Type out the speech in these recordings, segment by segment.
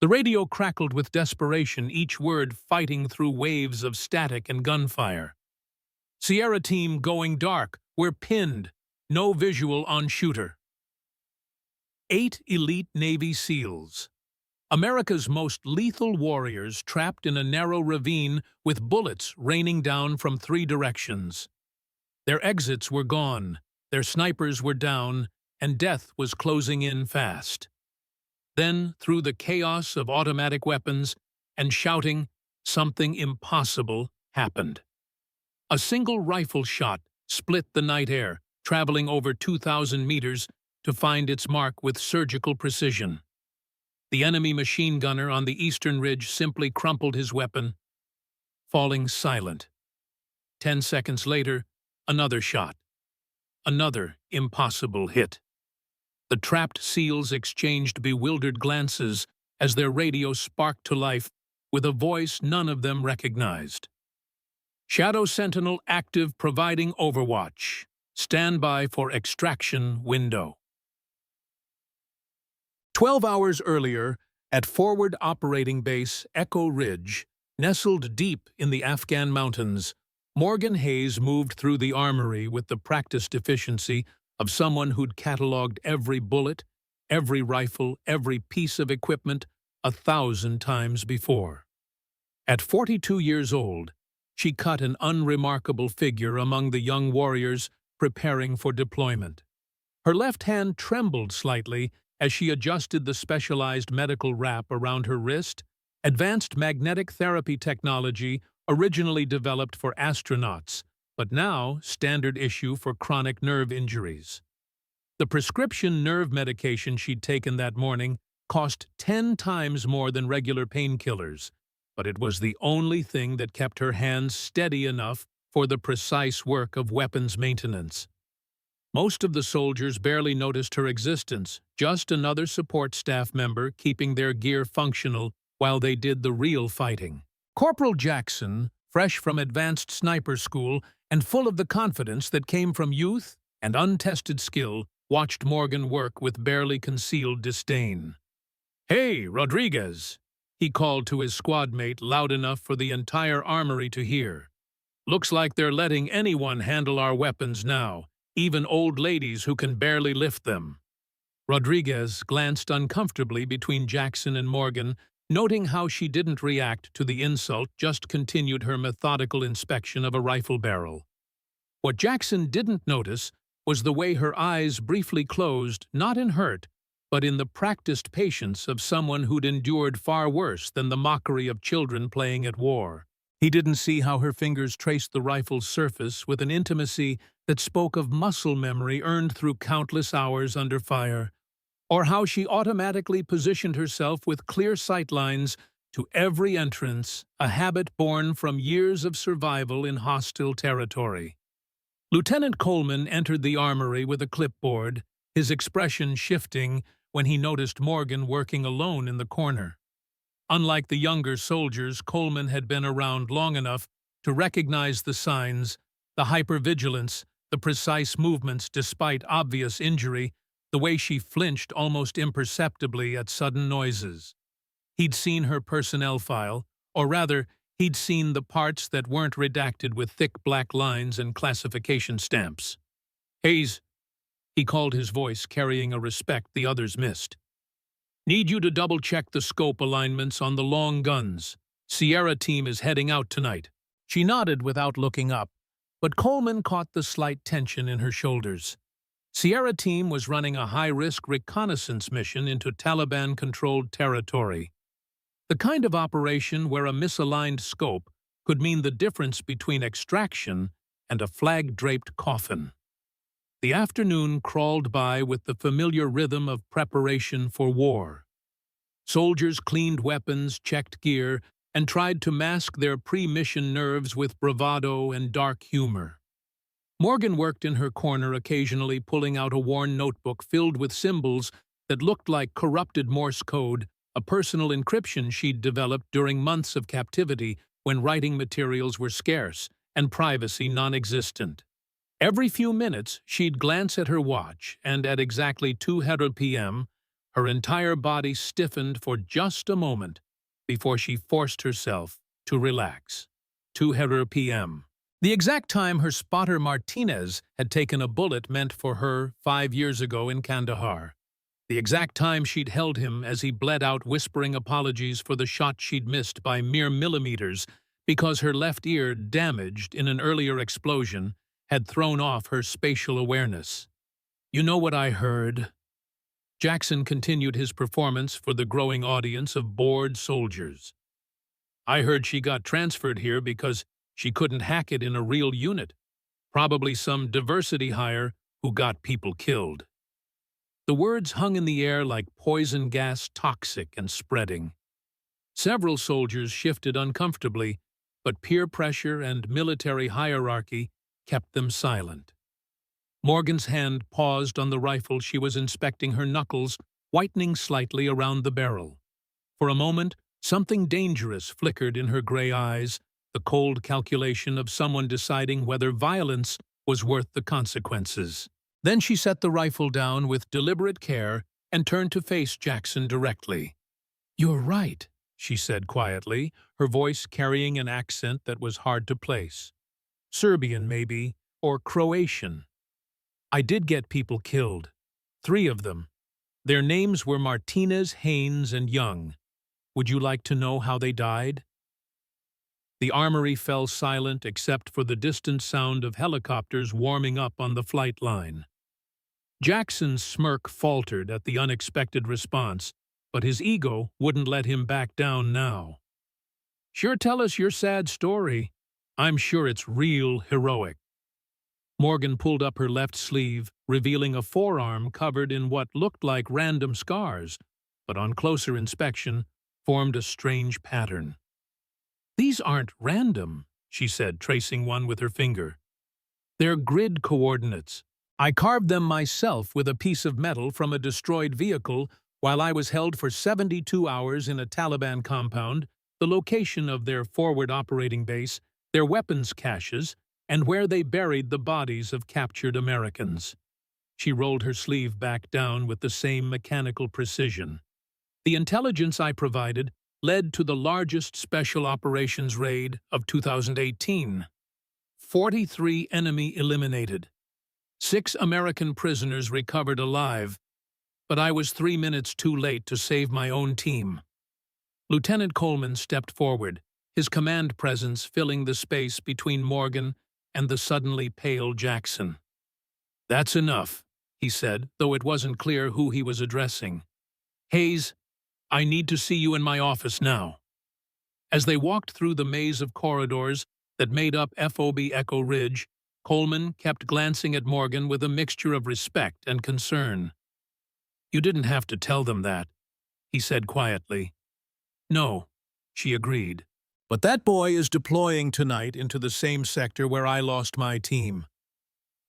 The radio crackled with desperation, each word fighting through waves of static and gunfire. "Sierra team going dark. We're pinned. No visual on shooter." 8 elite Navy SEALs. America's most lethal warriors trapped in a narrow ravine with bullets raining down from 3 directions. Their exits were gone, their snipers were down, and death was closing in fast. Then, through the chaos of automatic weapons and shouting, something impossible happened. A single rifle shot split the night air, traveling over 2,000 meters to find its mark with surgical precision. The enemy machine gunner on the eastern ridge simply crumpled his weapon, falling silent. 10 seconds later, another shot. Another impossible hit. The trapped SEALs exchanged bewildered glances as their radio sparked to life with a voice none of them recognized. "Shadow Sentinel active, providing overwatch. Stand by for extraction window." 12 hours earlier, at Forward Operating Base Echo Ridge, nestled deep in the Afghan mountains, Morgan Hayes moved through the armory with the practiced efficiency of someone who'd cataloged every bullet, every rifle, every piece of equipment 1,000 times before. At 42 years old, she cut an unremarkable figure among the young warriors preparing for deployment. Her left hand trembled slightly as she adjusted the specialized medical wrap around her wrist, advanced magnetic therapy technology originally developed for astronauts, but now standard issue for chronic nerve injuries. The prescription nerve medication she'd taken that morning cost 10 times more than regular painkillers, but it was the only thing that kept her hands steady enough for the precise work of weapons maintenance. Most of the soldiers barely noticed her existence, just another support staff member keeping their gear functional while they did the real fighting. Corporal Jackson, fresh from advanced sniper school and full of the confidence that came from youth and untested skill, watched Morgan work with barely concealed disdain. "Hey, Rodriguez!" he called to his squad mate loud enough for the entire armory to hear. "Looks like they're letting anyone handle our weapons now, even old ladies who can barely lift them." Rodriguez glanced uncomfortably between Jackson and Morgan, noting how she didn't react to the insult, just continued her methodical inspection of a rifle barrel. What Jackson didn't notice was the way her eyes briefly closed, not in hurt, but in the practiced patience of someone who'd endured far worse than the mockery of children playing at war. He didn't see how her fingers traced the rifle's surface with an intimacy that spoke of muscle memory earned through countless hours under fire, or how she automatically positioned herself with clear sight lines to every entrance, a habit born from years of survival in hostile territory. Lieutenant Coleman entered the armory with a clipboard, his expression shifting when he noticed Morgan working alone in the corner. Unlike the younger soldiers, Coleman had been around long enough to recognize the signs, the hypervigilance, the precise movements despite obvious injury, the way she flinched almost imperceptibly at sudden noises. He'd seen her personnel file, or rather, he'd seen the parts that weren't redacted with thick black lines and classification stamps. "Hayes," he called, his voice carrying a respect the others missed. "Need you to double-check the scope alignments on the long guns. Sierra team is heading out tonight." She nodded without looking up, but Coleman caught the slight tension in her shoulders. Sierra team was running a high-risk reconnaissance mission into Taliban-controlled territory. The kind of operation where a misaligned scope could mean the difference between extraction and a flag-draped coffin. The afternoon crawled by with the familiar rhythm of preparation for war. Soldiers cleaned weapons, checked gear, and tried to mask their pre-mission nerves with bravado and dark humor. Morgan worked in her corner, occasionally pulling out a worn notebook filled with symbols that looked like corrupted Morse code, a personal encryption she'd developed during months of captivity when writing materials were scarce and privacy non-existent. Every few minutes, she'd glance at her watch, and at exactly 2:00 p.m., Her entire body stiffened for just a moment before she forced herself to relax. 2 p.m. The exact time her spotter Martinez had taken a bullet meant for her 5 years ago in Kandahar. The exact time she'd held him as he bled out whispering apologies for the shot she'd missed by mere millimeters because her left ear, damaged in an earlier explosion, had thrown off her spatial awareness. "You know what I heard?" Jackson continued his performance for the growing audience of bored soldiers. "I heard she got transferred here because she couldn't hack it in a real unit. Probably some diversity hire who got people killed." The words hung in the air like poison gas, toxic and spreading. Several soldiers shifted uncomfortably, but peer pressure and military hierarchy kept them silent. Morgan's hand paused on the rifle she was inspecting, her knuckles whitening slightly around the barrel. For a moment, something dangerous flickered in her gray eyes, the cold calculation of someone deciding whether violence was worth the consequences. Then she set the rifle down with deliberate care and turned to face Jackson directly. "You're right," she said quietly, her voice carrying an accent that was hard to place. "Serbian, maybe, or Croatian. I did get people killed. 3 of them. Their names were Martinez, Haynes, and Young. Would you like to know how they died?" The armory fell silent except for the distant sound of helicopters warming up on the flight line. Jackson's smirk faltered at the unexpected response, but his ego wouldn't let him back down now. "Sure, tell us your sad story. I'm sure it's real heroic." Morgan pulled up her left sleeve, revealing a forearm covered in what looked like random scars, but on closer inspection formed a strange pattern. "These aren't random," she said, tracing one with her finger. "They're grid coordinates. I carved them myself with a piece of metal from a destroyed vehicle while I was held for 72 hours in a Taliban compound, the location of their forward operating base, their weapons caches, and where they buried the bodies of captured Americans." She rolled her sleeve back down with the same mechanical precision. "The intelligence I provided led to the largest special operations raid of 2018. 43 enemy eliminated. 6 American prisoners recovered alive, but I was 3 minutes too late to save my own team." Lieutenant Coleman stepped forward, his command presence filling the space between Morgan and the suddenly pale Jackson. "That's enough," he said, though it wasn't clear who he was addressing. "Hayes, I need to see you in my office now." As they walked through the maze of corridors that made up FOB Echo Ridge, Coleman kept glancing at Morgan with a mixture of respect and concern. "You didn't have to tell them that," he said quietly. "No," she agreed. "But that boy is deploying tonight into the same sector where I lost my team.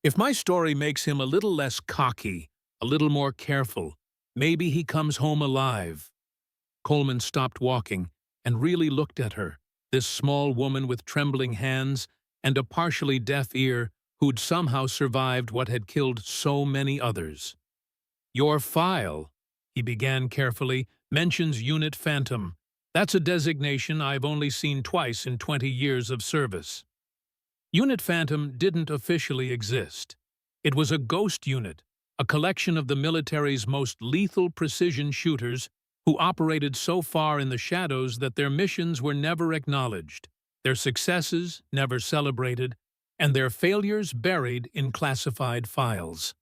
If my story makes him a little less cocky, a little more careful, maybe he comes home alive." Coleman stopped walking and really looked at her, this small woman with trembling hands and a partially deaf ear who'd somehow survived what had killed so many others. "Your file," he began carefully, "mentions Unit Phantom. That's a designation I've only seen twice in 20 years of service." Unit Phantom didn't officially exist. It was a ghost unit, a collection of the military's most lethal precision shooters who operated so far in the shadows that their missions were never acknowledged, their successes never celebrated, and their failures buried in classified files.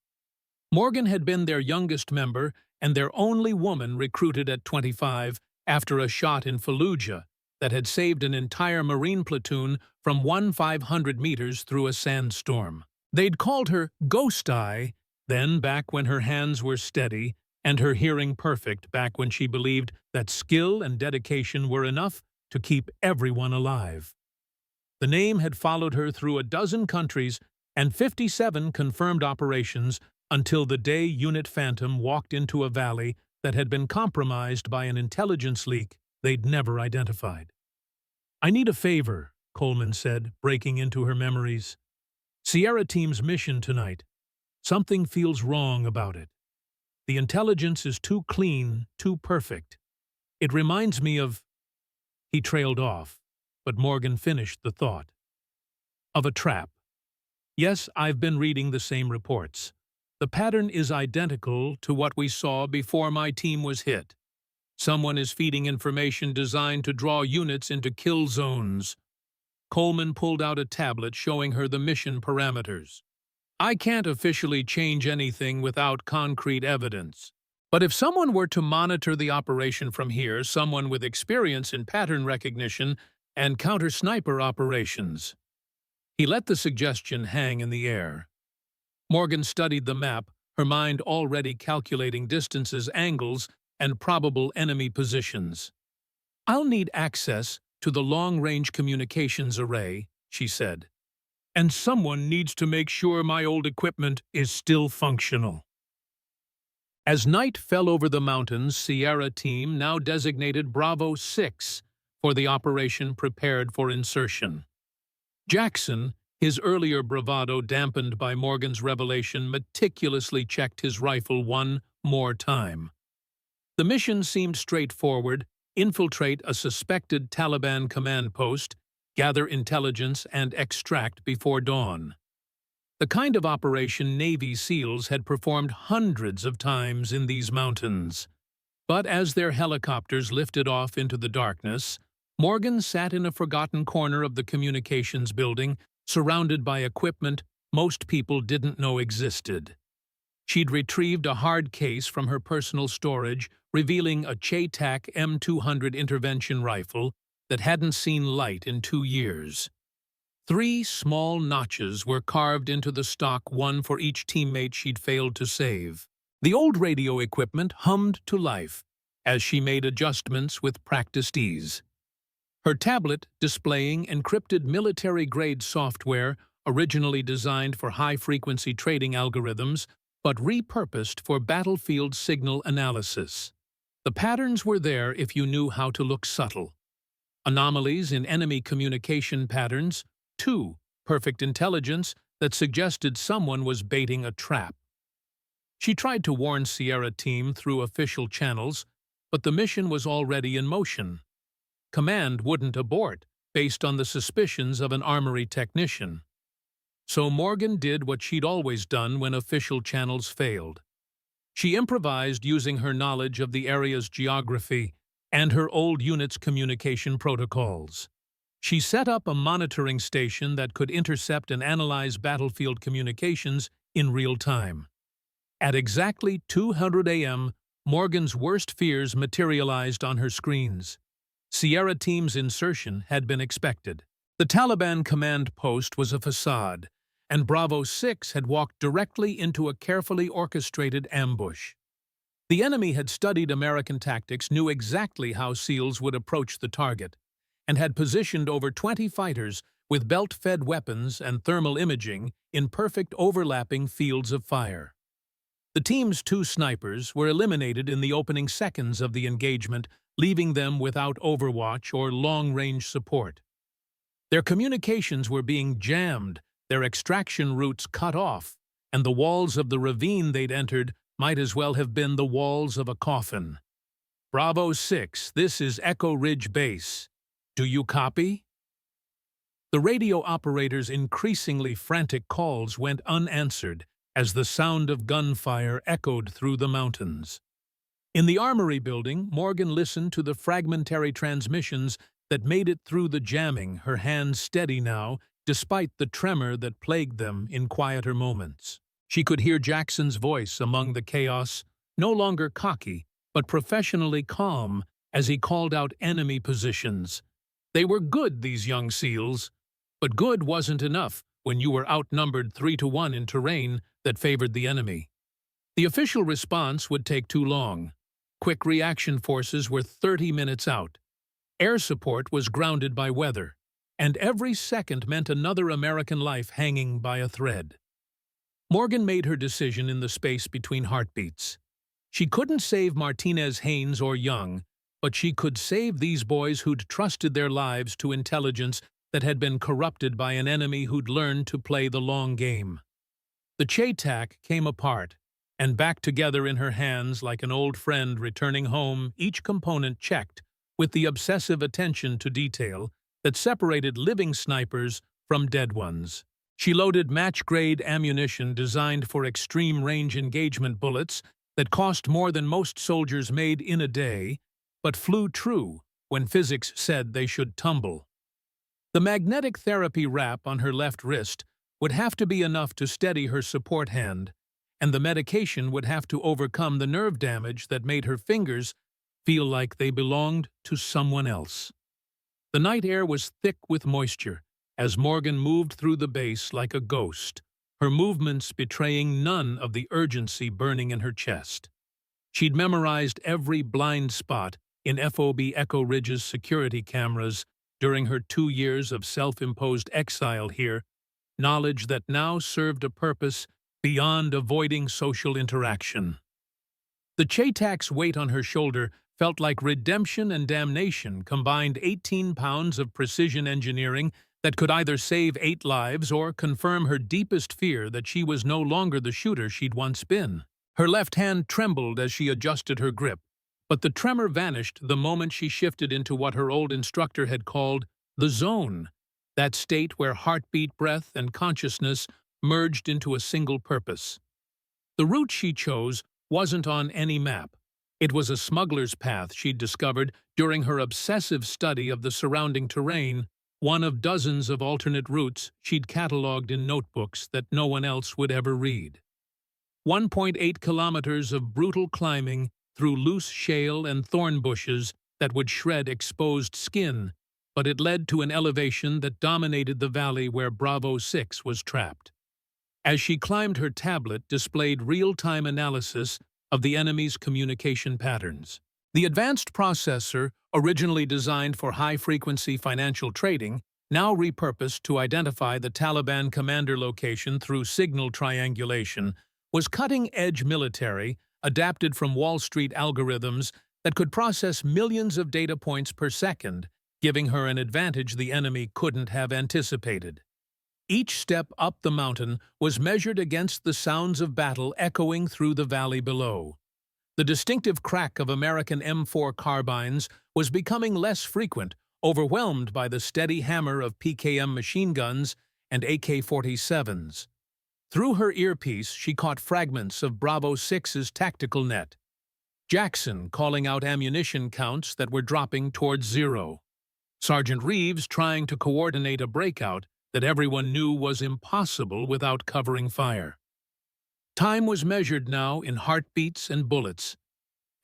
Morgan had been their youngest member and their only woman recruited at 25 after a shot in Fallujah that had saved an entire Marine platoon from 1,500 meters through a sandstorm. They'd called her Ghost Eye then, back when her hands were steady and her hearing perfect, back when she believed that skill and dedication were enough to keep everyone alive. The name had followed her through a dozen countries and 57 confirmed operations until the day Unit Phantom walked into a valley that had been compromised by an intelligence leak they'd never identified. "I need a favor," Coleman said, breaking into her memories. "Sierra Team's mission tonight. Something feels wrong about it." The intelligence is too clean, too perfect. It reminds me of—" He trailed off, but Morgan finished the thought. "Of a trap. Yes, I've been reading the same reports. The pattern is identical to what we saw before my team was hit. Someone is feeding information designed to draw units into kill zones." Coleman pulled out a tablet showing her the mission parameters. "I can't officially change anything without concrete evidence. But if someone were to monitor the operation from here, someone with experience in pattern recognition and counter-sniper operations." He let the suggestion hang in the air. Morgan studied the map, her mind already calculating distances, angles, and probable enemy positions. "I'll need access to the long-range communications array," she said. "And someone needs to make sure my old equipment is still functional." As night fell over the mountains, Sierra Team, now designated Bravo 6, for the operation prepared for insertion. Jackson, his earlier bravado dampened by Morgan's revelation, meticulously checked his rifle one more time. The mission seemed straightforward: infiltrate a suspected Taliban command post, gather intelligence, and extract before dawn. The kind of operation Navy SEALs had performed hundreds of times in these mountains. But as their helicopters lifted off into the darkness, Morgan sat in a forgotten corner of the communications building, surrounded by equipment most people didn't know existed. She'd retrieved a hard case from her personal storage, revealing a Chaytak M200 intervention rifle that hadn't seen light in 2 years. 3 small notches were carved into the stock, one for each teammate she'd failed to save. The old radio equipment hummed to life as she made adjustments with practiced ease. Her tablet displaying encrypted military-grade software originally designed for high-frequency trading algorithms, but repurposed for battlefield signal analysis. The patterns were there if you knew how to look subtle. Anomalies in enemy communication patterns, 2, perfect intelligence that suggested someone was baiting a trap. She tried to warn Sierra Team through official channels, but the mission was already in motion. Command wouldn't abort, based on the suspicions of an armory technician. So Morgan did what she'd always done when official channels failed. She improvised using her knowledge of the area's geography and her old unit's communication protocols. She set up a monitoring station that could intercept and analyze battlefield communications in real time. At exactly 200 a.m., Morgan's worst fears materialized on her screens. Sierra Team's insertion had been expected. The Taliban command post was a facade, and Bravo 6 had walked directly into a carefully orchestrated ambush. The enemy had studied American tactics, knew exactly how SEALs would approach the target, and had positioned over 20 fighters with belt-fed weapons and thermal imaging in perfect overlapping fields of fire. The team's 2 snipers were eliminated in the opening seconds of the engagement, leaving them without overwatch or long-range support. Their communications were being jammed, their extraction routes cut off, and the walls of the ravine they'd entered might as well have been the walls of a coffin. "Bravo 6, this is Echo Ridge Base. Do you copy?" The radio operator's increasingly frantic calls went unanswered as the sound of gunfire echoed through the mountains. In the armory building, Morgan listened to the fragmentary transmissions that made it through the jamming, her hands steady now, despite the tremor that plagued them in quieter moments. She could hear Jackson's voice among the chaos, no longer cocky, but professionally calm, as he called out enemy positions. They were good, these young SEALs, but good wasn't enough when you were outnumbered 3-1 in terrain that favored the enemy. The official response would take too long. Quick reaction forces were 30 minutes out. Air support was grounded by weather, and every second meant another American life hanging by a thread. Morgan made her decision in the space between heartbeats. She couldn't save Martinez, Haynes, or Young, but she could save these boys who'd trusted their lives to intelligence that had been corrupted by an enemy who'd learned to play the long game. The Chaytak came apart, and back together in her hands like an old friend returning home, each component checked with the obsessive attention to detail that separated living snipers from dead ones. She loaded match-grade ammunition designed for extreme-range engagement bullets that cost more than most soldiers made in a day, but flew true when physics said they should tumble. The magnetic therapy wrap on her left wrist would have to be enough to steady her support hand, and the medication would have to overcome the nerve damage that made her fingers feel like they belonged to someone else. The night air was thick with moisture as Morgan moved through the base like a ghost, her movements betraying none of the urgency burning in her chest. She'd memorized every blind spot in FOB Echo Ridge's security cameras during her 2 years of self-imposed exile here, knowledge that now served a purpose beyond avoiding social interaction. The Chaitak's weight on her shoulder felt like redemption and damnation combined. 18 pounds of precision engineering that could either save 8 lives or confirm her deepest fear that she was no longer the shooter she'd once been. Her left hand trembled as she adjusted her grip, but the tremor vanished the moment she shifted into what her old instructor had called the zone, that state where heartbeat, breath, and consciousness merged into a single purpose. The route she chose wasn't on any map. It was a smuggler's path she'd discovered during her obsessive study of the surrounding terrain, one of dozens of alternate routes she'd catalogued in notebooks that no one else would ever read. 1.8 kilometers of brutal climbing through loose shale and thorn bushes that would shred exposed skin, but it led to an elevation that dominated the valley where Bravo 6 was trapped. As she climbed, her tablet displayed real-time analysis of the enemy's communication patterns. The advanced processor, originally designed for high-frequency financial trading, now repurposed to identify the Taliban commander location through signal triangulation, was cutting-edge military, adapted from Wall Street algorithms that could process millions of data points per second, giving her an advantage the enemy couldn't have anticipated. Each step up the mountain was measured against the sounds of battle echoing through the valley below. The distinctive crack of American M4 carbines was becoming less frequent, overwhelmed by the steady hammer of PKM machine guns and AK-47s. Through her earpiece, she caught fragments of Bravo 6's tactical net. Jackson calling out ammunition counts that were dropping towards 0. Sergeant Reeves trying to coordinate a breakout that everyone knew was impossible without covering fire. Time was measured now in heartbeats and bullets,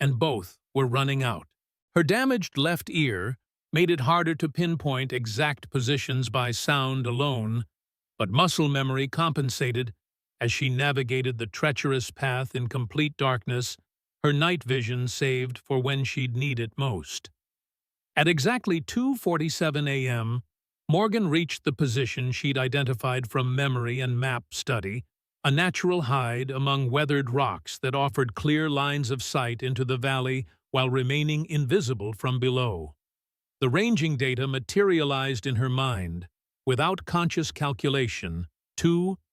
and both were running out. Her damaged left ear made it harder to pinpoint exact positions by sound alone, but muscle memory compensated as she navigated the treacherous path in complete darkness, her night vision saved for when she'd need it most. At exactly 2:47 a.m., Morgan reached the position she'd identified from memory and map study, a natural hide among weathered rocks that offered clear lines of sight into the valley while remaining invisible from below. The ranging data materialized in her mind, without conscious calculation,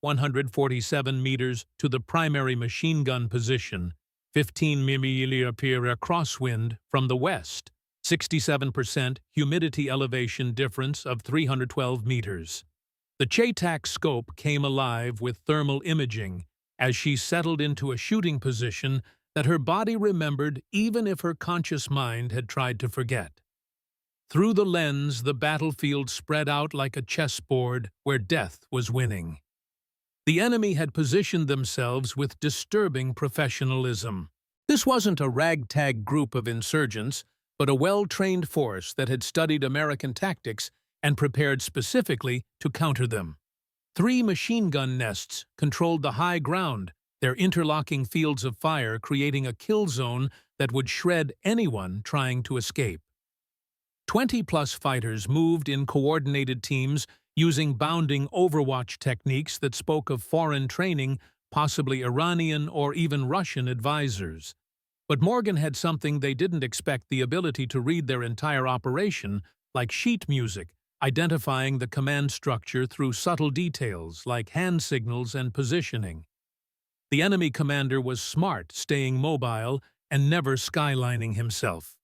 147 meters to the primary machine gun position, 15 mm crosswind from the west, 67% humidity elevation difference of 312 meters. The Chaitak scope came alive with thermal imaging as she settled into a shooting position that her body remembered even if her conscious mind had tried to forget. Through the lens, the battlefield spread out like a chessboard where death was winning. The enemy had positioned themselves with disturbing professionalism. This wasn't a ragtag group of insurgents, but a well-trained force that had studied American tactics and prepared specifically to counter them. 3 machine gun nests controlled the high ground, their interlocking fields of fire creating a kill zone that would shred anyone trying to escape. 20-plus fighters moved in coordinated teams using bounding overwatch techniques that spoke of foreign training, possibly Iranian or even Russian advisors. But Morgan had something they didn't expect: the ability to read their entire operation like sheet music, identifying the command structure through subtle details like hand signals and positioning. The enemy commander was smart, staying mobile and never skylining himself.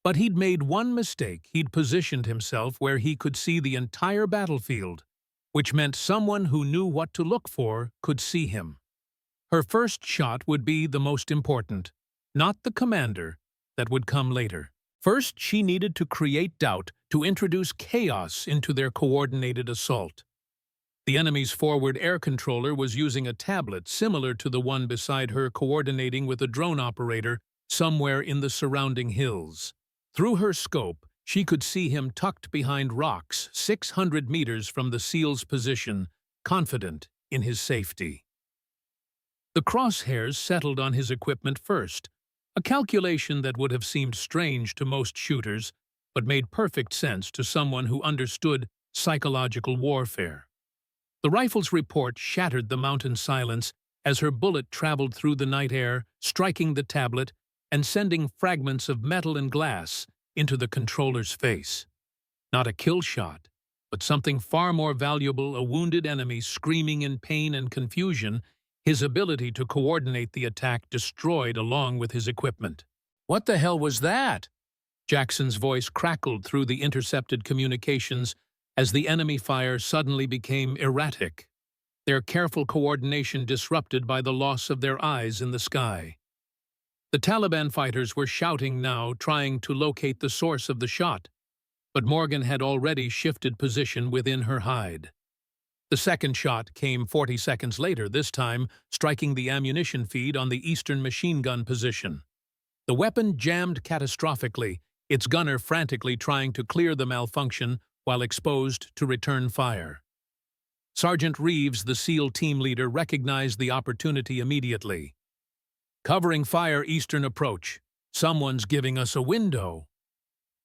But he'd made one mistake. He'd positioned himself where he could see the entire battlefield, which meant someone who knew what to look for could see him. Her first shot would be the most important, not the commander, that would come later. First, she needed to create doubt, to introduce chaos into their coordinated assault. The enemy's forward air controller was using a tablet similar to the one beside her, coordinating with a drone operator somewhere in the surrounding hills. Through her scope, she could see him tucked behind rocks 600 meters from the SEAL's position, confident in his safety. The crosshairs settled on his equipment first, a calculation that would have seemed strange to most shooters, but made perfect sense to someone who understood psychological warfare. The rifle's report shattered the mountain silence as her bullet traveled through the night air, striking the tablet and sending fragments of metal and glass into the controller's face. Not a kill shot, but something far more valuable, a wounded enemy screaming in pain and confusion, his ability to coordinate the attack destroyed along with his equipment. "What the hell was that?" Jackson's voice crackled through the intercepted communications as the enemy fire suddenly became erratic, their careful coordination disrupted by the loss of their eyes in the sky. The Taliban fighters were shouting now, trying to locate the source of the shot, but Morgan had already shifted position within her hide. The second shot came 40 seconds later, this time striking the ammunition feed on the eastern machine gun position. The weapon jammed catastrophically, its gunner frantically trying to clear the malfunction while exposed to return fire. Sergeant Reeves, the SEAL team leader, recognized the opportunity immediately. "Covering fire, eastern approach. Someone's giving us a window."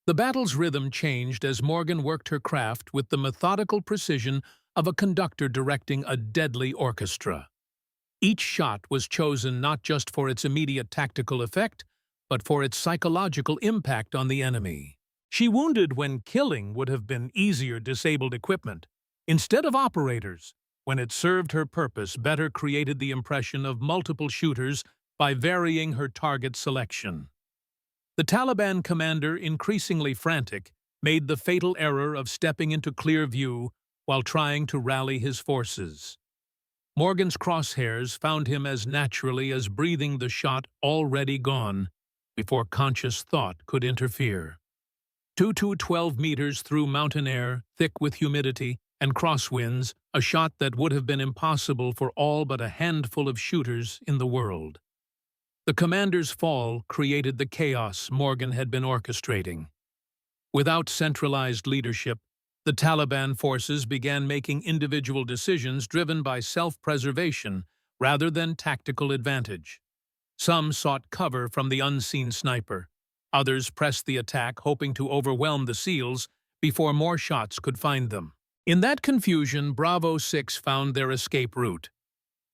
The battle's rhythm changed as Morgan worked her craft with the methodical precision of a conductor directing a deadly orchestra. Each shot was chosen not just for its immediate tactical effect, but for its psychological impact on the enemy. She wounded when killing would have been easier disabled equipment. Instead of operators, when it served her purpose, better created the impression of multiple shooters by varying her target selection. The Taliban commander, increasingly frantic, made the fatal error of stepping into clear view while trying to rally his forces. Morgan's crosshairs found him as naturally as breathing the shot already gone before conscious thought could interfere. 12 meters through mountain air, thick with humidity and crosswinds, a shot that would have been impossible for all but a handful of shooters in the world. The commander's fall created the chaos Morgan had been orchestrating. Without centralized leadership, the Taliban forces began making individual decisions driven by self-preservation rather than tactical advantage. Some sought cover from the unseen sniper. Others pressed the attack, hoping to overwhelm the SEALs before more shots could find them. In that confusion, Bravo 6 found their escape route.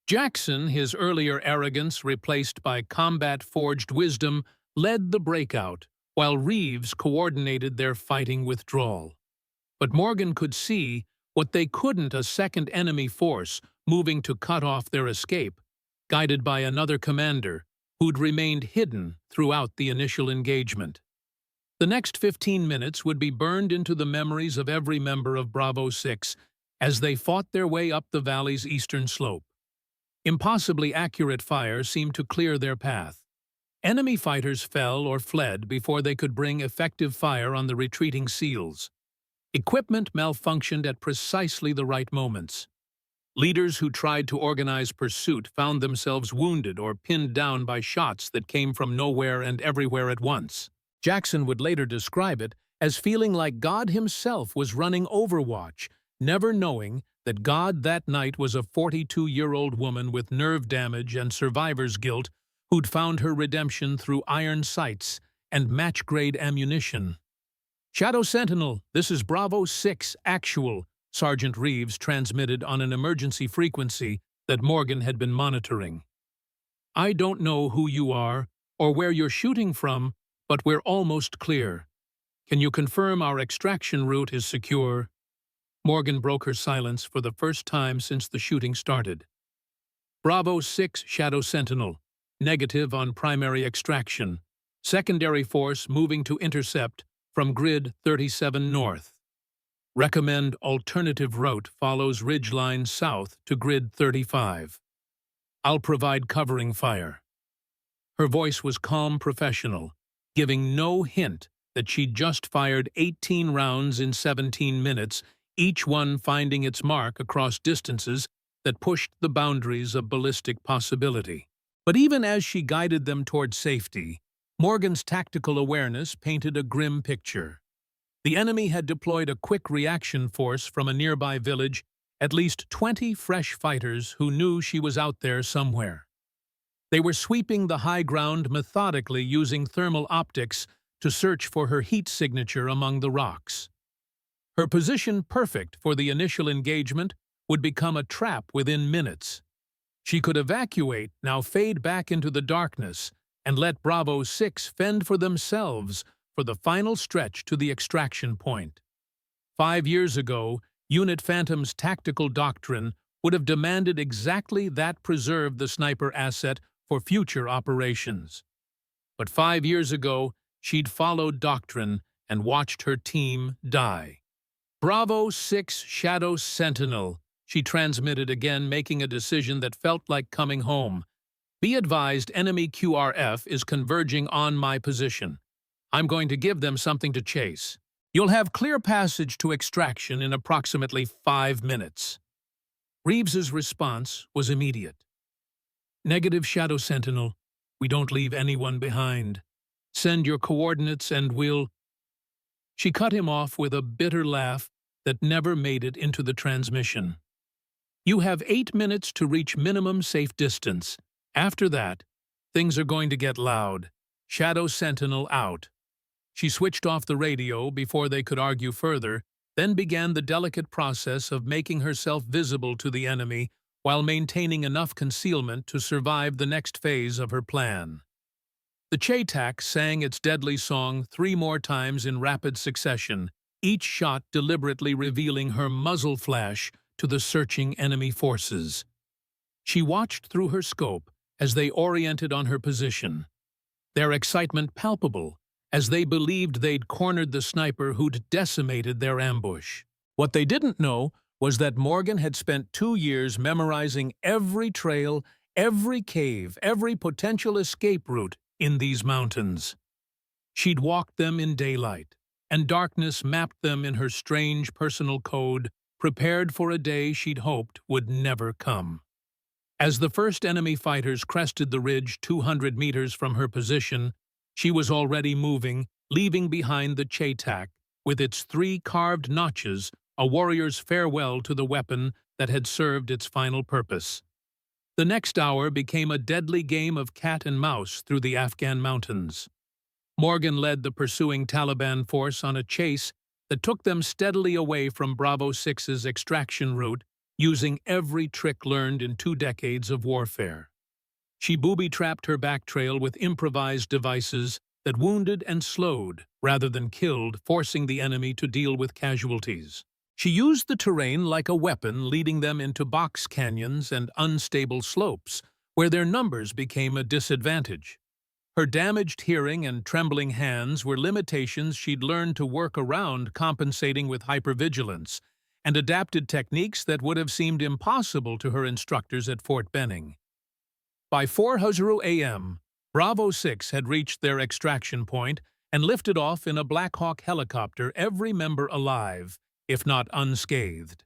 Jackson, his earlier arrogance replaced by combat-forged wisdom, led the breakout, while Reeves coordinated their fighting withdrawal. But Morgan could see what they couldn't: a second enemy force moving to cut off their escape, guided by another commander who'd remained hidden throughout the initial engagement. The next 15 minutes would be burned into the memories of every member of Bravo 6 as they fought their way up the valley's eastern slope. Impossibly accurate fire seemed to clear their path. Enemy fighters fell or fled before they could bring effective fire on the retreating SEALs. Equipment malfunctioned at precisely the right moments. Leaders who tried to organize pursuit found themselves wounded or pinned down by shots that came from nowhere and everywhere at once. Jackson would later describe it as feeling like God himself was running Overwatch, never knowing that God that night was a 42-year-old woman with nerve damage and survivor's guilt who'd found her redemption through iron sights and match-grade ammunition. "Shadow Sentinel, this is Bravo 6 Actual," Sergeant Reeves transmitted on an emergency frequency that Morgan had been monitoring. "I don't know who you are or where you're shooting from, but we're almost clear. Can you confirm our extraction route is secure?" Morgan broke her silence for the first time since the shooting started. Bravo 6 Shadow Sentinel, negative on primary extraction. Secondary force moving to intercept from grid 37 north. Recommend alternative route follows ridgeline south to grid 35. I'll provide covering fire. Her voice was calm professional, giving no hint that she'd just fired 18 rounds in 17 minutes, each one finding its mark across distances that pushed the boundaries of ballistic possibility. But even as she guided them toward safety, Morgan's tactical awareness painted a grim picture. The enemy had deployed a quick reaction force from a nearby village, at least 20 fresh fighters who knew she was out there somewhere. They were sweeping the high ground methodically using thermal optics to search for her heat signature among the rocks. Her position perfect for the initial engagement would become a trap within minutes. She could evacuate, now fade back into the darkness, and let Bravo 6 fend for themselves for the final stretch to the extraction point. 5 years ago, Unit Phantom's tactical doctrine would have demanded exactly that preserve the sniper asset for future operations. But 5 years ago, she'd followed doctrine and watched her team die. Bravo 6 Shadow Sentinel, she transmitted again, making a decision that felt like coming home. Be advised, enemy QRF is converging on my position. I'm going to give them something to chase. You'll have clear passage to extraction in approximately 5 minutes. Reeves's response was immediate. Negative, Shadow Sentinel. We don't leave anyone behind. Send your coordinates and we'll... She cut him off with a bitter laugh that never made it into the transmission. You have 8 minutes to reach minimum safe distance. After that, things are going to get loud. Shadow Sentinel out. She switched off the radio before they could argue further, then began the delicate process of making herself visible to the enemy while maintaining enough concealment to survive the next phase of her plan. The Chaitak sang its deadly song 3 more times in rapid succession, each shot deliberately revealing her muzzle flash to the searching enemy forces. She watched through her scope as they oriented on her position, their excitement palpable as they believed they'd cornered the sniper who'd decimated their ambush. What they didn't know was that Morgan had spent 2 years memorizing every trail, every cave, every potential escape route in these mountains. She'd walked them in daylight, and darkness mapped them in her strange personal code, prepared for a day she'd hoped would never come. As the first enemy fighters crested the ridge 200 meters from her position, she was already moving, leaving behind the Chaitak, with its 3 carved notches, a warrior's farewell to the weapon that had served its final purpose. The next hour became a deadly game of cat and mouse through the Afghan mountains. Morgan led the pursuing Taliban force on a chase that took them steadily away from Bravo 6's extraction route, using every trick learned in 2 decades of warfare. She booby-trapped her back trail with improvised devices that wounded and slowed rather than killed, forcing the enemy to deal with casualties. She used the terrain like a weapon, leading them into box canyons and unstable slopes, where their numbers became a disadvantage. Her damaged hearing and trembling hands were limitations she'd learned to work around, compensating with hypervigilance, and adapted techniques that would have seemed impossible to her instructors at Fort Benning. By 4:00 a.m., Bravo 6 had reached their extraction point and lifted off in a Black Hawk helicopter, every member alive, if not unscathed.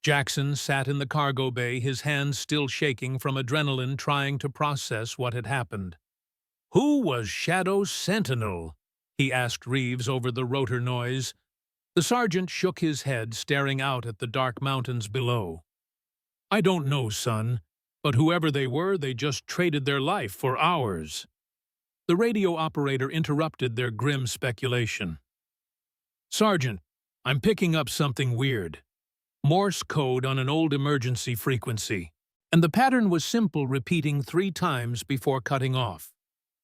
Jackson sat in the cargo bay, his hands still shaking from adrenaline, trying to process what had happened. "Who was Shadow Sentinel?" he asked Reeves over the rotor noise. The sergeant shook his head, staring out at the dark mountains below. "I don't know, son, but whoever they were, they just traded their life for ours." The radio operator interrupted their grim speculation. "Sergeant, I'm picking up something weird. Morse code on an old emergency frequency." And the pattern was simple, repeating 3 times before cutting off.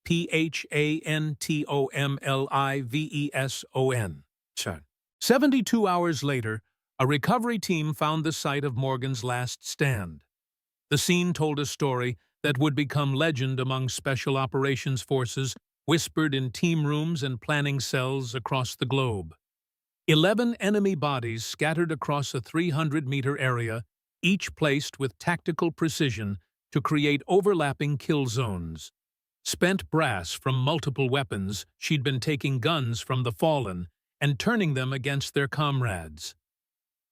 PHANTOMLIVESON. 72 hours later, a recovery team found the site of Morgan's last stand. The scene told a story that would become legend among special operations forces, whispered in team rooms and planning cells across the globe. 11 enemy bodies scattered across a 300-meter area, each placed with tactical precision to create overlapping kill zones. Spent brass from multiple weapons, she'd been taking guns from the fallen and turning them against their comrades.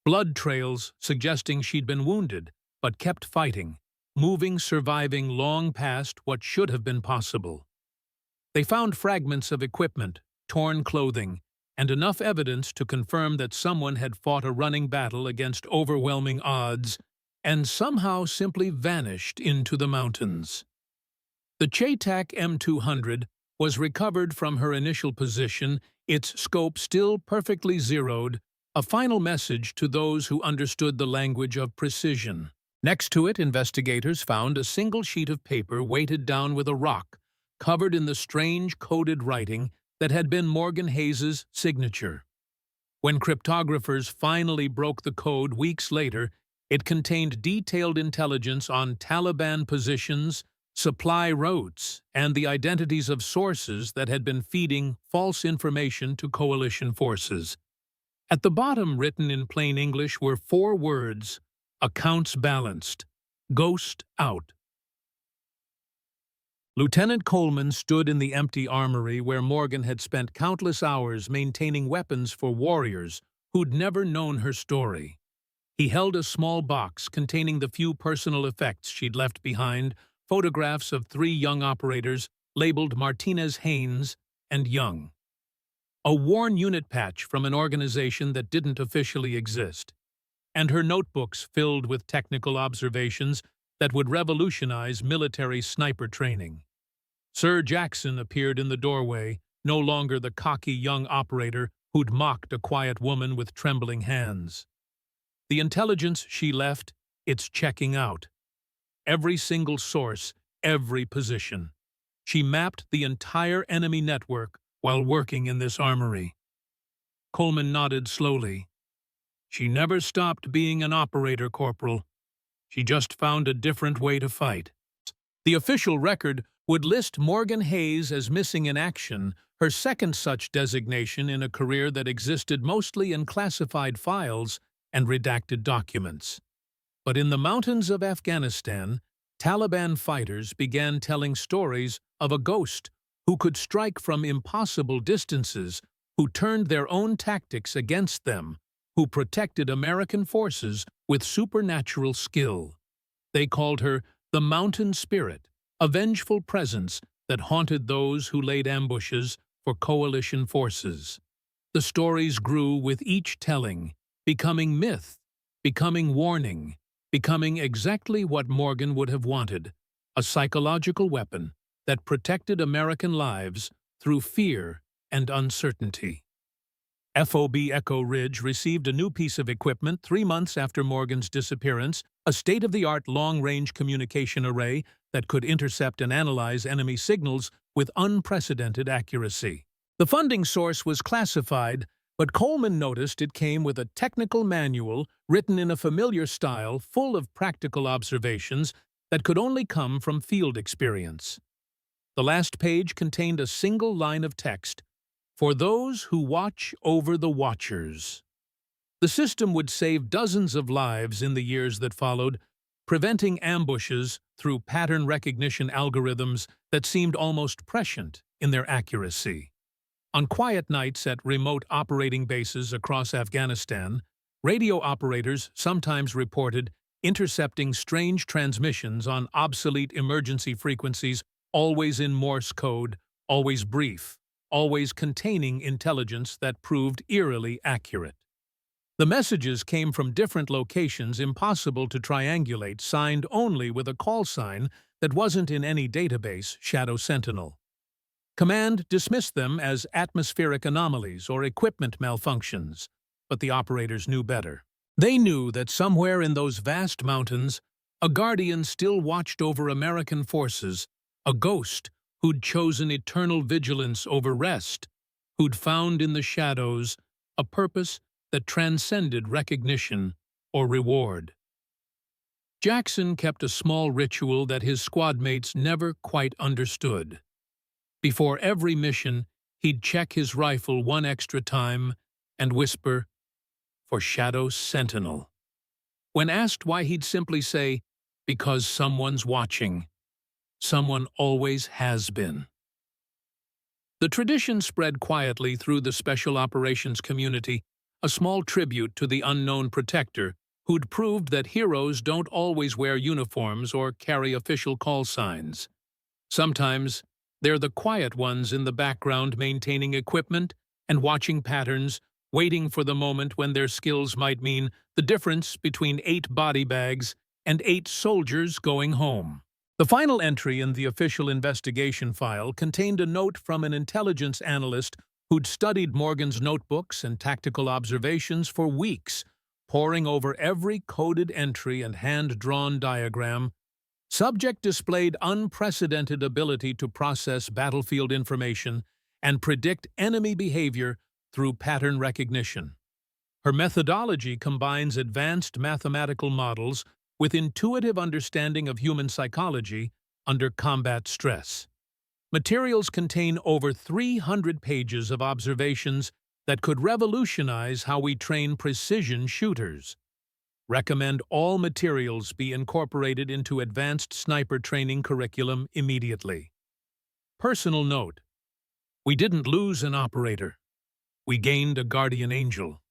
Blood trails suggesting she'd been wounded, but kept fighting, moving, surviving long past what should have been possible. They found fragments of equipment, torn clothing, and enough evidence to confirm that someone had fought a running battle against overwhelming odds and somehow simply vanished into the mountains. The Chetak M200 was recovered from her initial position, its scope still perfectly zeroed, a final message to those who understood the language of precision. Next to it, investigators found a single sheet of paper weighted down with a rock, covered in the strange coded writing that had been Morgan Hayes' signature. When cryptographers finally broke the code weeks later, it contained detailed intelligence on Taliban positions, supply routes, and the identities of sources that had been feeding false information to coalition forces. At the bottom, written in plain English, were 4 words: accounts balanced, ghost out. Lieutenant Coleman stood in the empty armory where Morgan had spent countless hours maintaining weapons for warriors who'd never known her story. He held a small box containing the few personal effects she'd left behind, photographs of 3 young operators labeled Martinez, Haynes, and Young. A worn unit patch from an organization that didn't officially exist, and her notebooks filled with technical observations that would revolutionize military sniper training. Sir Jackson appeared in the doorway, no longer the cocky young operator who'd mocked a quiet woman with trembling hands. The intelligence she left, it's checking out. Every single source, every position. She mapped the entire enemy network while working in this armory. Coleman nodded slowly. She never stopped being an operator, Corporal. She just found a different way to fight. The official record would list Morgan Hayes as missing in action, her second such designation in a career that existed mostly in classified files and redacted documents. But in the mountains of Afghanistan, Taliban fighters began telling stories of a ghost who could strike from impossible distances, who turned their own tactics against them, who protected American forces with supernatural skill. They called her the Mountain Spirit, a vengeful presence that haunted those who laid ambushes for coalition forces. The stories grew with each telling, becoming myth, becoming warning, becoming exactly what Morgan would have wanted, a psychological weapon that protected American lives through fear and uncertainty. FOB Echo Ridge received a new piece of equipment 3 months after Morgan's disappearance, a state-of-the-art long-range communication array that could intercept and analyze enemy signals with unprecedented accuracy. The funding source was classified, but Coleman noticed it came with a technical manual written in a familiar style full of practical observations that could only come from field experience. The last page contained a single line of text: "For those who watch over the watchers." The system would save dozens of lives in the years that followed, preventing ambushes through pattern recognition algorithms that seemed almost prescient in their accuracy. On quiet nights at remote operating bases across Afghanistan, radio operators sometimes reported intercepting strange transmissions on obsolete emergency frequencies, always in Morse code, always brief, always containing intelligence that proved eerily accurate. The messages came from different locations impossible to triangulate, signed only with a call sign that wasn't in any database, Shadow Sentinel. Command dismissed them as atmospheric anomalies or equipment malfunctions, but the operators knew better. They knew that somewhere in those vast mountains, a guardian still watched over American forces, a ghost who'd chosen eternal vigilance over rest, who'd found in the shadows a purpose that transcended recognition or reward. Jackson kept a small ritual that his squad mates never quite understood. Before every mission, he'd check his rifle one extra time and whisper, "For Shadow Sentinel." When asked why, he'd simply say, "Because someone's watching. Someone always has been." The tradition spread quietly through the special operations community, a small tribute to the unknown protector who'd proved that heroes don't always wear uniforms or carry official call signs. Sometimes, they're the quiet ones in the background maintaining equipment and watching patterns, waiting for the moment when their skills might mean the difference between 8 body bags and 8 soldiers going home. The final entry in the official investigation file contained a note from an intelligence analyst who'd studied Morgan's notebooks and tactical observations for weeks, poring over every coded entry and hand-drawn diagram. Subject displayed unprecedented ability to process battlefield information and predict enemy behavior through pattern recognition. Her methodology combines advanced mathematical models with intuitive understanding of human psychology under combat stress. Materials contain over 300 pages of observations that could revolutionize how we train precision shooters. Recommend all materials be incorporated into advanced sniper training curriculum immediately. Personal note: we didn't lose an operator. We gained a guardian angel.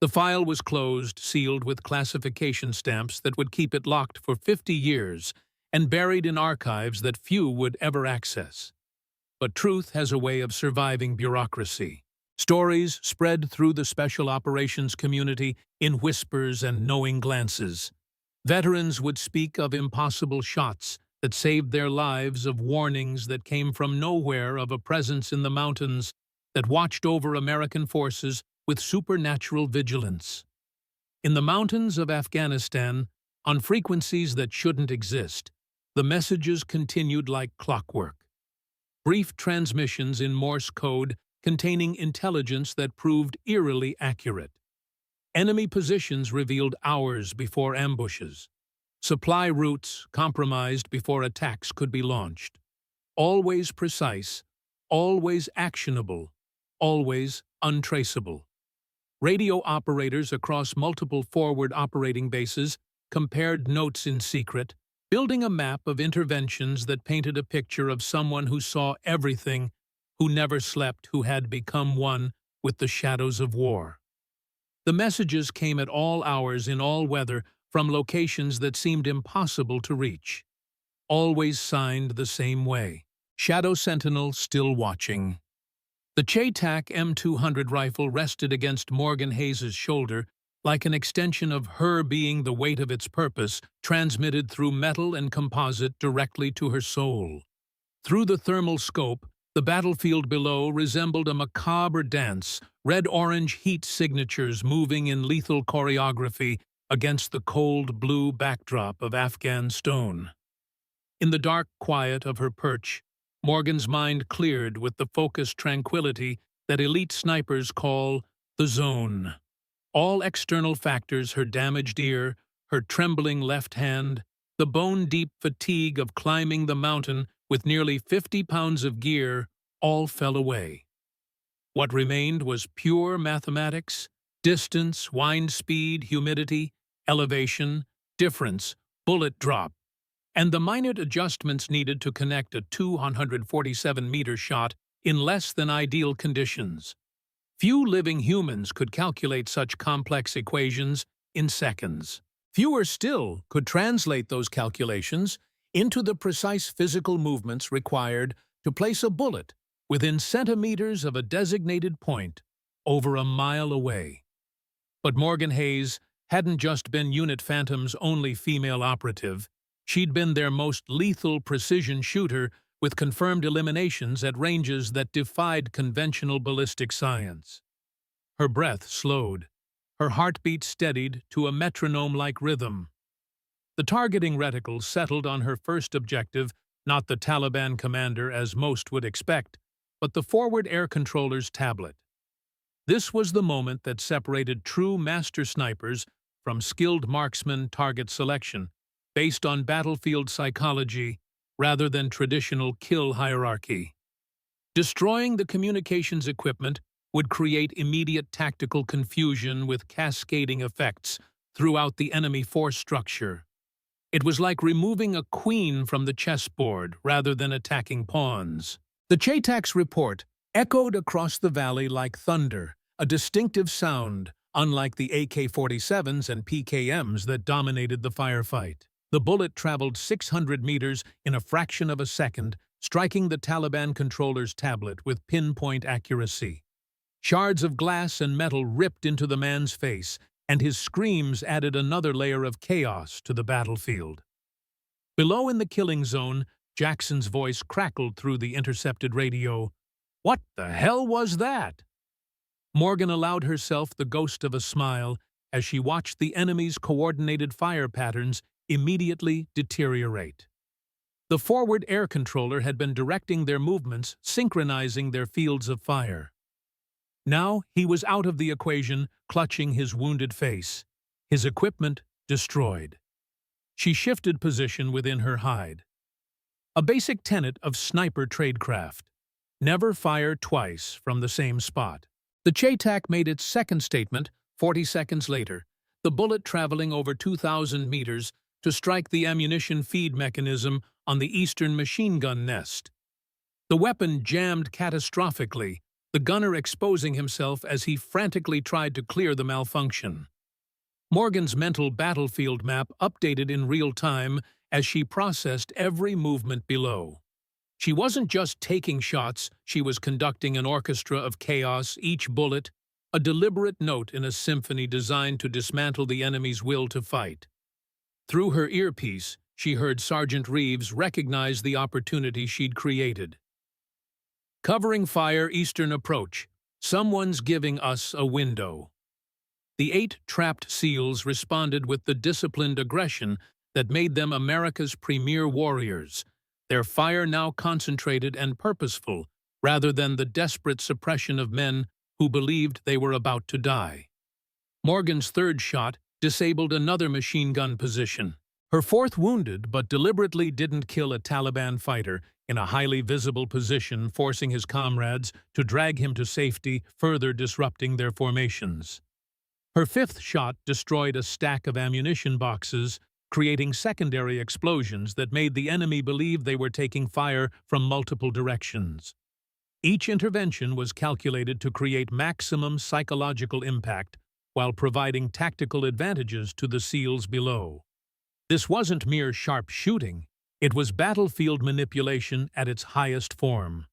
The file was closed, sealed with classification stamps that would keep it locked for 50 years and buried in archives that few would ever access. But truth has a way of surviving bureaucracy. Stories spread through the special operations community in whispers and knowing glances. Veterans would speak of impossible shots that saved their lives, of warnings that came from nowhere, of a presence in the mountains that watched over American forces with supernatural vigilance. In the mountains of Afghanistan, on frequencies that shouldn't exist, the messages continued like clockwork. Brief transmissions in Morse code containing intelligence that proved eerily accurate. Enemy positions revealed hours before ambushes. Supply routes compromised before attacks could be launched. Always precise, always actionable, always untraceable. Radio operators across multiple forward operating bases compared notes in secret, building a map of interventions that painted a picture of someone who saw everything, who never slept, who had become one with the shadows of war. The messages came at all hours in all weather from locations that seemed impossible to reach. Always signed the same way: Shadow Sentinel still watching. The Chaytak M200 rifle rested against Morgan Hayes's shoulder like an extension of her being, the weight of its purpose transmitted through metal and composite directly to her soul. Through the thermal scope, the battlefield below resembled a macabre dance, red-orange heat signatures moving in lethal choreography against the cold blue backdrop of Afghan stone. In the dark quiet of her perch, Morgan's mind cleared with the focused tranquility that elite snipers call the zone. All external factors, her damaged ear, her trembling left hand, the bone-deep fatigue of climbing the mountain with nearly 50 pounds of gear, all fell away. What remained was pure mathematics: distance, wind speed, humidity, elevation, difference, bullet drop, and the minute adjustments needed to connect a 247-meter shot in less than ideal conditions. Few living humans could calculate such complex equations in seconds. Fewer still could translate those calculations into the precise physical movements required to place a bullet within centimeters of a designated point over a mile away. But Morgan Hayes hadn't just been Unit Phantom's only female operative. She'd been their most lethal precision shooter, with confirmed eliminations at ranges that defied conventional ballistic science. Her breath slowed. Her heartbeat steadied to a metronome-like rhythm. The targeting reticle settled on her first objective, not the Taliban commander as most would expect, but the forward air controller's tablet. This was the moment that separated true master snipers from skilled marksman target selection, based on battlefield psychology rather than traditional kill hierarchy. Destroying the communications equipment would create immediate tactical confusion with cascading effects throughout the enemy force structure. It was like removing a queen from the chessboard rather than attacking pawns. The Chaitak's report echoed across the valley like thunder, a distinctive sound, unlike the AK-47s and PKMs that dominated the firefight. The bullet traveled 600 meters in a fraction of a second, striking the Taliban controller's tablet with pinpoint accuracy. Shards of glass and metal ripped into the man's face, and his screams added another layer of chaos to the battlefield. Below in the killing zone, Jackson's voice crackled through the intercepted radio. "What the hell was that?" Morgan allowed herself the ghost of a smile as she watched the enemy's coordinated fire patterns immediately deteriorate. The forward air controller had been directing their movements, synchronizing their fields of fire. Now he was out of the equation, clutching his wounded face, his equipment destroyed. She shifted position within her hide. A basic tenet of sniper tradecraft: never fire twice from the same spot. The Chaitak made its second statement 40 seconds later, the bullet traveling over 2,000 meters to strike the ammunition feed mechanism on the eastern machine gun nest. The weapon jammed catastrophically, the gunner exposing himself as he frantically tried to clear the malfunction. Morgan's mental battlefield map updated in real time as she processed every movement below. She wasn't just taking shots, she was conducting an orchestra of chaos, each bullet a deliberate note in a symphony designed to dismantle the enemy's will to fight. Through her earpiece, she heard Sergeant Reeves recognize the opportunity she'd created. "Covering fire, eastern approach. Someone's giving us a window." The 8 trapped SEALs responded with the disciplined aggression that made them America's premier warriors, their fire now concentrated and purposeful, rather than the desperate suppression of men who believed they were about to die. Morgan's third shot disabled another machine gun position. Her fourth wounded, but deliberately didn't kill a Taliban fighter in a highly visible position, forcing his comrades to drag him to safety, further disrupting their formations. Her fifth shot destroyed a stack of ammunition boxes, creating secondary explosions that made the enemy believe they were taking fire from multiple directions. Each intervention was calculated to create maximum psychological impact while providing tactical advantages to the SEALs below. This wasn't mere sharp shooting, it was battlefield manipulation at its highest form.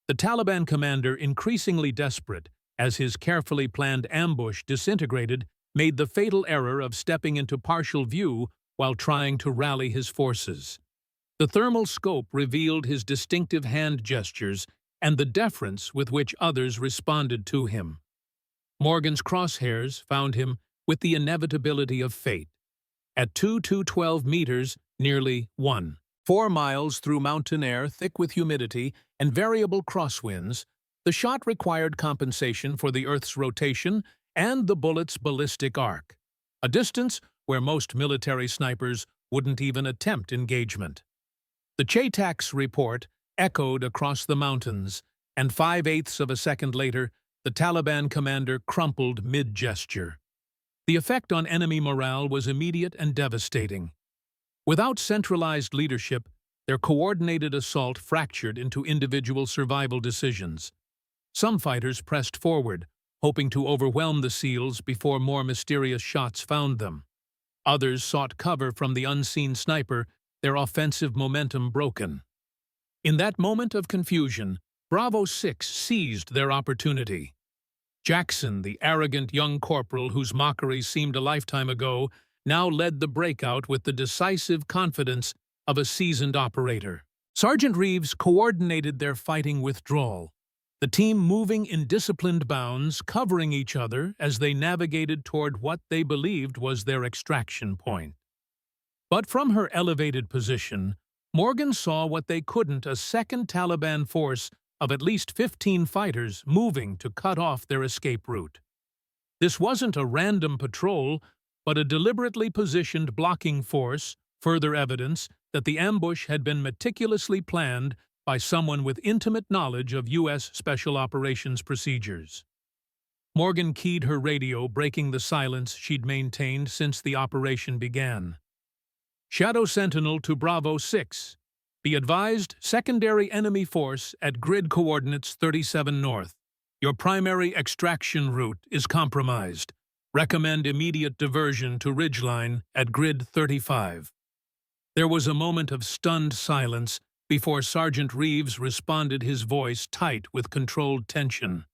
The Taliban commander, increasingly desperate as his carefully planned ambush disintegrated, made the fatal error of stepping into partial view while trying to rally his forces. The thermal scope revealed his distinctive hand gestures and the deference with which others responded to him. Morgan's crosshairs found him with the inevitability of fate. At 212 meters, nearly 1.4 miles through mountain air thick with humidity and variable crosswinds, the shot required compensation for the Earth's rotation and the bullet's ballistic arc, a distance where most military snipers wouldn't even attempt engagement. The Chaitak's report echoed across the mountains, and 5/8 of a second later, the Taliban commander crumpled mid-gesture. The effect on enemy morale was immediate and devastating. Without centralized leadership, their coordinated assault fractured into individual survival decisions. Some fighters pressed forward, hoping to overwhelm the SEALs before more mysterious shots found them. Others sought cover from the unseen sniper, their offensive momentum broken. In that moment of confusion, Bravo 6 seized their opportunity. Jackson, the arrogant young corporal whose mockery seemed a lifetime ago, now led the breakout with the decisive confidence of a seasoned operator. Sergeant Reeves coordinated their fighting withdrawal, the team moving in disciplined bounds, covering each other as they navigated toward what they believed was their extraction point. But from her elevated position, Morgan saw what they couldn't: a second Taliban force of at least 15 fighters moving to cut off their escape route. This wasn't a random patrol, but a deliberately positioned blocking force further evidence that the ambush had been meticulously planned by someone with intimate knowledge of U.S. Special Operations procedures. Morgan keyed her radio, breaking the silence she'd maintained since the operation began. Shadow Sentinel to Bravo 6. Be advised, secondary enemy force at grid coordinates 37 north. Your primary extraction route is compromised. Recommend immediate diversion to Ridgeline at grid 35. There was a moment of stunned silence before Sergeant Reeves responded, his voice tight with controlled tension.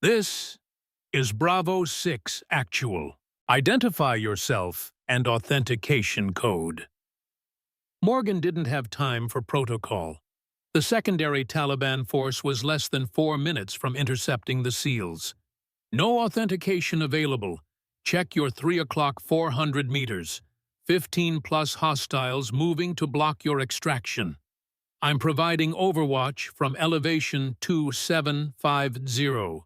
This is Bravo 6 Actual. Identify yourself and authentication code. Morgan didn't have time for protocol. The secondary Taliban force was less than 4 minutes from intercepting the SEALs. No authentication available. Check your 3 o'clock 400 meters. 15+ hostiles moving to block your extraction. I'm providing overwatch from elevation 2750.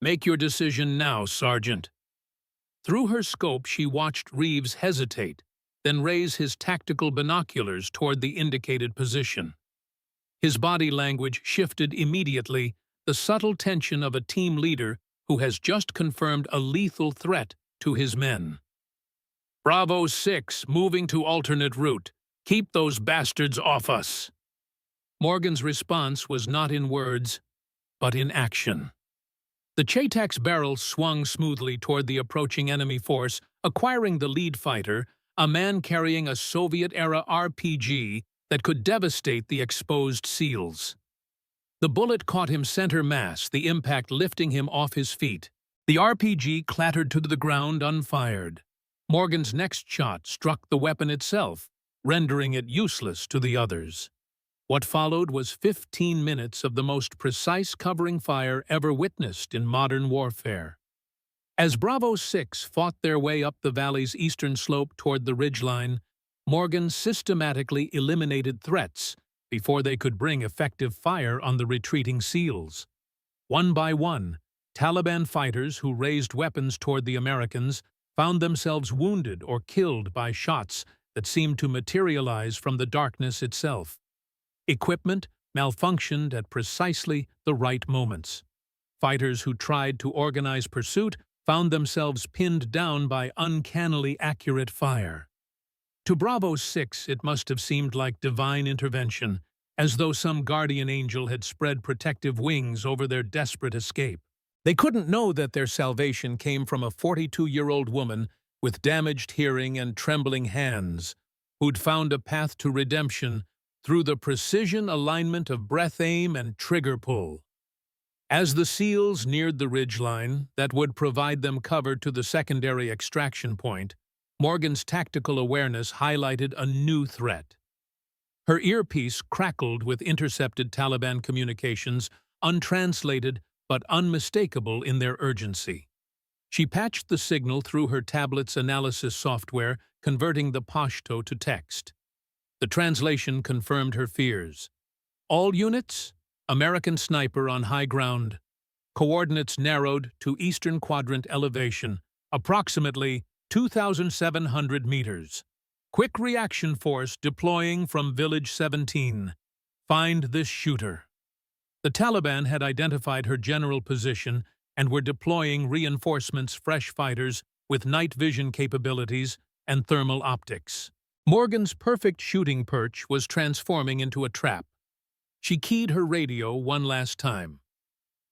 Make your decision now, Sergeant. Through her scope, she watched Reeves hesitate, then raise his tactical binoculars toward the indicated position. His body language shifted immediately, the subtle tension of a team leader who has just confirmed a lethal threat to his men. Bravo 6, moving to alternate route. Keep those bastards off us. Morgan's response was not in words, but in action. The Chaitak's barrel swung smoothly toward the approaching enemy force, acquiring the lead fighter, a man carrying a Soviet-era RPG that could devastate the exposed SEALs. The bullet caught him center mass, the impact lifting him off his feet. The RPG clattered to the ground unfired. Morgan's next shot struck the weapon itself, rendering it useless to the others. What followed was 15 minutes of the most precise covering fire ever witnessed in modern warfare. As Bravo 6 fought their way up the valley's eastern slope toward the ridgeline, Morgan systematically eliminated threats before they could bring effective fire on the retreating SEALs. One by one, Taliban fighters who raised weapons toward the Americans found themselves wounded or killed by shots that seemed to materialize from the darkness itself. Equipment malfunctioned at precisely the right moments. Fighters who tried to organize pursuit found themselves pinned down by uncannily accurate fire. To Bravo 6, it must have seemed like divine intervention, as though some guardian angel had spread protective wings over their desperate escape. They couldn't know that their salvation came from a 42-year-old woman with damaged hearing and trembling hands, who'd found a path to redemption through the precision alignment of breath aim and trigger pull. As the SEALs neared the ridgeline that would provide them cover to the secondary extraction point, Morgan's tactical awareness highlighted a new threat. Her earpiece crackled with intercepted Taliban communications, untranslated but unmistakable in their urgency. She patched the signal through her tablet's analysis software, converting the Pashto to text. The translation confirmed her fears. All units, American sniper on high ground. Coordinates narrowed to eastern quadrant elevation, approximately 2,700 meters. Quick reaction force deploying from Village 17. Find this shooter. The Taliban had identified her general position and were deploying reinforcements, fresh fighters with night vision capabilities and thermal optics. Morgan's perfect shooting perch was transforming into a trap. She keyed her radio one last time.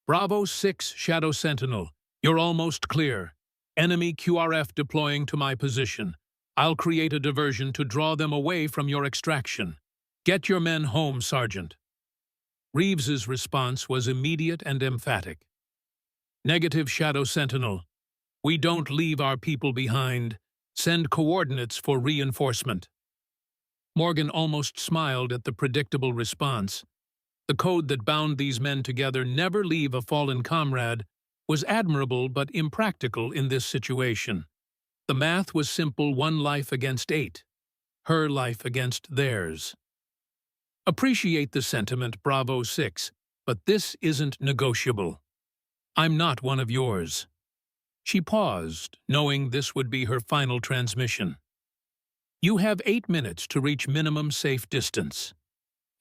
Bravo 6 Shadow Sentinel, you're almost clear. Enemy QRF deploying to my position. I'll create a diversion to draw them away from your extraction. Get your men home, Sergeant. Reeves's response was immediate and emphatic. Negative, Shadow Sentinel. We don't leave our people behind. Send coordinates for reinforcement. Morgan almost smiled at the predictable response. The code that bound these men together, never leave a fallen comrade, was admirable but impractical in this situation. The math was simple: 1 life against 8. Her life against theirs. Appreciate the sentiment, Bravo 6, but this isn't negotiable. I'm not one of yours. She paused, knowing this would be her final transmission. You have 8 minutes to reach minimum safe distance.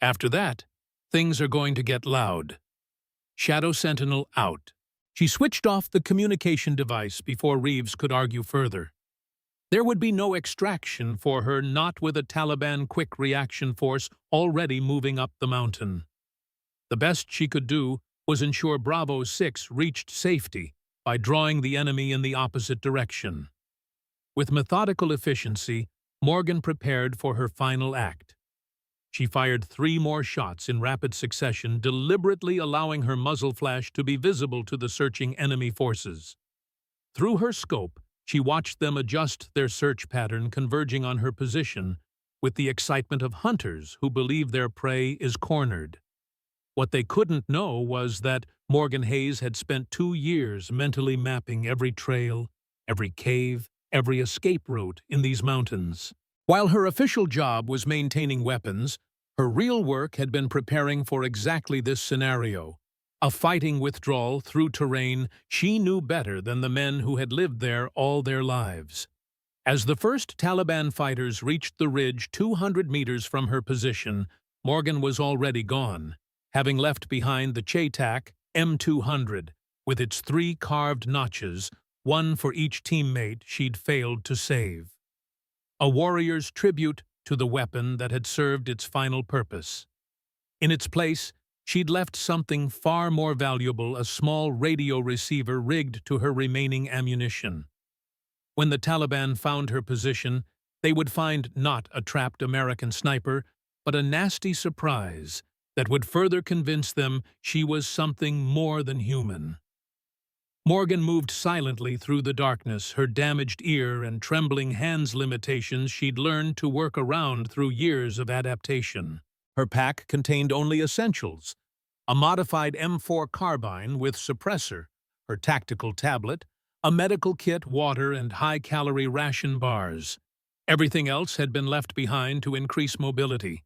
After that, things are going to get loud. Shadow Sentinel out. She switched off the communication device before Reeves could argue further. There would be no extraction for her, not with a Taliban quick reaction force already moving up the mountain. The best she could do was ensure Bravo 6 reached safety by drawing the enemy in the opposite direction. With methodical efficiency, Morgan prepared for her final act. She fired 3 more shots in rapid succession, deliberately allowing her muzzle flash to be visible to the searching enemy forces. Through her scope, she watched them adjust their search pattern, converging on her position with the excitement of hunters who believe their prey is cornered. What they couldn't know was that Morgan Hayes had spent 2 years mentally mapping every trail, every cave, every escape route in these mountains. While her official job was maintaining weapons, her real work had been preparing for exactly this scenario, a fighting withdrawal through terrain she knew better than the men who had lived there all their lives. As the first Taliban fighters reached the ridge 200 meters from her position, Morgan was already gone, having left behind the Chetak M200 with its 3 carved notches, one for each teammate she'd failed to save. A warrior's tribute to the weapon that had served its final purpose. In its place, she'd left something far more valuable, a small radio receiver rigged to her remaining ammunition. When the Taliban found her position, they would find not a trapped American sniper, but a nasty surprise that would further convince them she was something more than human. Morgan moved silently through the darkness, her damaged ear and trembling hands limitations she'd learned to work around through years of adaptation. Her pack contained only essentials: a modified M4 carbine with suppressor, her tactical tablet, a medical kit, water, and high-calorie ration bars. Everything else had been left behind to increase mobility.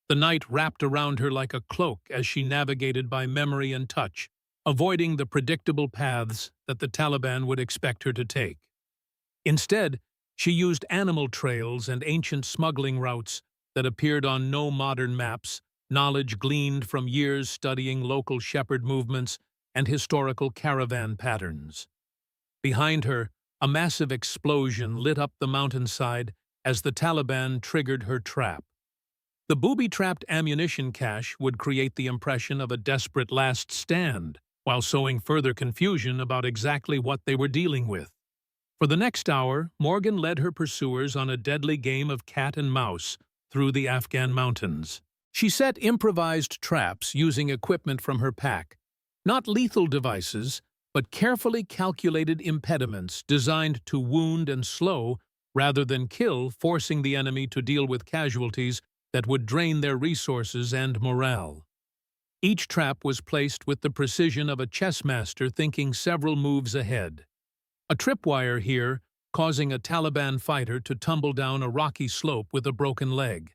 The night wrapped around her like a cloak as she navigated by memory and touch, avoiding the predictable paths that the Taliban would expect her to take. Instead, she used animal trails and ancient smuggling routes that appeared on no modern maps, knowledge gleaned from years studying local shepherd movements and historical caravan patterns. Behind her, a massive explosion lit up the mountainside as the Taliban triggered her trap. The booby-trapped ammunition cache would create the impression of a desperate last stand, while sowing further confusion about exactly what they were dealing with. For the next hour, Morgan led her pursuers on a deadly game of cat and mouse through the Afghan mountains. She set improvised traps using equipment from her pack, not lethal devices, but carefully calculated impediments designed to wound and slow rather than kill, forcing the enemy to deal with casualties that would drain their resources and morale. Each trap was placed with the precision of a chess master thinking several moves ahead. A tripwire here, causing a Taliban fighter to tumble down a rocky slope with a broken leg.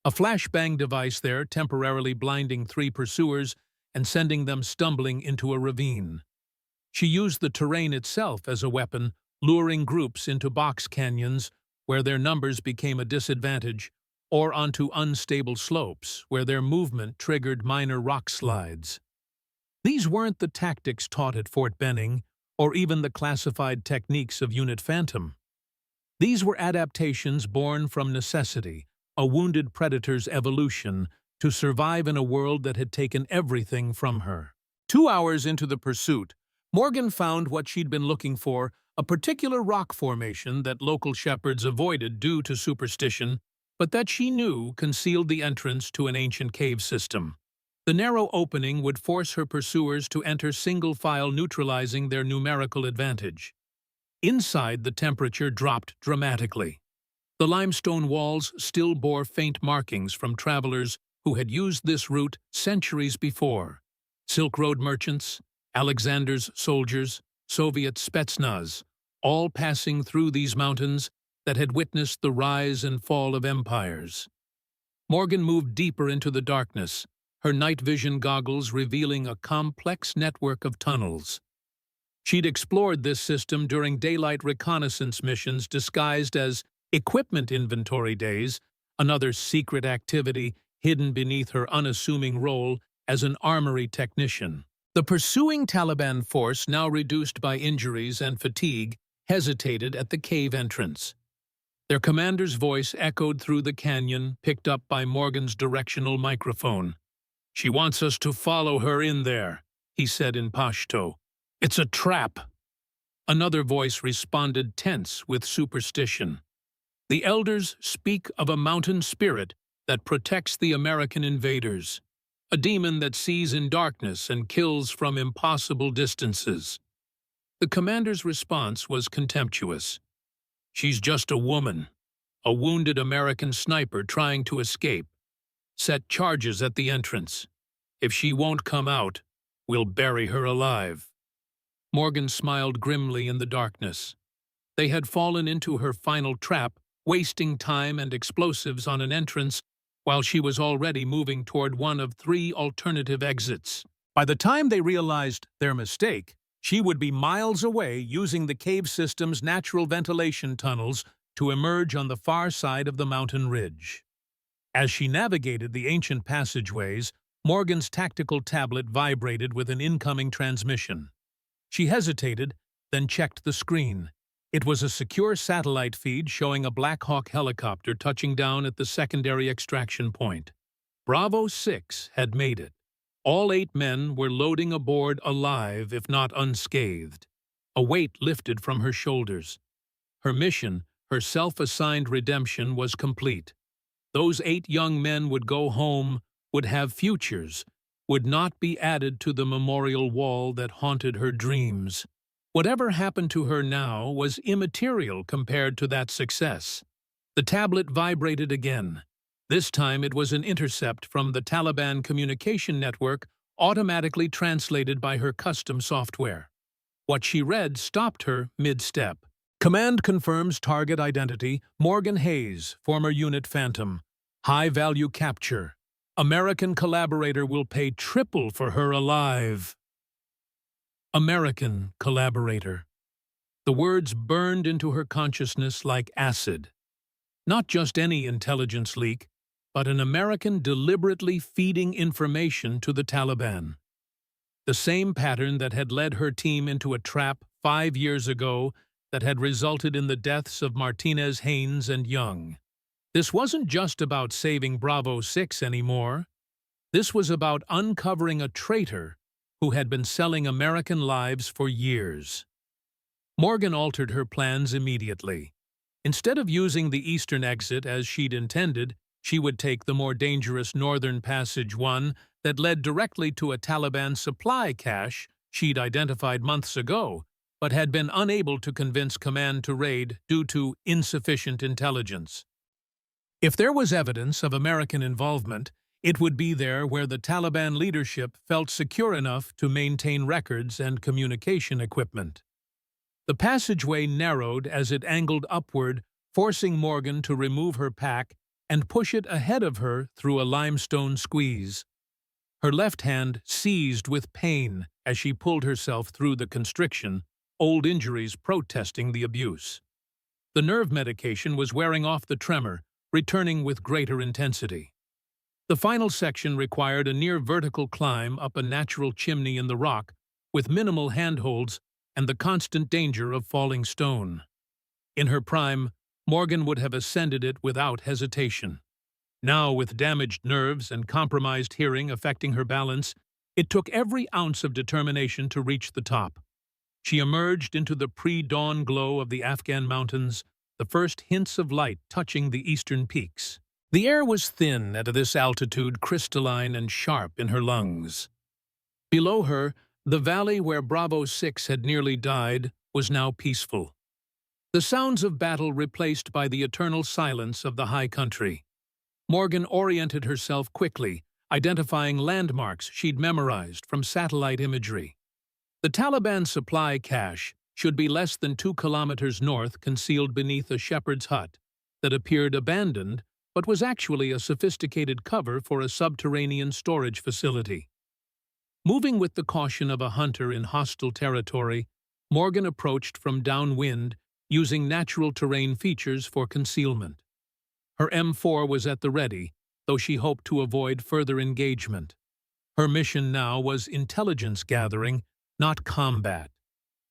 A flashbang device there, temporarily blinding 3 pursuers and sending them stumbling into a ravine. She used the terrain itself as a weapon, luring groups into box canyons where their numbers became a disadvantage, or onto unstable slopes where their movement triggered minor rock slides. These weren't the tactics taught at Fort Benning, or even the classified techniques of Unit Phantom. These were adaptations born from necessity, a wounded predator's evolution to survive in a world that had taken everything from her. 2 hours into the pursuit, Morgan found what she'd been looking for, a particular rock formation that local shepherds avoided due to superstition, but that she knew concealed the entrance to an ancient cave system. The narrow opening would force her pursuers to enter single file, neutralizing their numerical advantage. Inside, the temperature dropped dramatically. The limestone walls still bore faint markings from travelers who had used this route centuries before. Silk Road merchants, Alexander's soldiers, Soviet Spetsnaz, all passing through these mountains that had witnessed the rise and fall of empires. Morgan moved deeper into the darkness, her night vision goggles revealing a complex network of tunnels. She'd explored this system during daylight reconnaissance missions disguised as Equipment inventory days, another secret activity hidden beneath her unassuming role as an armory technician. The pursuing Taliban force, now reduced by injuries and fatigue, hesitated at the cave entrance. Their commander's voice echoed through the canyon, picked up by Morgan's directional microphone. "She wants us to follow her in there," he said in Pashto. "It's a trap." Another voice responded, tense with superstition. "The elders speak of a mountain spirit that protects the American invaders, a demon that sees in darkness and kills from impossible distances." The commander's response was contemptuous. "She's just a woman, a wounded American sniper trying to escape. Set charges at the entrance. If she won't come out, we'll bury her alive." Morgan smiled grimly in the darkness. They had fallen into her final trap, wasting time and explosives on an entrance while she was already moving toward one of 3 alternative exits. By the time they realized their mistake, she would be miles away using the cave system's natural ventilation tunnels to emerge on the far side of the mountain ridge. As she navigated the ancient passageways, Morgan's tactical tablet vibrated with an incoming transmission. She hesitated, then checked the screen. It was a secure satellite feed showing a Black Hawk helicopter touching down at the secondary extraction point. Bravo 6 had made it. All 8 men were loading aboard alive, if not unscathed. A weight lifted from her shoulders. Her mission, her self-assigned redemption, was complete. Those 8 young men would go home, would have futures, would not be added to the memorial wall that haunted her dreams. Whatever happened to her now was immaterial compared to that success. The tablet vibrated again. This time it was an intercept from the Taliban communication network, automatically translated by her custom software. What she read stopped her mid-step. "Command confirms target identity, Morgan Hayes, former Unit Phantom. High-value capture. American collaborator will pay triple for her alive." American collaborator. The words burned into her consciousness like acid. Not just any intelligence leak, but an American deliberately feeding information to the Taliban. The same pattern that had led her team into a trap 5 years ago that had resulted in the deaths of Martinez, Haynes, and Young. This wasn't just about saving Bravo 6 anymore. This was about uncovering a traitor who had been selling American lives for years. Morgan altered her plans immediately. Instead of using the eastern exit as she'd intended, she would take the more dangerous northern passage, one that led directly to a Taliban supply cache she'd identified months ago, but had been unable to convince command to raid due to insufficient intelligence. If there was evidence of American involvement, it would be there where the Taliban leadership felt secure enough to maintain records and communication equipment. The passageway narrowed as it angled upward, forcing Morgan to remove her pack and push it ahead of her through a limestone squeeze. Her left hand seized with pain as she pulled herself through the constriction, old injuries protesting the abuse. The nerve medication was wearing off the tremor, returning with greater intensity. The final section required a near-vertical climb up a natural chimney in the rock, with minimal handholds and the constant danger of falling stone. In her prime, Morgan would have ascended it without hesitation. Now, with damaged nerves and compromised hearing affecting her balance, it took every ounce of determination to reach the top. She emerged into the pre-dawn glow of the Afghan mountains, the first hints of light touching the eastern peaks. The air was thin at this altitude, crystalline and sharp in her lungs. Below her, the valley where Bravo 6 had nearly died was now peaceful. The sounds of battle replaced by the eternal silence of the high country. Morgan oriented herself quickly, identifying landmarks she'd memorized from satellite imagery. The Taliban supply cache should be less than 2 kilometers north, concealed beneath a shepherd's hut that appeared abandoned but was actually a sophisticated cover for a subterranean storage facility. Moving with the caution of a hunter in hostile territory, Morgan approached from downwind, using natural terrain features for concealment. Her M4 was at the ready, though she hoped to avoid further engagement. Her mission now was intelligence gathering, not combat.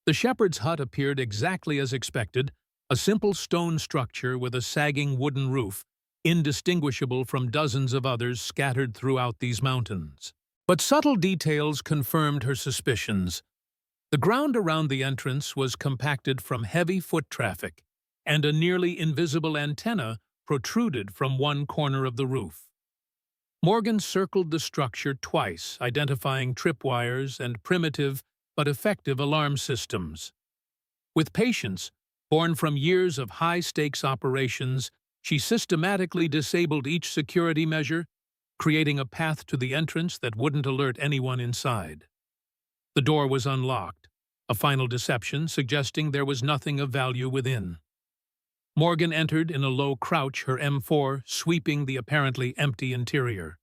The shepherd's hut appeared exactly as expected, a simple stone structure with a sagging wooden roof, indistinguishable from dozens of others scattered throughout these mountains. But subtle details confirmed her suspicions. The ground around the entrance was compacted from heavy foot traffic, and a nearly invisible antenna protruded from one corner of the roof. Morgan circled the structure twice, identifying tripwires and primitive but effective alarm systems. With patience, born from years of high-stakes operations, she systematically disabled each security measure, creating a path to the entrance that wouldn't alert anyone inside. The door was unlocked, a final deception suggesting there was nothing of value within. Morgan entered in a low crouch, her M4 sweeping the apparently empty interior.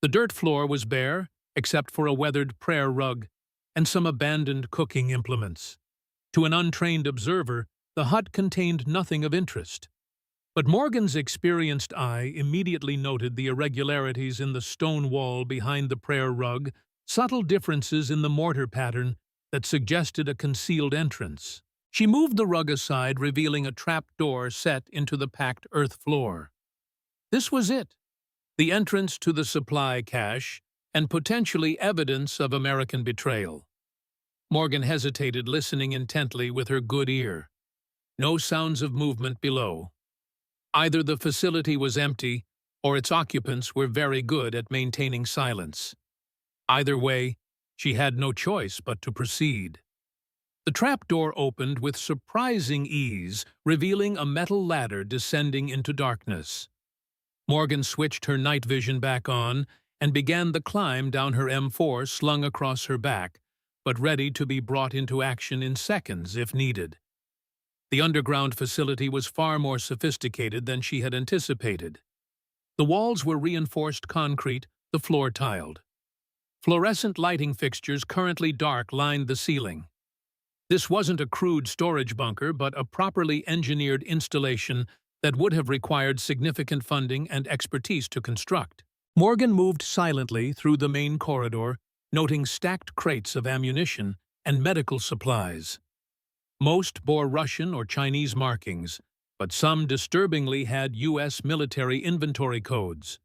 The dirt floor was bare, except for a weathered prayer rug and some abandoned cooking implements. To an untrained observer, the hut contained nothing of interest. But Morgan's experienced eye immediately noted the irregularities in the stone wall behind the prayer rug, subtle differences in the mortar pattern that suggested a concealed entrance. She moved the rug aside, revealing a trap-door set into the packed earth floor. This was it, the entrance to the supply cache and potentially evidence of American betrayal. Morgan hesitated, listening intently with her good ear. No sounds of movement below. Either the facility was empty, or its occupants were very good at maintaining silence. Either way, she had no choice but to proceed. The trapdoor opened with surprising ease, revealing a metal ladder descending into darkness. Morgan switched her night vision back on and began the climb down, her M4 slung across her back, but ready to be brought into action in seconds if needed. The underground facility was far more sophisticated than she had anticipated. The walls were reinforced concrete, the floor tiled. Fluorescent lighting fixtures, currently dark, lined the ceiling. This wasn't a crude storage bunker, but a properly engineered installation that would have required significant funding and expertise to construct. Morgan moved silently through the main corridor, noting stacked crates of ammunition and medical supplies. Most bore Russian or Chinese markings, but some disturbingly had U.S. military inventory codes.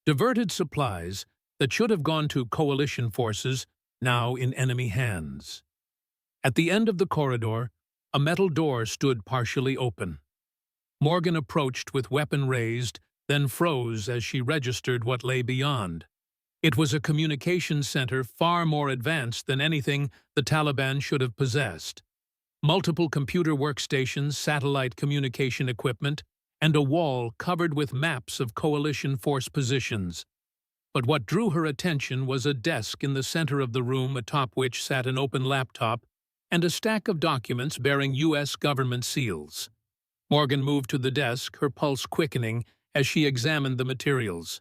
Diverted supplies that should have gone to coalition forces, now in enemy hands. At the end of the corridor, a metal door stood partially open. Morgan approached with weapon raised, then froze as she registered what lay beyond. It was a communications center far more advanced than anything the Taliban should have possessed. Multiple computer workstations, satellite communication equipment, and a wall covered with maps of coalition force positions. But what drew her attention was a desk in the center of the room, atop which sat an open laptop and a stack of documents bearing U.S. government seals. Morgan moved to the desk, her pulse quickening as she examined the materials.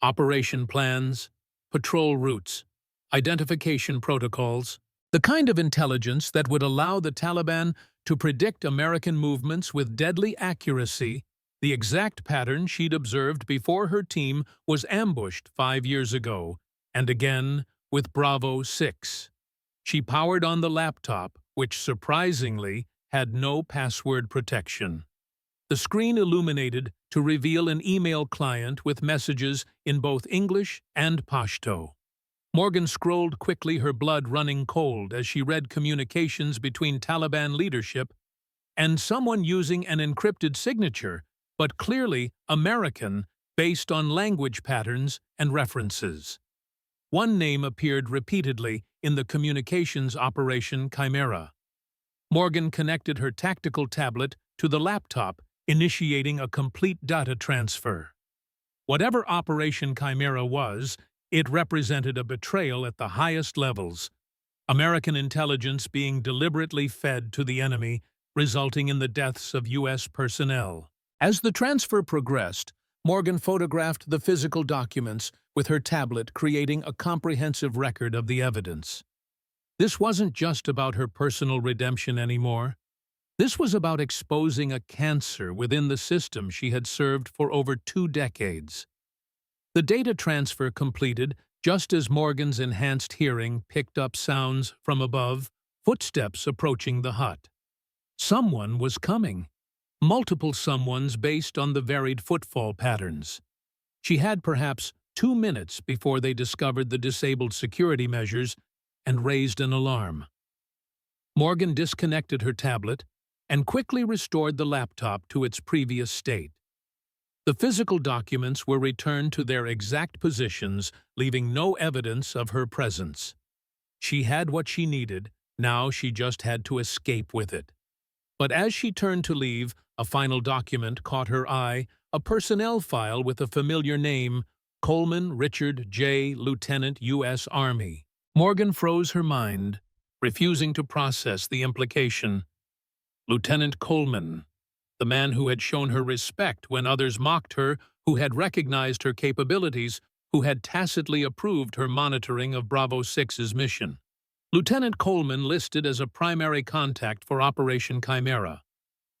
Operation plans, patrol routes, identification protocols, the kind of intelligence that would allow the Taliban to predict American movements with deadly accuracy, the exact pattern she'd observed before her team was ambushed 5 years ago, and again with Bravo 6. She powered on the laptop, which surprisingly had no password protection. The screen illuminated to reveal an email client with messages in both English and Pashto. Morgan scrolled quickly, her blood running cold as she read communications between Taliban leadership and someone using an encrypted signature, but clearly American, based on language patterns and references. One name appeared repeatedly in the communications operation Chimera. Morgan connected her tactical tablet to the laptop, initiating a complete data transfer. Whatever Operation Chimera was, it represented a betrayal at the highest levels, American intelligence being deliberately fed to the enemy, resulting in the deaths of U.S. personnel. As the transfer progressed, Morgan photographed the physical documents with her tablet, creating a comprehensive record of the evidence. This wasn't just about her personal redemption anymore. This was about exposing a cancer within the system she had served for over 2 decades. The data transfer completed just as Morgan's enhanced hearing picked up sounds from above, footsteps approaching the hut. Someone was coming. Multiple someones based on the varied footfall patterns. She had perhaps 2 minutes before they discovered the disabled security measures and raised an alarm. Morgan disconnected her tablet and quickly restored the laptop to its previous state. The physical documents were returned to their exact positions, leaving no evidence of her presence. She had what she needed, now she just had to escape with it. But as she turned to leave, a final document caught her eye, a personnel file with a familiar name, Coleman Richard J. Lieutenant, U.S. Army. Morgan froze her mind, refusing to process the implication. Lieutenant Coleman, the man who had shown her respect when others mocked her, who had recognized her capabilities, who had tacitly approved her monitoring of Bravo 6's mission. Lieutenant Coleman listed as a primary contact for Operation Chimera.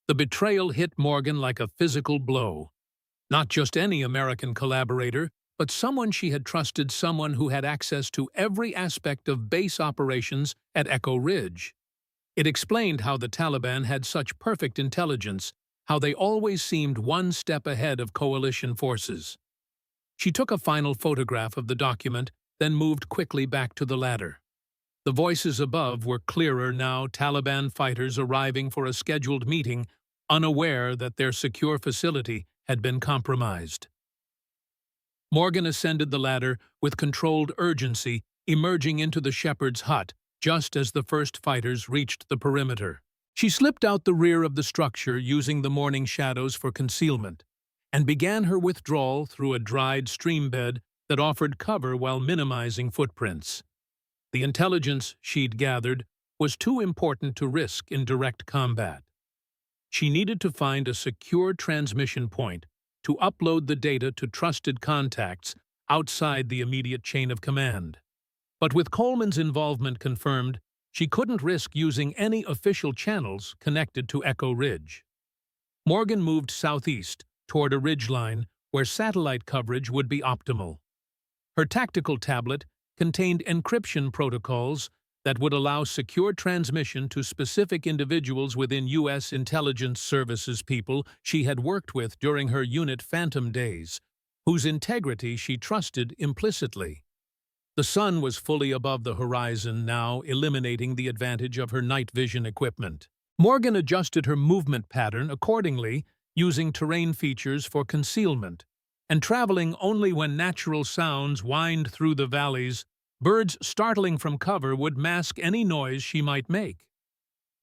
The betrayal hit Morgan like a physical blow. Not just any American collaborator, but someone she had trusted, someone who had access to every aspect of base operations at Echo Ridge. It explained how the Taliban had such perfect intelligence, how they always seemed one step ahead of coalition forces. She took a final photograph of the document, then moved quickly back to the ladder. The voices above were clearer now, Taliban fighters arriving for a scheduled meeting, unaware that their secure facility had been compromised. Morgan ascended the ladder with controlled urgency, emerging into the shepherd's hut just as the first fighters reached the perimeter. She slipped out the rear of the structure using the morning shadows for concealment, and began her withdrawal through a dried stream bed that offered cover while minimizing footprints. The intelligence she'd gathered was too important to risk in direct combat. She needed to find a secure transmission point to upload the data to trusted contacts outside the immediate chain of command. But with Coleman's involvement confirmed, she couldn't risk using any official channels connected to Echo Ridge. Morgan moved southeast toward a ridgeline where satellite coverage would be optimal. Her tactical tablet contained encryption protocols that would allow secure transmission to specific individuals within U.S. intelligence services, people she had worked with during her unit Phantom days, whose integrity she trusted implicitly. The sun was fully above the horizon now, eliminating the advantage of her night vision equipment. Morgan adjusted her movement pattern accordingly, using terrain features for concealment, and traveling only when natural sounds whined through the valleys. Birds startling from cover would mask any noise she might make.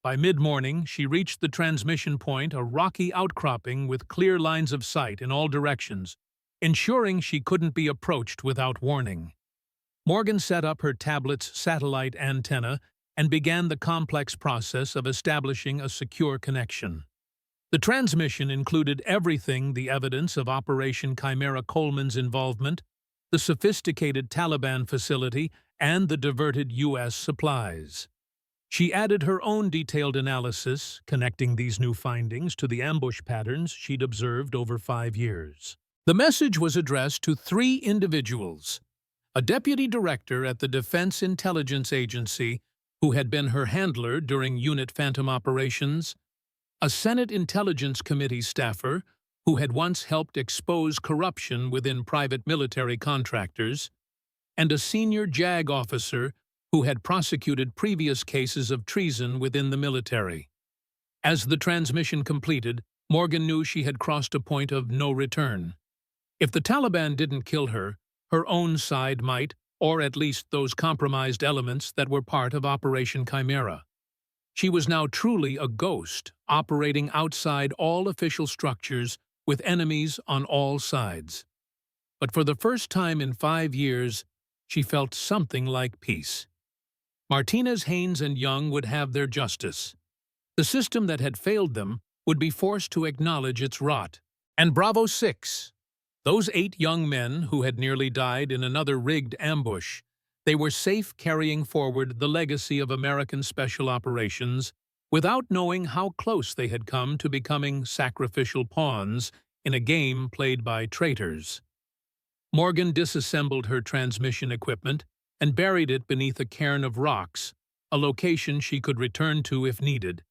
By mid-morning, she reached the transmission point, a rocky outcropping with clear lines of sight in all directions, ensuring she couldn't be approached without warning. Morgan set up her tablet's satellite antenna and began the complex process of establishing a secure connection. The transmission included everything: the evidence of Operation Chimera, Coleman's involvement, the sophisticated Taliban facility, and the diverted U.S. supplies. She added her own detailed analysis, connecting these new findings to the ambush patterns she'd observed over 5 years. The message was addressed to 3 individuals: a deputy director at the Defense Intelligence Agency, who had been her handler during Unit Phantom operations, a Senate Intelligence Committee staffer who had once helped expose corruption within private military contractors, and a senior JAG officer who had prosecuted previous cases of treason within the military. As the transmission completed, Morgan knew she had crossed a point of no return. If the Taliban didn't kill her, her own side might, or at least those compromised elements that were part of Operation Chimera. She was now truly a ghost, operating outside all official structures, with enemies on all sides. But for the first time in 5 years, she felt something like peace. Martinez, Haynes, and Young would have their justice. The system that had failed them would be forced to acknowledge its rot. And Bravo 6, those 8 young men who had nearly died in another rigged ambush, they were safe, carrying forward the legacy of American special operations without knowing how close they had come to becoming sacrificial pawns in a game played by traitors. Morgan disassembled her transmission equipment and buried it beneath a cairn of rocks, a location she could return to if needed,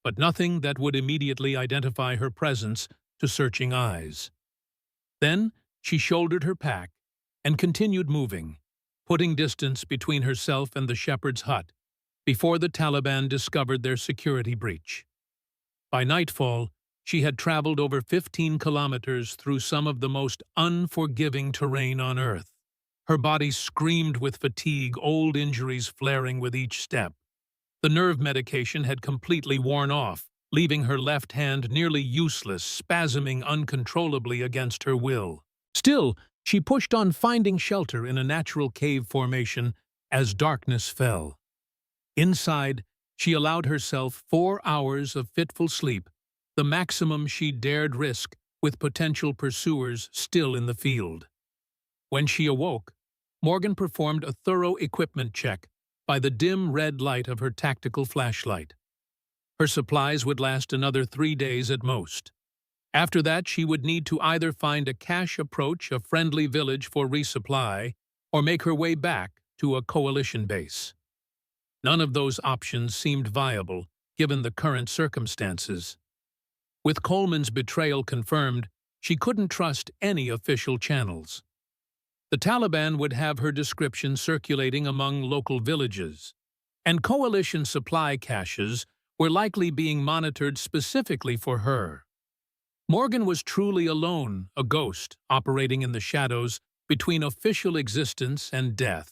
but nothing that would immediately identify her presence to searching eyes. Then she shouldered her pack and continued moving, putting distance between herself and the shepherd's hut before the Taliban discovered their security breach. By nightfall, she had traveled over 15 kilometers through some of the most unforgiving terrain on Earth. Her body screamed with fatigue, old injuries flaring with each step. The nerve medication had completely worn off, leaving her left hand nearly useless, spasming uncontrollably against her will. Still, she pushed on, finding shelter in a natural cave formation as darkness fell. Inside, she allowed herself 4 hours of fitful sleep, the maximum she dared risk with potential pursuers still in the field. When she awoke, Morgan performed a thorough equipment check by the dim red light of her tactical flashlight. Her supplies would last another 3 days at most. After that, she would need to either find a cache approach a friendly village for resupply or make her way back to a coalition base. None of those options seemed viable, given the current circumstances. With Coleman's betrayal confirmed, she couldn't trust any official channels. The Taliban would have her description circulating among local villages, and coalition supply caches were likely being monitored specifically for her. Morgan was truly alone, a ghost, operating in the shadows between official existence and death.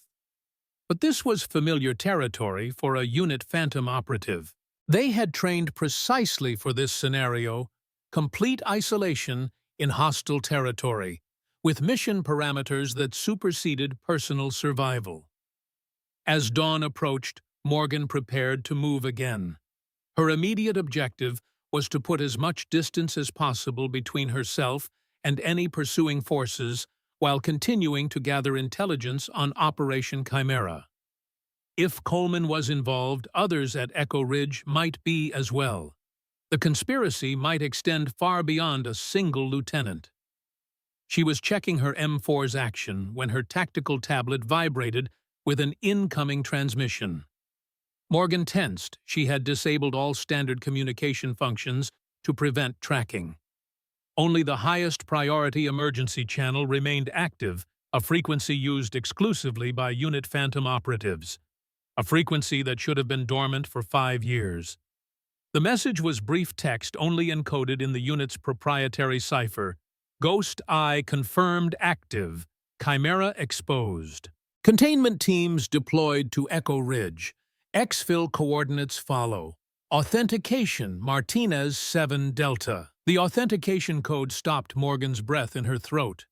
But this was familiar territory for a Unit Phantom operative. They had trained precisely for this scenario, complete isolation in hostile territory, with mission parameters that superseded personal survival. As dawn approached, Morgan prepared to move again. Her immediate objective was to put as much distance as possible between herself and any pursuing forces while continuing to gather intelligence on Operation Chimera. If Coleman was involved, others at Echo Ridge might be as well. The conspiracy might extend far beyond a single lieutenant. She was checking her M4's action when her tactical tablet vibrated with an incoming transmission. Morgan tensed. She had disabled all standard communication functions to prevent tracking. Only the highest priority emergency channel remained active, a frequency used exclusively by Unit Phantom operatives, a frequency that should have been dormant for 5 years. The message was brief text only encoded in the unit's proprietary cipher. Ghost Eye confirmed active. Chimera exposed. Containment teams deployed to Echo Ridge. Exfil coordinates follow. Authentication Martinez 7 Delta. The authentication code stopped Morgan's breath in her throat.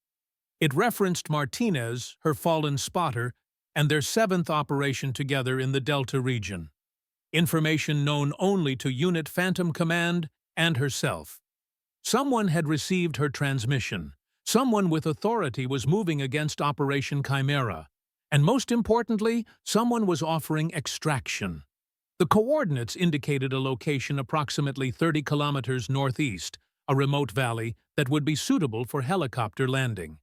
It referenced Martinez, her fallen spotter, and their 7th operation together in the Delta region. Information known only to Unit Phantom Command and herself. Someone had received her transmission. Someone with authority was moving against Operation Chimera. And most importantly, someone was offering extraction. The coordinates indicated a location approximately 30 kilometers northeast, a remote valley that would be suitable for helicopter landing.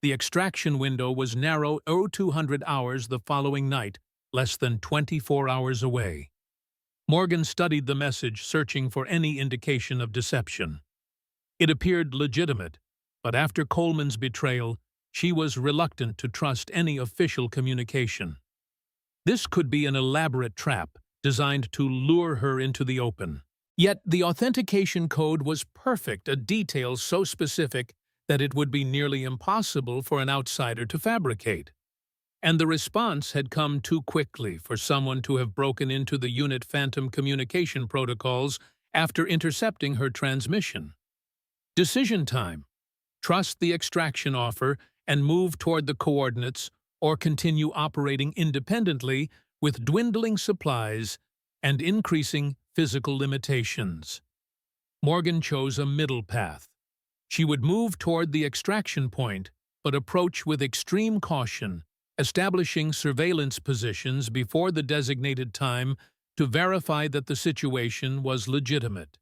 The extraction window was narrow, 200 hours the following night, less than 24 hours away. Morgan studied the message, searching for any indication of deception. It appeared legitimate, but after Coleman's betrayal, she was reluctant to trust any official communication. This could be an elaborate trap designed to lure her into the open. Yet the authentication code was perfect, a detail so specific that it would be nearly impossible for an outsider to fabricate. And the response had come too quickly for someone to have broken into the Unit Phantom communication protocols after intercepting her transmission. Decision time. Trust the extraction offer and move toward the coordinates, or continue operating independently with dwindling supplies and increasing physical limitations. Morgan chose a middle path. She would move toward the extraction point, but approach with extreme caution, establishing surveillance positions before the designated time to verify that the situation was legitimate.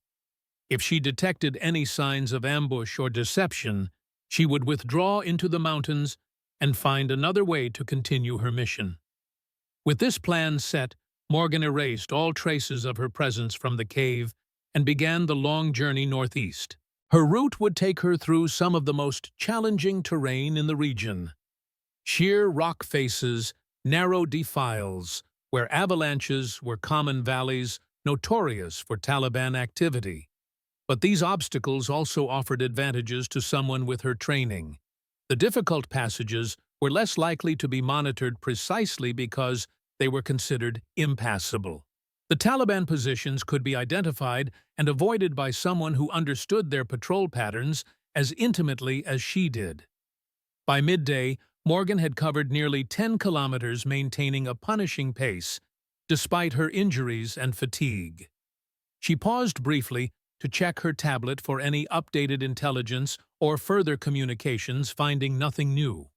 If she detected any signs of ambush or deception, she would withdraw into the mountains and find another way to continue her mission. With this plan set, Morgan erased all traces of her presence from the cave and began the long journey northeast. Her route would take her through some of the most challenging terrain in the region. Sheer rock faces, narrow defiles, where avalanches were common valleys notorious for Taliban activity. But these obstacles also offered advantages to someone with her training. The difficult passages were less likely to be monitored precisely because they were considered impassable. The Taliban positions could be identified and avoided by someone who understood their patrol patterns as intimately as she did. By midday, Morgan had covered nearly 10 kilometers, maintaining a punishing pace, despite her injuries and fatigue. She paused briefly to check her tablet for any updated intelligence or further communications, finding nothing new.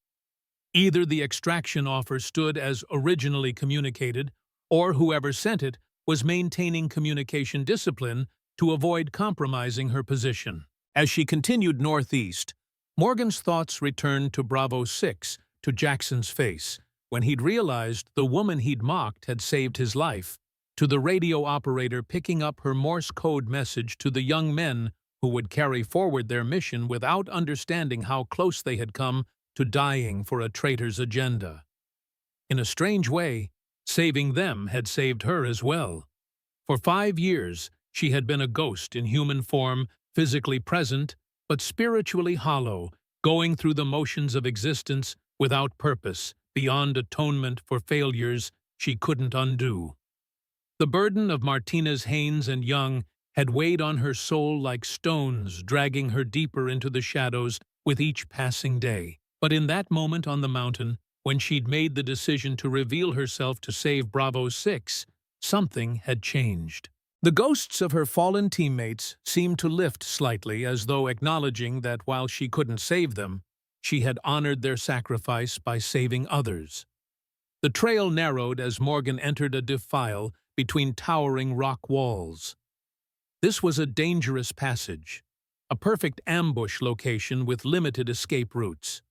Either the extraction offer stood as originally communicated, or whoever sent it was maintaining communication discipline to avoid compromising her position. As she continued northeast, Morgan's thoughts returned to Bravo 6, to Jackson's face, when he'd realized the woman he'd mocked had saved his life, to the radio operator picking up her Morse code message to the young men who would carry forward their mission without understanding how close they had come to dying for a traitor's agenda. In a strange way, saving them had saved her as well. For 5 years, she had been a ghost in human form, physically present, but spiritually hollow, going through the motions of existence without purpose, beyond atonement for failures she couldn't undo. The burden of Martinez, Haynes, and Young had weighed on her soul like stones, dragging her deeper into the shadows with each passing day. But in that moment on the mountain, when she'd made the decision to reveal herself to save Bravo 6, something had changed. The ghosts of her fallen teammates seemed to lift slightly, as though acknowledging that while she couldn't save them, she had honored their sacrifice by saving others. The trail narrowed as Morgan entered a defile between towering rock walls. This was a dangerous passage, a perfect ambush location with limited escape routes.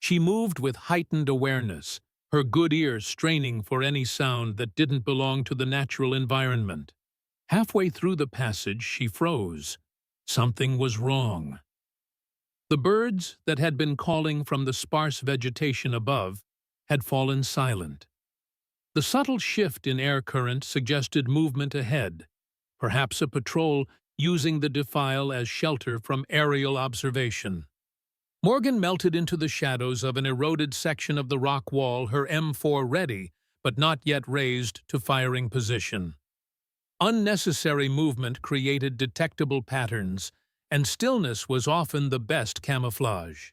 She moved with heightened awareness, her good ears straining for any sound that didn't belong to the natural environment. Halfway through the passage, she froze. Something was wrong. The birds that had been calling from the sparse vegetation above had fallen silent. The subtle shift in air current suggested movement ahead, perhaps a patrol using the defile as shelter from aerial observation. Morgan melted into the shadows of an eroded section of the rock wall, her M4 ready, but not yet raised to firing position. Unnecessary movement created detectable patterns, and stillness was often the best camouflage.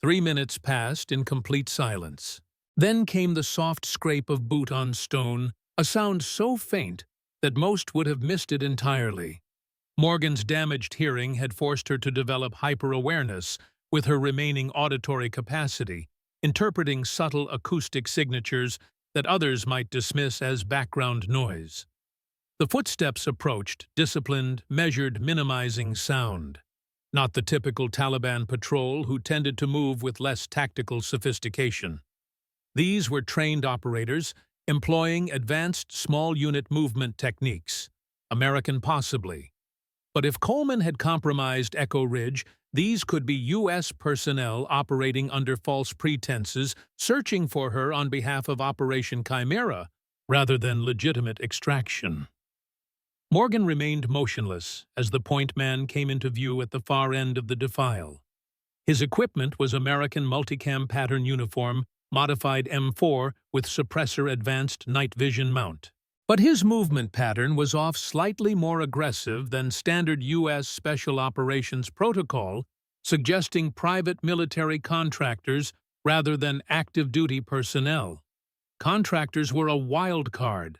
3 minutes passed in complete silence. Then came the soft scrape of boot on stone, a sound so faint that most would have missed it entirely. Morgan's damaged hearing had forced her to develop hyper-awareness with her remaining auditory capacity, interpreting subtle acoustic signatures that others might dismiss as background noise. The footsteps approached, disciplined, measured, minimizing sound. Not the typical Taliban patrol who tended to move with less tactical sophistication. These were trained operators, employing advanced small unit movement techniques. American possibly. But if Coleman had compromised Echo Ridge, these could be U.S. personnel operating under false pretenses, searching for her on behalf of Operation Chimera, rather than legitimate extraction. Morgan remained motionless as the point man came into view at the far end of the defile. His equipment was American multicam pattern uniform, modified M4 with suppressor advanced night vision mount. But his movement pattern was off slightly more aggressive than standard U.S. Special Operations protocol, suggesting private military contractors rather than active-duty personnel. Contractors were a wild card.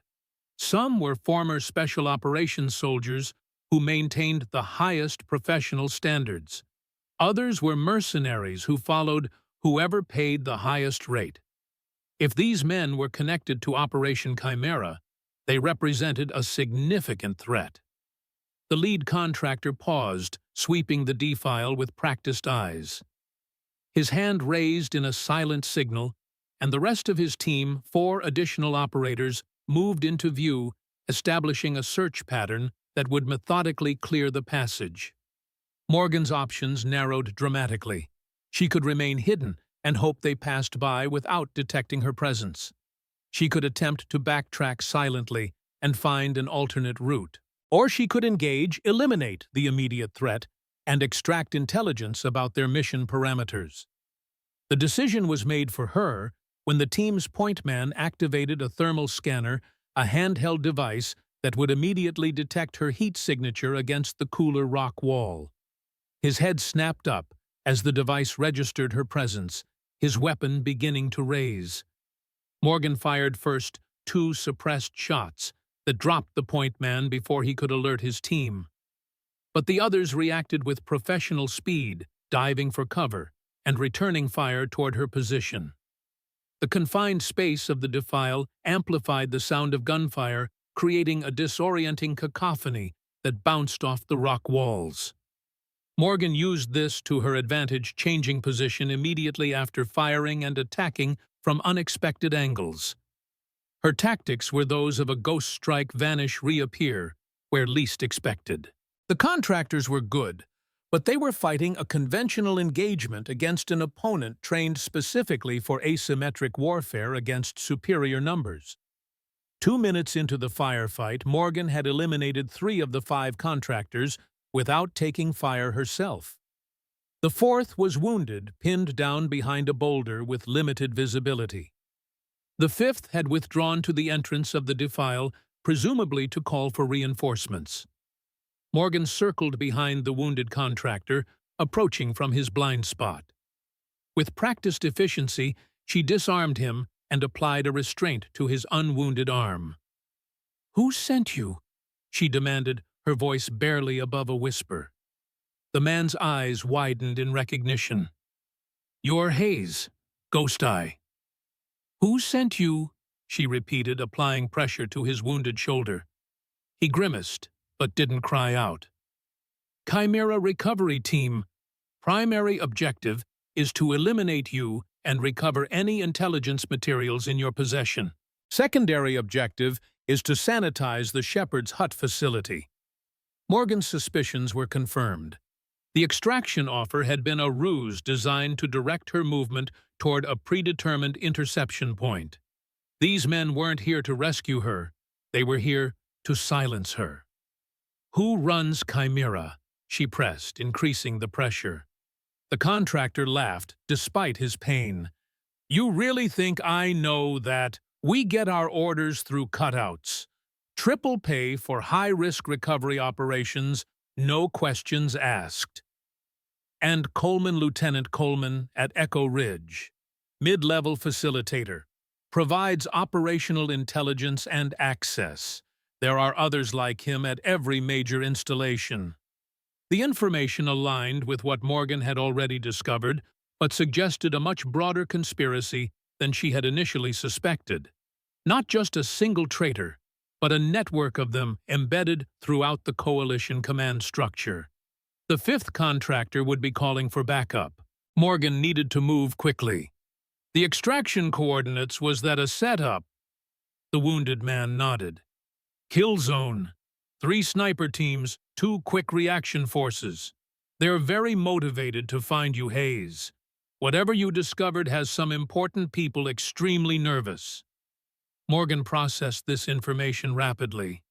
Some were former Special Operations soldiers who maintained the highest professional standards. Others were mercenaries who followed whoever paid the highest rate. If these men were connected to Operation Chimera, They represented a significant threat. The lead contractor paused, sweeping the defile with practiced eyes. His hand raised in a silent signal, and the rest of his team, 4 additional operators, moved into view, establishing a search pattern that would methodically clear the passage. Morgan's options narrowed dramatically. She could remain hidden and hope they passed by without detecting her presence. She could attempt to backtrack silently and find an alternate route. Or she could engage, eliminate the immediate threat, and extract intelligence about their mission parameters. The decision was made for her when the team's point man activated a thermal scanner, a handheld device that would immediately detect her heat signature against the cooler rock wall. His head snapped up as the device registered her presence, his weapon beginning to raise. Morgan fired first 2 suppressed shots that dropped the point man before he could alert his team. But the others reacted with professional speed, diving for cover and returning fire toward her position. The confined space of the defile amplified the sound of gunfire, creating a disorienting cacophony that bounced off the rock walls. Morgan used this to her advantage, changing position immediately after firing and attacking from unexpected angles. Her tactics were those of a ghost strike, vanish, reappear, where least expected. The contractors were good, but they were fighting a conventional engagement against an opponent trained specifically for asymmetric warfare against superior numbers. 2 minutes into the firefight, Morgan had eliminated 3 of the 5 contractors without taking fire herself. The 4th was wounded, pinned down behind a boulder with limited visibility. The 5th had withdrawn to the entrance of the defile, presumably to call for reinforcements. Morgan circled behind the wounded contractor, approaching from his blind spot. With practiced efficiency, she disarmed him and applied a restraint to his unwounded arm. "Who sent you?" she demanded, her voice barely above a whisper. The man's eyes widened in recognition. "You're Hayes, Ghost Eye." "Who sent you?" she repeated, applying pressure to his wounded shoulder. He grimaced, but didn't cry out. "Chimera Recovery Team. Primary objective is to eliminate you and recover any intelligence materials in your possession. Secondary objective is to sanitize the Shepherd's Hut facility." Morgan's suspicions were confirmed. The extraction offer had been a ruse designed to direct her movement toward a predetermined interception point. These men weren't here to rescue her. They were here to silence her. "Who runs Chimera?" she pressed, increasing the pressure. The contractor laughed, despite his pain. "You really think I know that? We get our orders through cutouts. Triple pay for high-risk recovery operations, no questions asked." And Lieutenant Coleman at Echo Ridge, mid-level facilitator, provides operational intelligence and access. There are others like him at every major installation. The information aligned with what Morgan had already discovered, but suggested a much broader conspiracy than she had initially suspected. Not just a single traitor, but a network of them embedded throughout the coalition command structure. The 5th contractor would be calling for backup. Morgan needed to move quickly. The extraction coordinates was that a setup? The wounded man nodded. "Kill zone. 3 sniper teams, 2 quick reaction forces. They're very motivated to find you, Hayes. Whatever you discovered has some important people extremely nervous." Morgan processed this information rapidly.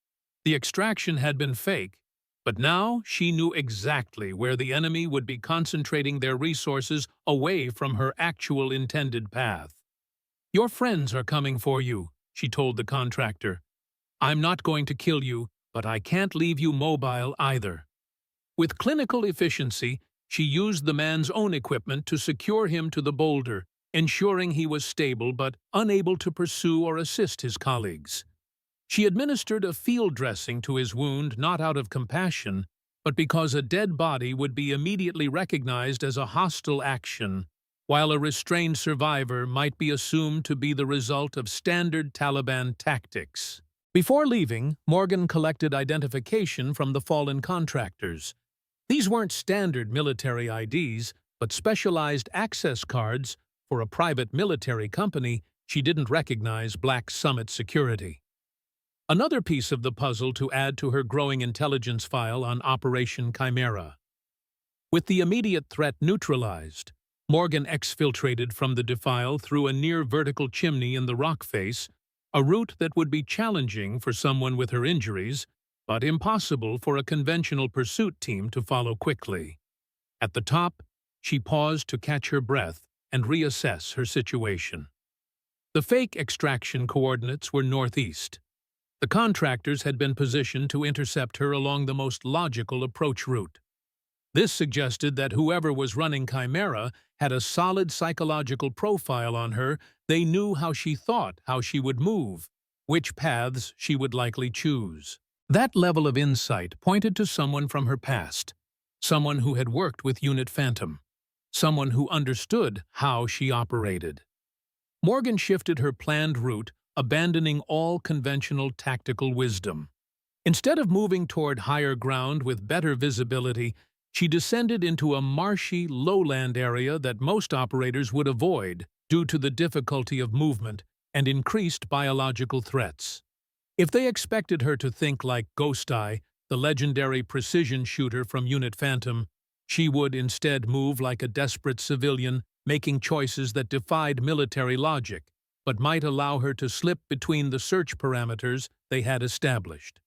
The extraction had been fake, but now she knew exactly where the enemy would be concentrating their resources away from her actual intended path. "Your friends are coming for you," she told the contractor. "I'm not going to kill you, but I can't leave you mobile either." With clinical efficiency, she used the man's own equipment to secure him to the boulder, ensuring he was stable but unable to pursue or assist his colleagues. She administered a field dressing to his wound not out of compassion, but because a dead body would be immediately recognized as a hostile action, while a restrained survivor might be assumed to be the result of standard Taliban tactics. Before leaving, Morgan collected identification from the fallen contractors. These weren't standard military IDs, but specialized access cards for a private military company. She didn't recognize Black Summit Security. Another piece of the puzzle to add to her growing intelligence file on Operation Chimera. With the immediate threat neutralized, Morgan exfiltrated from the defile through a near-vertical chimney in the rock face, a route that would be challenging for someone with her injuries, but impossible for a conventional pursuit team to follow quickly. At the top, she paused to catch her breath and reassess her situation. The fake extraction coordinates were northeast. The contractors had been positioned to intercept her along the most logical approach route. This suggested that whoever was running Chimera had a solid psychological profile on her. They knew how she thought, how she would move, which paths she would likely choose. That level of insight pointed to someone from her past, someone who had worked with Unit Phantom, someone who understood how she operated. Morgan shifted her planned route, abandoning all conventional tactical wisdom. Instead of moving toward higher ground with better visibility, she descended into a marshy, lowland area that most operators would avoid due to the difficulty of movement and increased biological threats. If they expected her to think like Ghost Eye, the legendary precision shooter from Unit Phantom, she would instead move like a desperate civilian, making choices that defied military logic, but might allow her to slip between the search parameters they had established.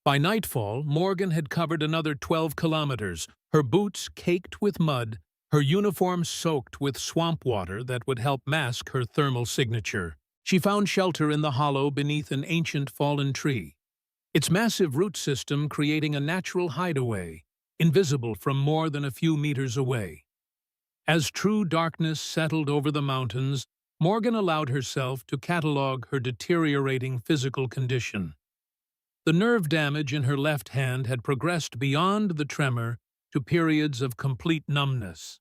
By nightfall, Morgan had covered another 12 kilometers, her boots caked with mud, her uniform soaked with swamp water that would help mask her thermal signature. She found shelter in the hollow beneath an ancient fallen tree, its massive root system creating a natural hideaway, invisible from more than a few meters away. As true darkness settled over the mountains, Morgan allowed herself to catalog her deteriorating physical condition. The nerve damage in her left hand had progressed beyond the tremor to periods of complete numbness.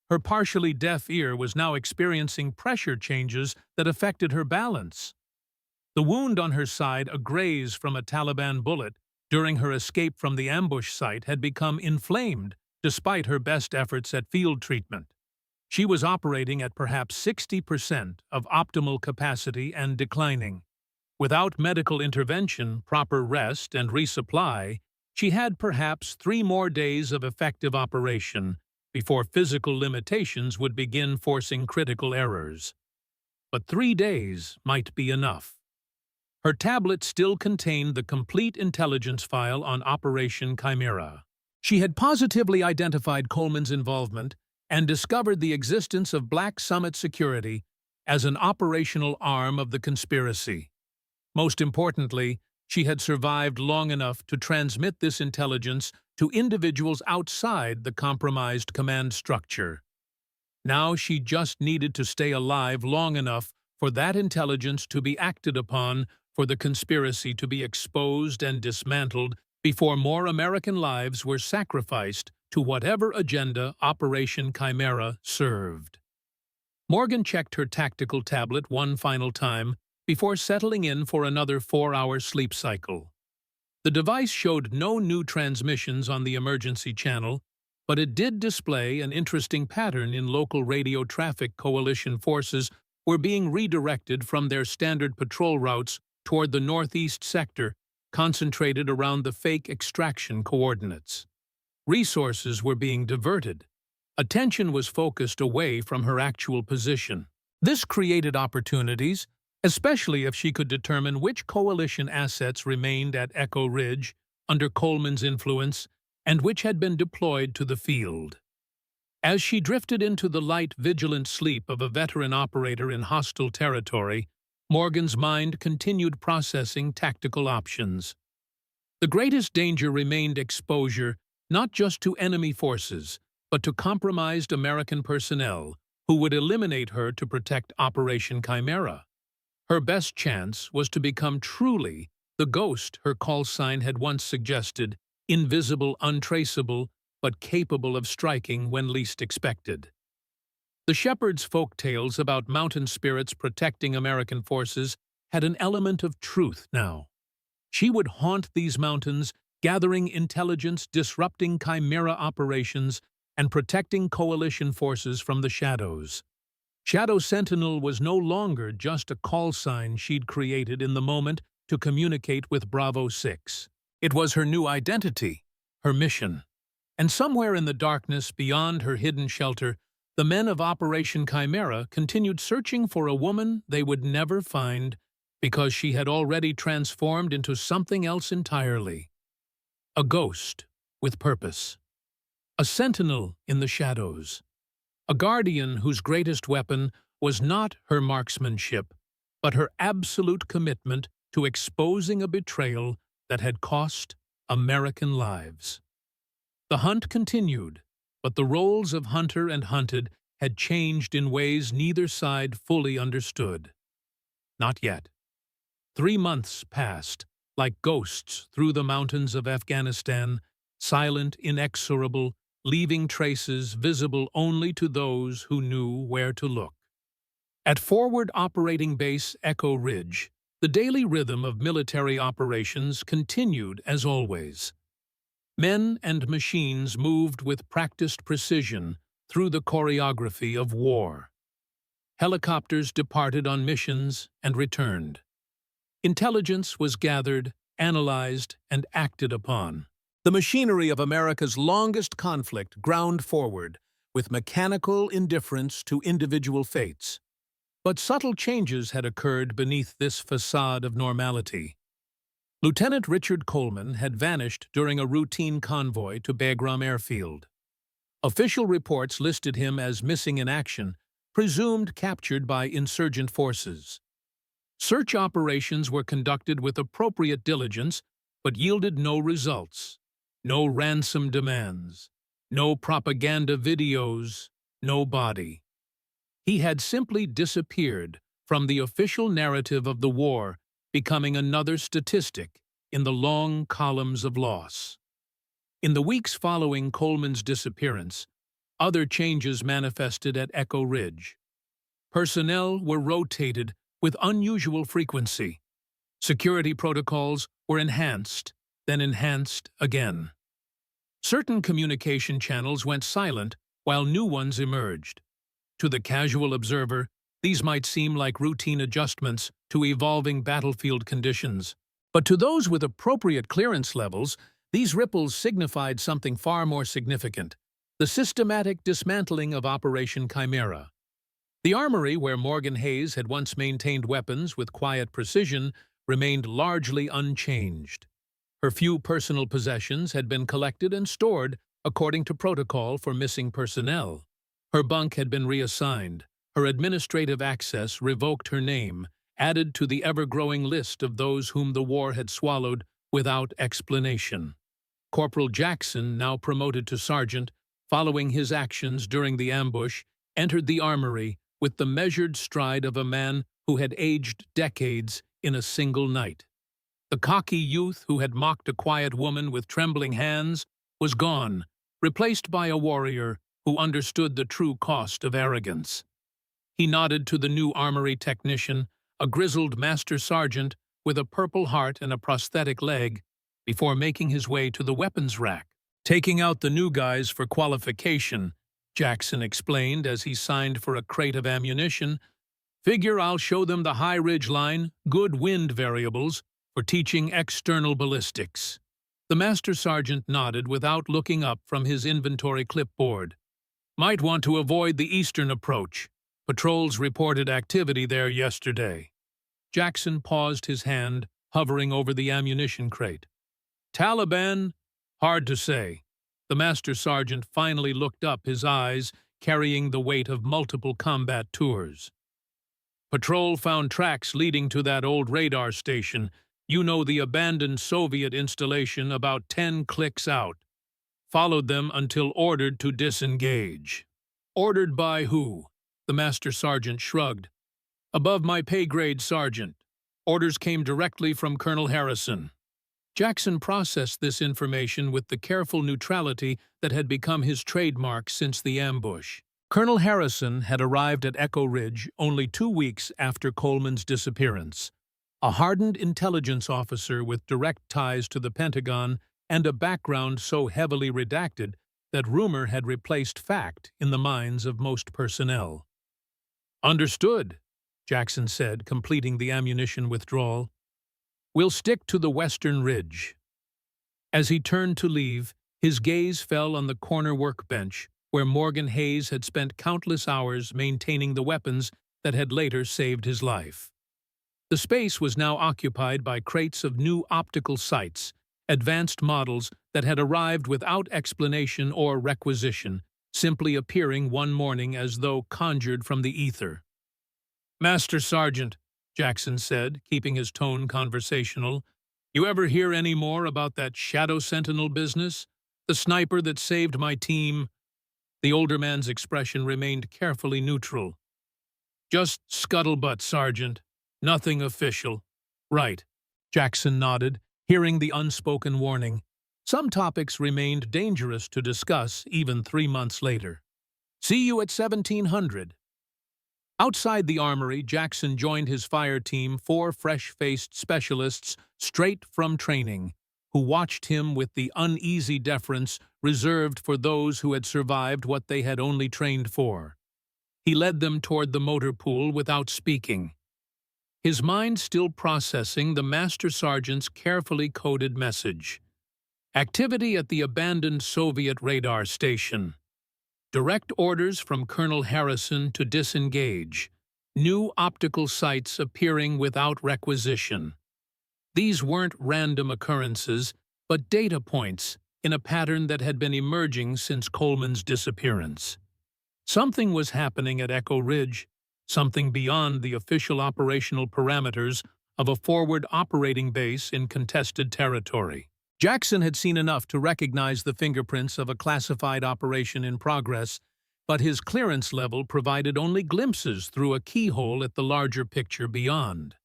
Her partially deaf ear was now experiencing pressure changes that affected her balance. The wound on her side, a graze from a Taliban bullet during her escape from the ambush site, had become inflamed despite her best efforts at field treatment. She was operating at perhaps 60% of optimal capacity and declining. Without medical intervention, proper rest, and resupply, she had perhaps 3 more days of effective operation before physical limitations would begin forcing critical errors. But 3 days might be enough. Her tablet still contained the complete intelligence file on Operation Chimera. She had positively identified Coleman's involvement and discovered the existence of Black Summit Security as an operational arm of the conspiracy. Most importantly, she had survived long enough to transmit this intelligence to individuals outside the compromised command structure. Now she just needed to stay alive long enough for that intelligence to be acted upon, for the conspiracy to be exposed and dismantled before more American lives were sacrificed to whatever agenda Operation Chimera served. Morgan checked her tactical tablet one final time before settling in for another 4-hour sleep cycle. The device showed no new transmissions on the emergency channel, but it did display an interesting pattern in local radio traffic. Coalition forces were being redirected from their standard patrol routes toward the northeast sector, concentrated around the fake extraction coordinates. Resources were being diverted. Attention was focused away from her actual position. This created opportunities, especially if she could determine which coalition assets remained at Echo Ridge under Coleman's influence and which had been deployed to the field. As she drifted into the light, vigilant sleep of a veteran operator in hostile territory, Morgan's mind continued processing tactical options. The greatest danger remained exposure not just to enemy forces, but to compromised American personnel who would eliminate her to protect Operation Chimera. Her best chance was to become truly the ghost her call sign had once suggested, invisible, untraceable, but capable of striking when least expected. The shepherd's folk tales about mountain spirits protecting American forces had an element of truth now. She would haunt these mountains, gathering intelligence, disrupting chimera operations, and protecting coalition forces from the shadows. Shadow Sentinel was no longer just a call sign she'd created in the moment to communicate with Bravo 6. It was her new identity, her mission. And somewhere in the darkness beyond her hidden shelter, the men of Operation Chimera continued searching for a woman they would never find because she had already transformed into something else entirely. A ghost with purpose. A sentinel in the shadows. A guardian whose greatest weapon was not her marksmanship, but her absolute commitment to exposing a betrayal that had cost American lives. The hunt continued, but the roles of hunter and hunted had changed in ways neither side fully understood. Not yet. 3 months passed, like ghosts through the mountains of Afghanistan, silent, inexorable, leaving traces visible only to those who knew where to look. At Forward Operating Base Echo Ridge, the daily rhythm of military operations continued as always. Men and machines moved with practiced precision through the choreography of war. Helicopters departed on missions and returned. Intelligence was gathered, analyzed, and acted upon. The machinery of America's longest conflict ground forward, with mechanical indifference to individual fates. But subtle changes had occurred beneath this facade of normality. Lieutenant Richard Coleman had vanished during a routine convoy to Bagram Airfield. Official reports listed him as missing in action, presumed captured by insurgent forces. Search operations were conducted with appropriate diligence, but yielded no results. No ransom demands, no propaganda videos, no body. He had simply disappeared from the official narrative of the war, becoming another statistic in the long columns of loss. In the weeks following Coleman's disappearance, other changes manifested at Echo Ridge. Personnel were rotated with unusual frequency. Security protocols were enhanced, then enhanced again. Certain communication channels went silent while new ones emerged. To the casual observer, these might seem like routine adjustments to evolving battlefield conditions. But to those with appropriate clearance levels, these ripples signified something far more significant: the systematic dismantling of Operation Chimera. The armory where Morgan Hayes had once maintained weapons with quiet precision remained largely unchanged. Her few personal possessions had been collected and stored according to protocol for missing personnel. Her bunk had been reassigned, her administrative access revoked, her name added to the ever-growing list of those whom the war had swallowed without explanation. Corporal Jackson, now promoted to sergeant, following his actions during the ambush, entered the armory with the measured stride of a man who had aged decades in a single night. The cocky youth who had mocked a quiet woman with trembling hands was gone, replaced by a warrior who understood the true cost of arrogance. He nodded to the new armory technician, a grizzled master sergeant with a purple heart and a prosthetic leg, before making his way to the weapons rack. "Taking out the new guys for qualification," Jackson explained as he signed for a crate of ammunition. "Figure I'll show them the high ridge line, good wind variables, for teaching external ballistics." The master sergeant nodded without looking up from his inventory clipboard. "Might want to avoid the eastern approach. Patrols reported activity there yesterday." Jackson paused, his hand hovering over the ammunition crate. "Taliban? Hard to say." The master sergeant finally looked up, his eyes carrying the weight of multiple combat tours. "Patrol found tracks leading to that old radar station. You know, the abandoned Soviet installation about 10 clicks out. Followed them until ordered to disengage." "Ordered by who?" The master sergeant shrugged. "Above my pay grade, Sergeant. Orders came directly from Colonel Harrison." Jackson processed this information with the careful neutrality that had become his trademark since the ambush. Colonel Harrison had arrived at Echo Ridge only 2 weeks after Coleman's disappearance. a hardened intelligence officer with direct ties to the Pentagon and a background so heavily redacted that rumor had replaced fact in the minds of most personnel. "Understood," Jackson said, completing the ammunition withdrawal. "We'll stick to the western ridge." As he turned to leave, his gaze fell on the corner workbench, where Morgan Hayes had spent countless hours maintaining the weapons that had later saved his life. The space was now occupied by crates of new optical sights, advanced models that had arrived without explanation or requisition, simply appearing one morning as though conjured from the ether. "Master Sergeant," Jackson said, keeping his tone conversational, "you ever hear any more about that Shadow Sentinel business? The sniper that saved my team?" The older man's expression remained carefully neutral. "Just scuttlebutt, Sergeant. Nothing official." "Right," Jackson nodded, hearing the unspoken warning. Some topics remained dangerous to discuss even 3 months later. "See you at 1700. Outside the armory, Jackson joined his fire team, 4 fresh-faced specialists straight from training, who watched him with the uneasy deference reserved for those who had survived what they had only trained for. He led them toward the motor pool without speaking, his mind still processing the Master Sergeant's carefully coded message. Activity at the abandoned Soviet radar station. Direct orders from Colonel Harrison to disengage. New optical sights appearing without requisition. These weren't random occurrences, but data points in a pattern that had been emerging since Coleman's disappearance. Something was happening at Echo Ridge, something beyond the official operational parameters of a forward operating base in contested territory. Jackson had seen enough to recognize the fingerprints of a classified operation in progress, but his clearance level provided only glimpses through a keyhole at the larger picture beyond.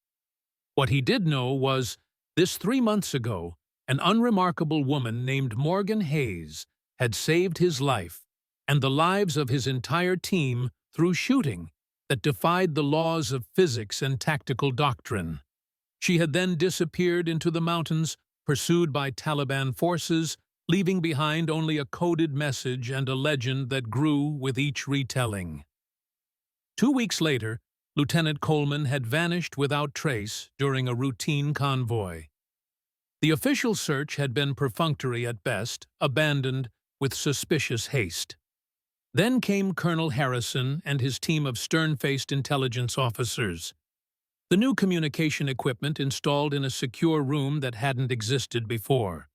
What he did know was, this 3 months ago, an unremarkable woman named Morgan Hayes had saved his life and the lives of his entire team through shooting that defied the laws of physics and tactical doctrine. She had then disappeared into the mountains, pursued by Taliban forces, leaving behind only a coded message and a legend that grew with each retelling. 2 weeks later, Lieutenant Coleman had vanished without trace during a routine convoy. The official search had been perfunctory at best, abandoned with suspicious haste. Then came Colonel Harrison and his team of stern-faced intelligence officers. The new communication equipment installed in a secure room that hadn't existed before.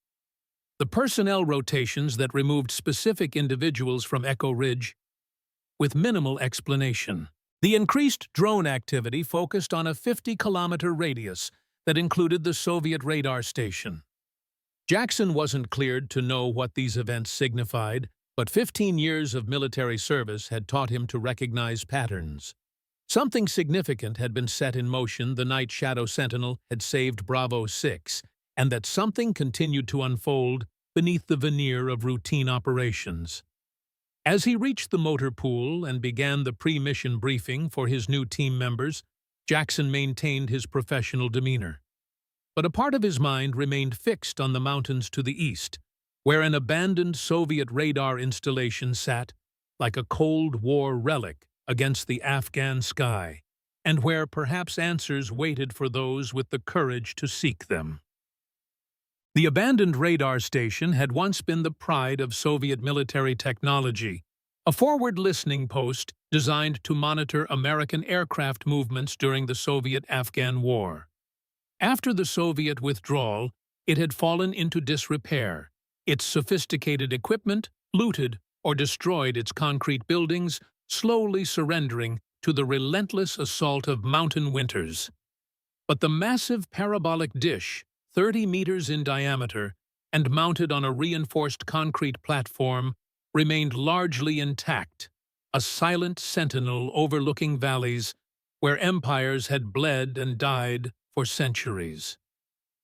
The personnel rotations that removed specific individuals from Echo Ridge with minimal explanation. The increased drone activity focused on a 50-kilometer radius that included the Soviet radar station. Jackson wasn't cleared to know what these events signified, but 15 years of military service had taught him to recognize patterns. Something significant had been set in motion the night Shadow Sentinel had saved Bravo 6, and that something continued to unfold beneath the veneer of routine operations. As he reached the motor pool and began the pre-mission briefing for his new team members, Jackson maintained his professional demeanor. But a part of his mind remained fixed on the mountains to the east, where an abandoned Soviet radar installation sat like a Cold War relic against the Afghan sky, and where perhaps answers waited for those with the courage to seek them. The abandoned radar station had once been the pride of Soviet military technology, a forward listening post designed to monitor American aircraft movements during the Soviet-Afghan War. After the Soviet withdrawal, it had fallen into disrepair, its sophisticated equipment looted or destroyed, its concrete buildings slowly surrendering to the relentless assault of mountain winters. But the massive parabolic dish, 30 meters in diameter and mounted on a reinforced concrete platform, remained largely intact, a silent sentinel overlooking valleys where empires had bled and died for centuries.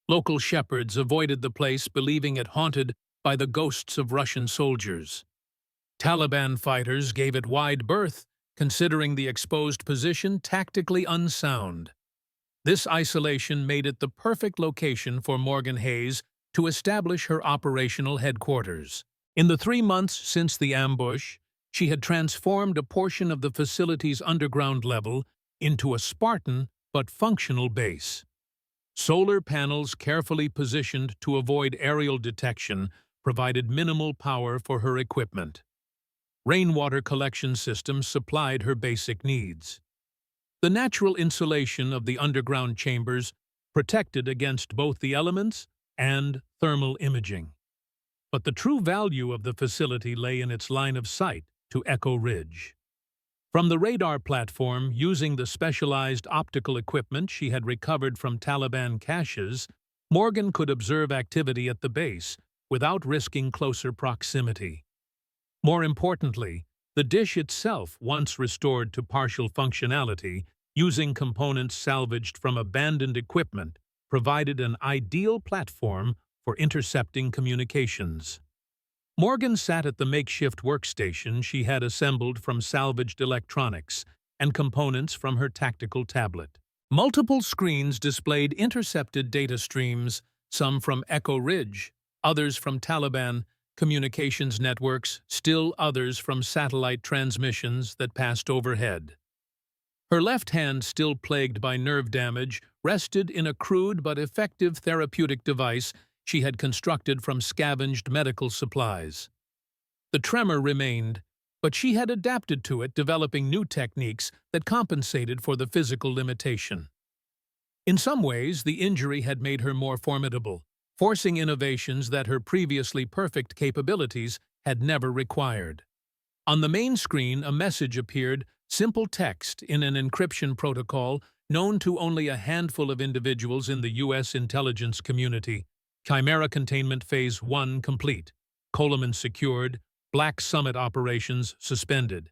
Local shepherds avoided the place, believing it haunted by the ghosts of Russian soldiers. Taliban fighters gave it wide berth, considering the exposed position tactically unsound. This isolation made it the perfect location for Morgan Hayes to establish her operational headquarters. In the 3 months since the ambush, she had transformed a portion of the facility's underground level into a Spartan but functional base. Solar panels carefully positioned to avoid aerial detection provided minimal power for her equipment. Rainwater collection systems supplied her basic needs. The natural insulation of the underground chambers protected against both the elements and thermal imaging. But the true value of the facility lay in its line of sight to Echo Ridge. From the radar platform, using the specialized optical equipment she had recovered from Taliban caches, Morgan could observe activity at the base without risking closer proximity. More importantly, the dish itself, once restored to partial functionality, using components salvaged from abandoned equipment, provided an ideal platform for intercepting communications. Morgan sat at the makeshift workstation she had assembled from salvaged electronics and components from her tactical tablet. Multiple screens displayed intercepted data streams, some from Echo Ridge, others from Taliban communications networks, still others from satellite transmissions that passed overhead. Her left hand, still plagued by nerve damage, rested in a crude but effective therapeutic device she had constructed from scavenged medical supplies. The tremor remained, but she had adapted to it, developing new techniques that compensated for the physical limitation. In some ways, the injury had made her more formidable, forcing innovations that her previously perfect capabilities had never required. On the main screen, a message appeared, simple text in an encryption protocol known to only a handful of individuals in the U.S. intelligence community. Chimera Containment Phase 1 complete. Coleman secured. Black Summit operations suspended.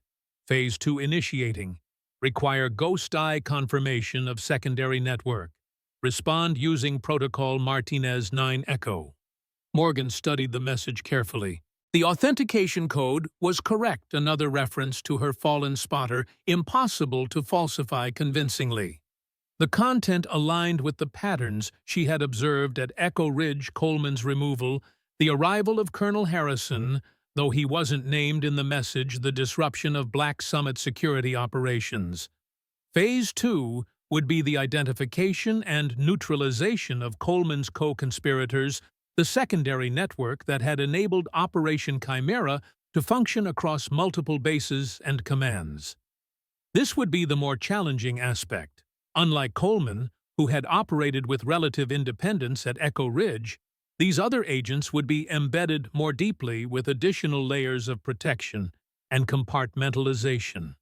Phase 2 initiating. Require Ghost Eye confirmation of secondary network. Respond using protocol Martinez 9 Echo. Morgan studied the message carefully. The authentication code was correct, another reference to her fallen spotter, impossible to falsify convincingly. The content aligned with the patterns she had observed at Echo Ridge. Coleman's removal, the arrival of Colonel Harrison, though he wasn't named in the message, the disruption of Black Summit security operations. Phase 2 would be the identification and neutralization of Coleman's co-conspirators, the secondary network that had enabled Operation Chimera to function across multiple bases and commands. This would be the more challenging aspect. Unlike Coleman, who had operated with relative independence at Echo Ridge, these other agents would be embedded more deeply with additional layers of protection and compartmentalization.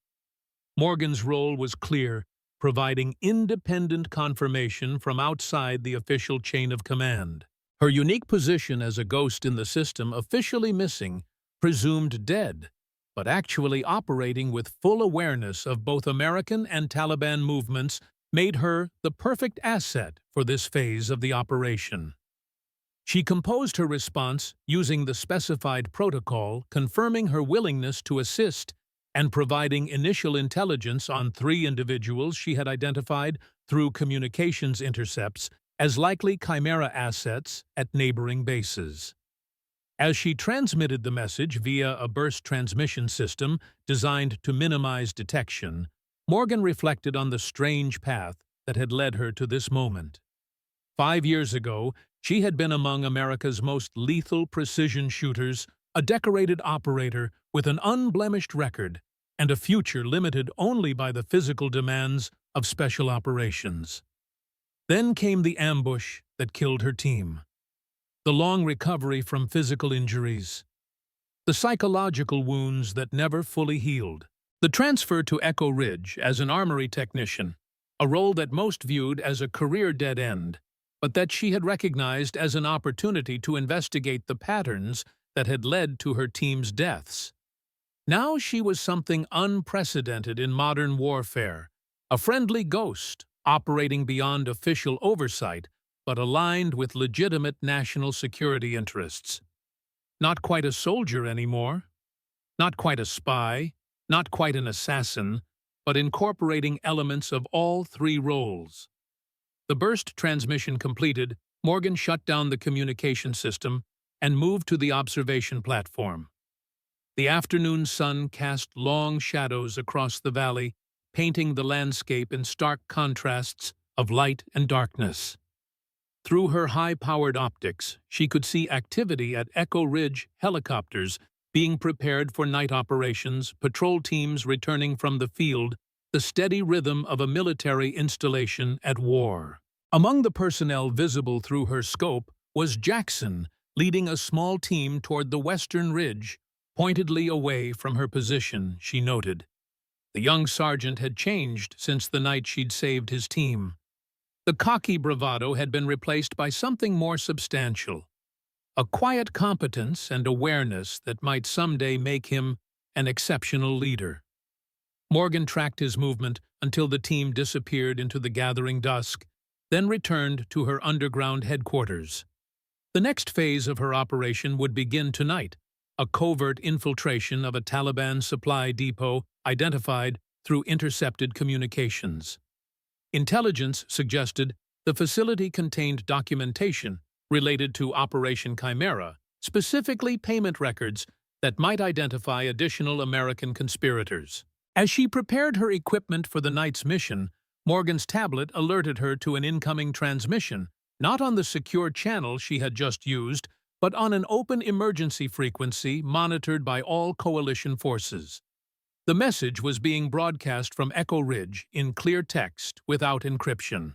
Morgan's role was clear, providing independent confirmation from outside the official chain of command. Her unique position as a ghost in the system, officially missing, presumed dead, but actually operating with full awareness of both American and Taliban movements, made her the perfect asset for this phase of the operation. She composed her response using the specified protocol, confirming her willingness to assist and providing initial intelligence on 3 individuals she had identified through communications intercepts as likely Chimera assets at neighboring bases. As she transmitted the message via a burst transmission system designed to minimize detection, Morgan reflected on the strange path that had led her to this moment. 5 years ago, she had been among America's most lethal precision shooters, a decorated operator with an unblemished record, and a future limited only by the physical demands of special operations. Then came the ambush that killed her team. The long recovery from physical injuries. The psychological wounds that never fully healed. The transfer to Echo Ridge as an armory technician, a role that most viewed as a career dead end, but that she had recognized as an opportunity to investigate the patterns that had led to her team's deaths. Now she was something unprecedented in modern warfare, a friendly ghost operating beyond official oversight but aligned with legitimate national security interests. Not quite a soldier anymore, not quite a spy, not quite an assassin, but incorporating elements of all 3 roles. The burst transmission completed, Morgan shut down the communication system and moved to the observation platform. The afternoon sun cast long shadows across the valley, painting the landscape in stark contrasts of light and darkness. Through her high-powered optics, she could see activity at Echo Ridge helicopters being prepared for night operations, patrol teams returning from the field, the steady rhythm of a military installation at war. Among the personnel visible through her scope was Jackson, leading a small team toward the western ridge, pointedly away from her position, she noted. The young sergeant had changed since the night she'd saved his team. The cocky bravado had been replaced by something more substantial, a quiet competence and awareness that might someday make him an exceptional leader. Morgan tracked his movement until the team disappeared into the gathering dusk, then returned to her underground headquarters. The next phase of her operation would begin tonight, a covert infiltration of a Taliban supply depot identified through intercepted communications. Intelligence suggested the facility contained documentation related to Operation Chimera, specifically payment records that might identify additional American conspirators. As she prepared her equipment for the night's mission, Morgan's tablet alerted her to an incoming transmission, not on the secure channel she had just used, but on an open emergency frequency monitored by all coalition forces. The message was being broadcast from Echo Ridge in clear text without encryption.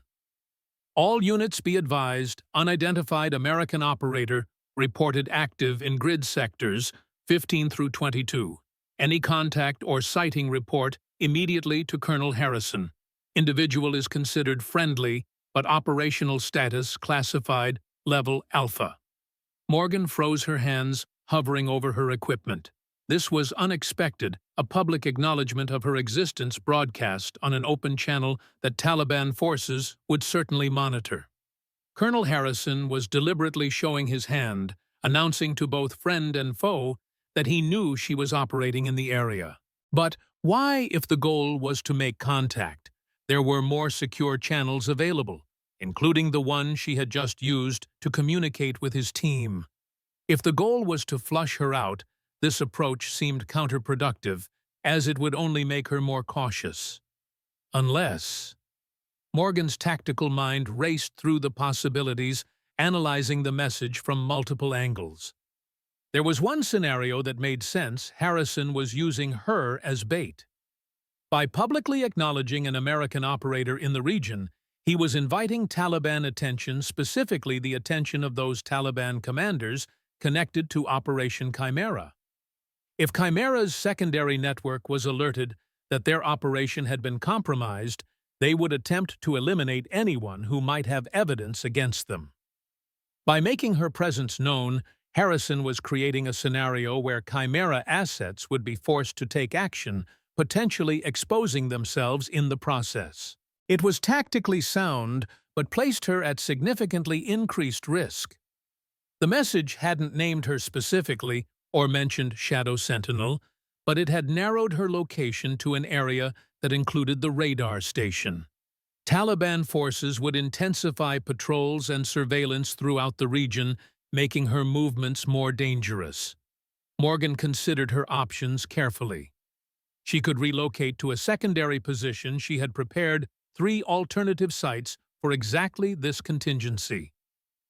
All units be advised, unidentified American operator reported active in grid sectors 15 through 22. Any contact or sighting report immediately to Colonel Harrison. Individual is considered friendly, but operational status classified Level Alpha. Morgan froze her hands, hovering over her equipment. This was unexpected, a public acknowledgement of her existence broadcast on an open channel that Taliban forces would certainly monitor. Colonel Harrison was deliberately showing his hand, announcing to both friend and foe that he knew she was operating in the area. But why, if the goal was to make contact? There were more secure channels available, including the one she had just used to communicate with his team. If the goal was to flush her out, this approach seemed counterproductive, as it would only make her more cautious. Unless... Morgan's tactical mind raced through the possibilities, analyzing the message from multiple angles. There was one scenario that made sense. Harrison was using her as bait. By publicly acknowledging an American operator in the region, he was inviting Taliban attention, specifically the attention of those Taliban commanders connected to Operation Chimera. If Chimera's secondary network was alerted that their operation had been compromised, they would attempt to eliminate anyone who might have evidence against them. By making her presence known, Harrison was creating a scenario where Chimera assets would be forced to take action, potentially exposing themselves in the process. It was tactically sound, but placed her at significantly increased risk. The message hadn't named her specifically or mentioned Shadow Sentinel, but it had narrowed her location to an area that included the radar station. Taliban forces would intensify patrols and surveillance throughout the region, making her movements more dangerous. Morgan considered her options carefully. She could relocate to a secondary position. She had prepared 3 alternative sites for exactly this contingency.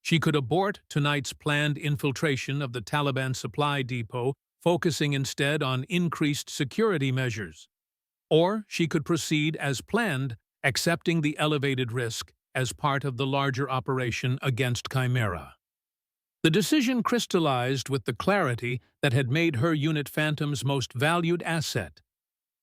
She could abort tonight's planned infiltration of the Taliban supply depot, focusing instead on increased security measures. Or she could proceed as planned, accepting the elevated risk as part of the larger operation against Chimera. The decision crystallized with the clarity that had made her Unit Phantom's most valued asset.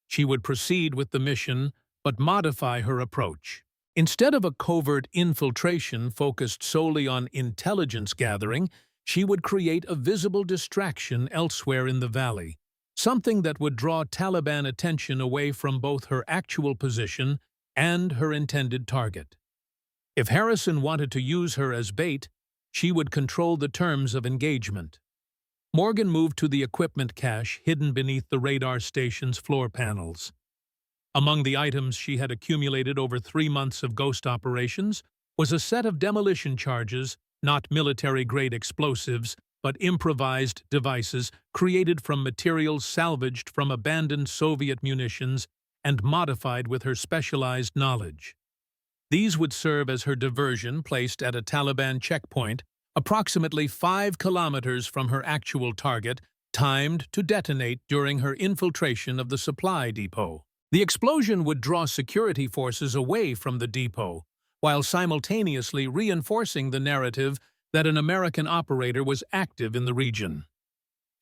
She would proceed with the mission, but modify her approach. Instead of a covert infiltration focused solely on intelligence gathering, she would create a visible distraction elsewhere in the valley, something that would draw Taliban attention away from both her actual position and her intended target. If Harrison wanted to use her as bait, she would control the terms of engagement. Morgan moved to the equipment cache hidden beneath the radar station's floor panels. Among the items she had accumulated over 3 months of ghost operations was a set of demolition charges, not military-grade explosives, but improvised devices created from materials salvaged from abandoned Soviet munitions and modified with her specialized knowledge. These would serve as her diversion placed at a Taliban checkpoint, approximately 5 kilometers from her actual target, timed to detonate during her infiltration of the supply depot. The explosion would draw security forces away from the depot, while simultaneously reinforcing the narrative that an American operator was active in the region.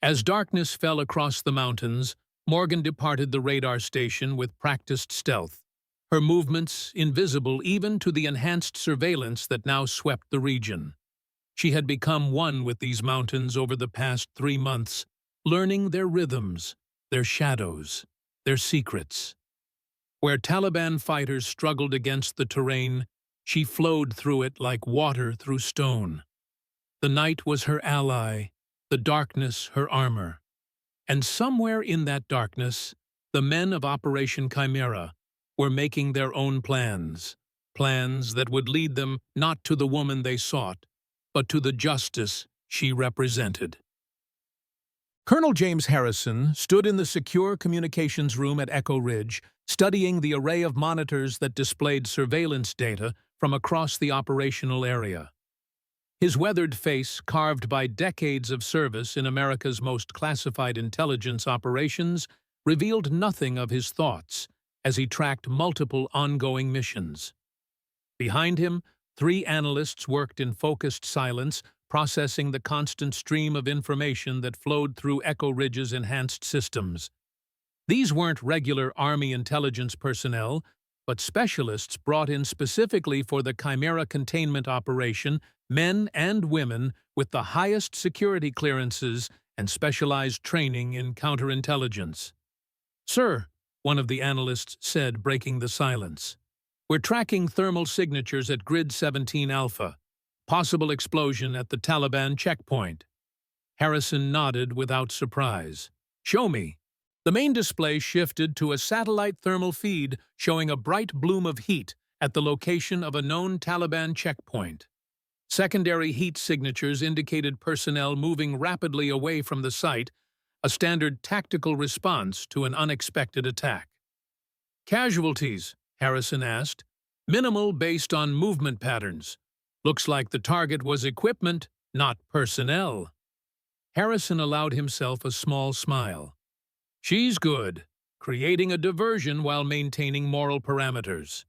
As darkness fell across the mountains, Morgan departed the radar station with practiced stealth, her movements invisible even to the enhanced surveillance that now swept the region. She had become one with these mountains over the past 3 months, learning their rhythms, their shadows, their secrets. Where Taliban fighters struggled against the terrain, she flowed through it like water through stone. The night was her ally, the darkness her armor. And somewhere in that darkness, the men of Operation Chimera were making their own plans, plans that would lead them not to the woman they sought, but to the justice she represented. Colonel James Harrison stood in the secure communications room at Echo Ridge, studying the array of monitors that displayed surveillance data from across the operational area. His weathered face, carved by decades of service in America's most classified intelligence operations, revealed nothing of his thoughts as he tracked multiple ongoing missions. Behind him, 3 analysts worked in focused silence, processing the constant stream of information that flowed through Echo Ridge's enhanced systems. These weren't regular Army intelligence personnel, but specialists brought in specifically for the Chimera containment operation, men and women with the highest security clearances and specialized training in counterintelligence. "Sir," one of the analysts said, breaking the silence, "we're tracking thermal signatures at Grid 17 Alpha. Possible explosion at the Taliban checkpoint." Harrison nodded without surprise. "Show me." The main display shifted to a satellite thermal feed showing a bright bloom of heat at the location of a known Taliban checkpoint. Secondary heat signatures indicated personnel moving rapidly away from the site, a standard tactical response to an unexpected attack. "Casualties?" Harrison asked. "Minimal based on movement patterns. Looks like the target was equipment, not personnel." Harrison allowed himself a small smile. "She's good, creating a diversion while maintaining moral parameters."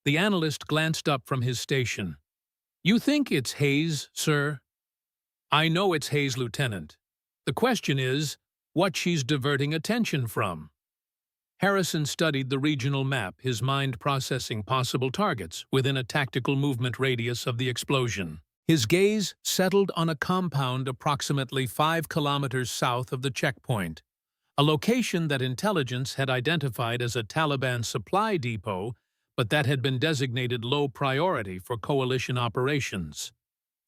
The analyst glanced up from his station. "You think it's Hayes, sir?" "I know it's Hayes, Lieutenant. The question is, what she's diverting attention from." Harrison studied the regional map, his mind processing possible targets within a tactical movement radius of the explosion. His gaze settled on a compound approximately 5 kilometers south of the checkpoint, a location that intelligence had identified as a Taliban supply depot, but that had been designated low priority for coalition operations.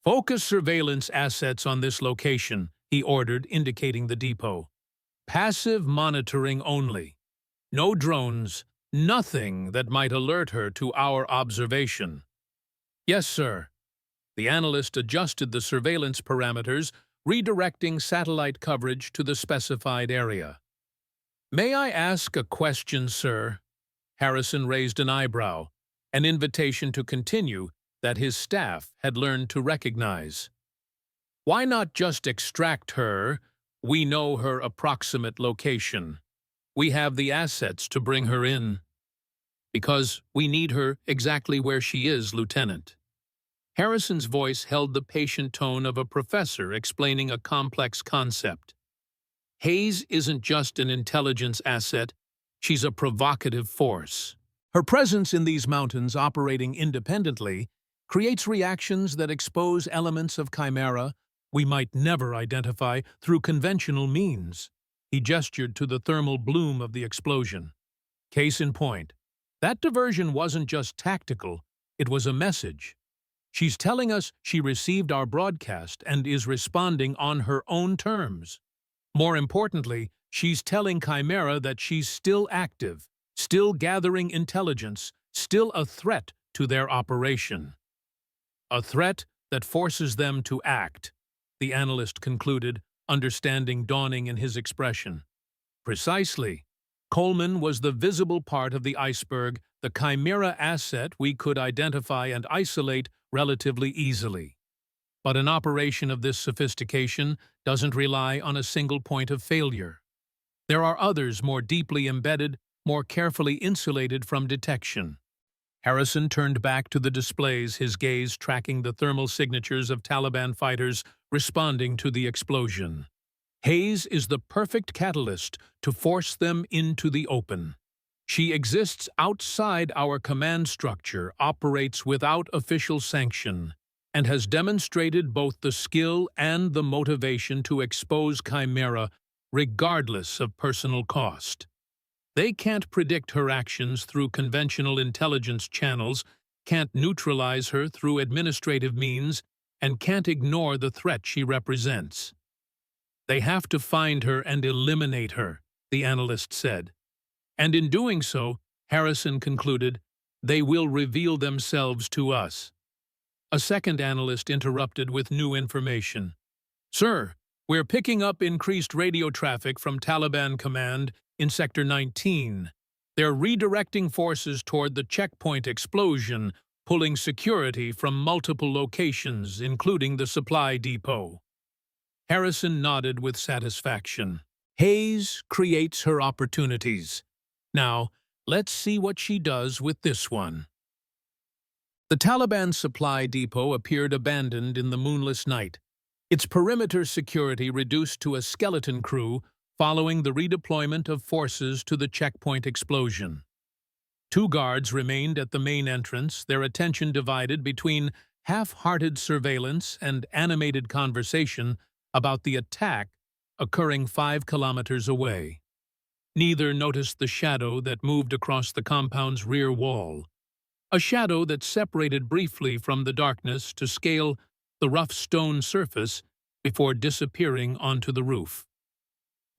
"Focus surveillance assets on this location," he ordered, indicating the depot. "Passive monitoring only. No drones, nothing that might alert her to our observation." "Yes, sir." The analyst adjusted the surveillance parameters, redirecting satellite coverage to the specified area. "May I ask a question, sir?" Harrison raised an eyebrow, an invitation to continue that his staff had learned to recognize. "Why not just extract her? We know her approximate location. We have the assets to bring her in." "Because we need her exactly where she is, Lieutenant." Harrison's voice held the patient tone of a professor explaining a complex concept. "Hayes isn't just an intelligence asset, she's a provocative force. Her presence in these mountains operating independently creates reactions that expose elements of Chimera we might never identify through conventional means." He gestured to the thermal bloom of the explosion. "Case in point, that diversion wasn't just tactical, it was a message. She's telling us she received our broadcast and is responding on her own terms. More importantly, she's telling Chimera that she's still active, still gathering intelligence, still a threat to their operation." a threat that forces them to act, the analyst concluded, understanding dawning in his expression. Precisely. Coleman was the visible part of the iceberg, the chimera asset we could identify and isolate relatively easily. But an operation of this sophistication doesn't rely on a single point of failure. There are others more deeply embedded, more carefully insulated from detection. Harrison turned back to the displays, his gaze tracking the thermal signatures of Taliban fighters responding to the explosion. Hayes is the perfect catalyst to force them into the open. She exists outside our command structure, operates without official sanction, and has demonstrated both the skill and the motivation to expose Chimera regardless of personal cost. They can't predict her actions through conventional intelligence channels, can't neutralize her through administrative means, and can't ignore the threat she represents. They have to find her and eliminate her, the analyst said. And in doing so, Harrison concluded, they will reveal themselves to us. A second analyst interrupted with new information. Sir, we're picking up increased radio traffic from Taliban command in Sector 19. They're redirecting forces toward the checkpoint explosion, pulling security from multiple locations, including the supply depot. Harrison nodded with satisfaction. Hayes creates her opportunities. Now, let's see what she does with this one. The Taliban supply depot appeared abandoned in the moonless night, its perimeter security reduced to a skeleton crew following the redeployment of forces to the checkpoint explosion. 2 guards remained at the main entrance, their attention divided between half-hearted surveillance and animated conversation about the attack occurring 5 kilometers away. Neither noticed the shadow that moved across the compound's rear wall, a shadow that separated briefly from the darkness to scale the rough stone surface before disappearing onto the roof.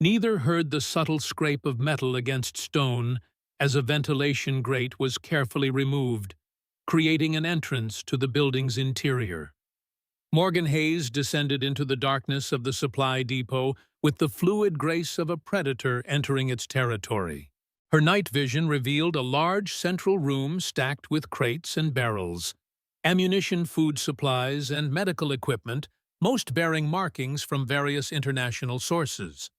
Neither heard the subtle scrape of metal against stone as a ventilation grate was carefully removed, creating an entrance to the building's interior. Morgan Hayes descended into the darkness of the supply depot with the fluid grace of a predator entering its territory. Her night vision revealed a large central room stacked with crates and barrels, ammunition, food supplies, and medical equipment, most bearing markings from various international sources.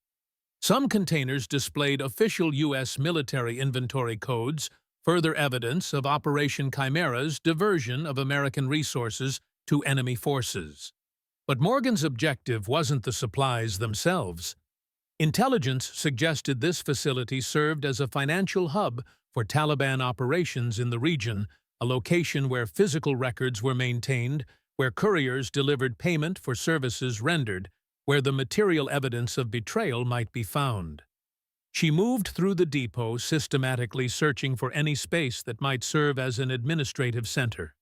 Some containers displayed official U.S. military inventory codes, further evidence of Operation Chimera's diversion of American resources to enemy forces. But Morgan's objective wasn't the supplies themselves. Intelligence suggested this facility served as a financial hub for Taliban operations in the region, a location where physical records were maintained, where couriers delivered payment for services rendered, where the material evidence of betrayal might be found. She moved through the depot, systematically searching for any space that might serve as an administrative center.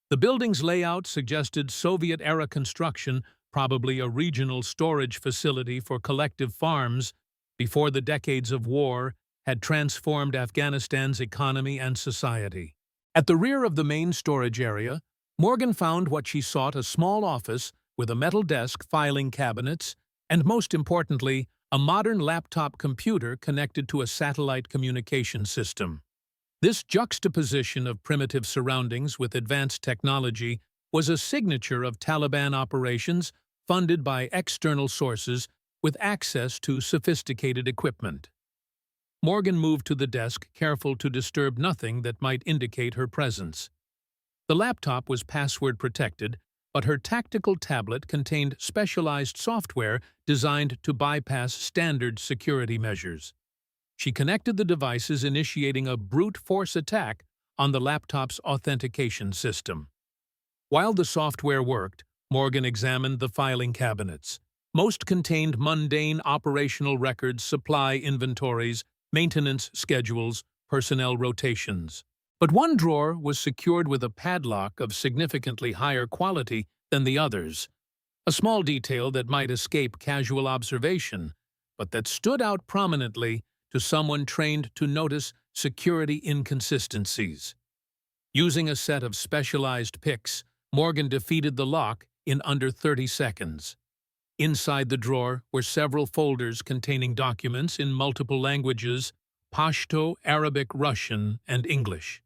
The building's layout suggested Soviet-era construction, probably a regional storage facility for collective farms, before the decades of war had transformed Afghanistan's economy and society. At the rear of the main storage area, Morgan found what she sought: a small office with a metal desk, filing cabinets, and most importantly, a modern laptop computer connected to a satellite communication system. This juxtaposition of primitive surroundings with advanced technology was a signature of Taliban operations funded by external sources with access to sophisticated equipment. Morgan moved to the desk, careful to disturb nothing that might indicate her presence. The laptop was password-protected, but her tactical tablet contained specialized software designed to bypass standard security measures. She connected the devices, initiating a brute force attack on the laptop's authentication system. While the software worked, Morgan examined the filing cabinets. Most contained mundane operational records, supply inventories, maintenance schedules, personnel rotations. But one drawer was secured with a padlock of significantly higher quality than the others, a small detail that might escape casual observation, but that stood out prominently to someone trained to notice security inconsistencies. Using a set of specialized picks, Morgan defeated the lock in under 30 seconds. Inside the drawer were several folders containing documents in multiple languages: Pashto, Arabic, Russian, and English.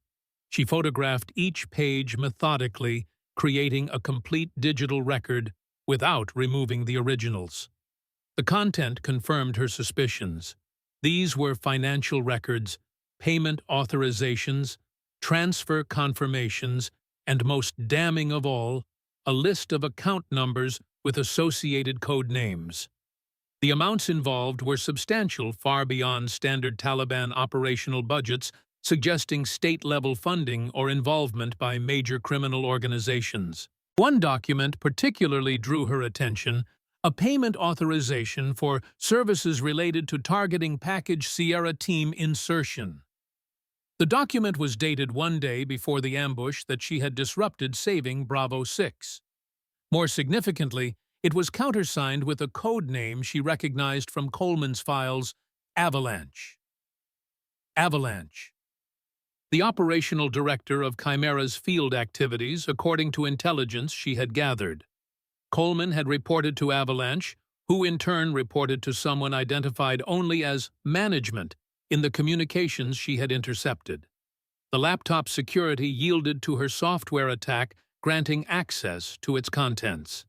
She photographed each page methodically, creating a complete digital record without removing the originals. The content confirmed her suspicions. These were financial records, payment authorizations, transfer confirmations, and most damning of all, a list of account numbers with associated code names. The amounts involved were substantial, far beyond standard Taliban operational budgets, suggesting state-level funding or involvement by major criminal organizations. One document particularly drew her attention: a payment authorization for services related to targeting package Sierra team insertion. The document was dated one day before the ambush that she had disrupted, saving Bravo 6. More significantly, it was countersigned with a code name she recognized from Coleman's files: Avalanche. Avalanche. The operational director of Chimera's field activities, according to intelligence she had gathered. Coleman had reported to Avalanche, who in turn reported to someone identified only as management in the communications she had intercepted. The laptop security yielded to her software attack, granting access to its contents.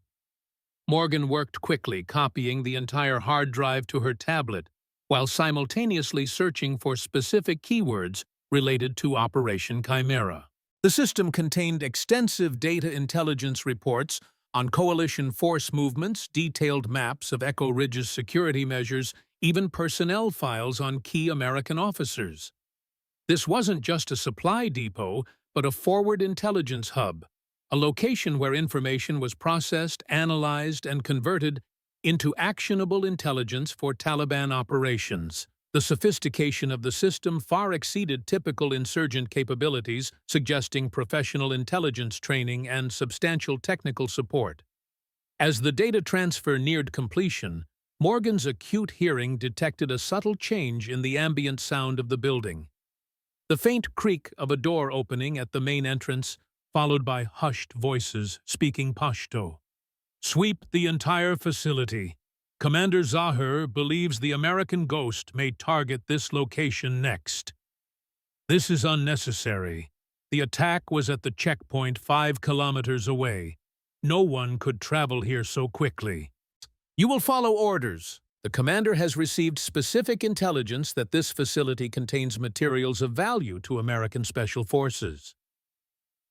Morgan worked quickly, copying the entire hard drive to her tablet, while simultaneously searching for specific keywords related to Operation Chimera. The system contained extensive data intelligence reports on coalition force movements, detailed maps of Echo Ridge's security measures, even personnel files on key American officers. This wasn't just a supply depot, but a forward intelligence hub, a location where information was processed, analyzed, and converted into actionable intelligence for Taliban operations. The sophistication of the system far exceeded typical insurgent capabilities, suggesting professional intelligence training and substantial technical support. As the data transfer neared completion, Morgan's acute hearing detected a subtle change in the ambient sound of the building. The faint creak of a door opening at the main entrance, followed by hushed voices speaking Pashto. "Sweep the entire facility. Commander Zahir believes the American Ghost may target this location next. This is unnecessary. The attack was at the checkpoint 5 kilometers away. No one could travel here so quickly. You will follow orders. The commander has received specific intelligence that this facility contains materials of value to American Special Forces."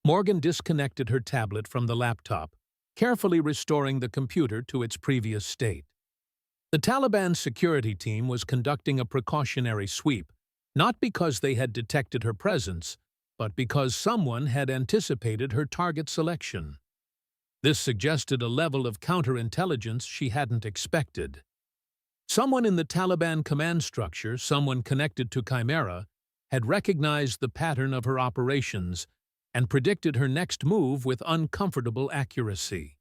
Morgan disconnected her tablet from the laptop, carefully restoring the computer to its previous state. The Taliban security team was conducting a precautionary sweep, not because they had detected her presence, but because someone had anticipated her target selection. This suggested a level of counterintelligence she hadn't expected. Someone in the Taliban command structure, someone connected to Chimera, had recognized the pattern of her operations and predicted her next move with uncomfortable accuracy.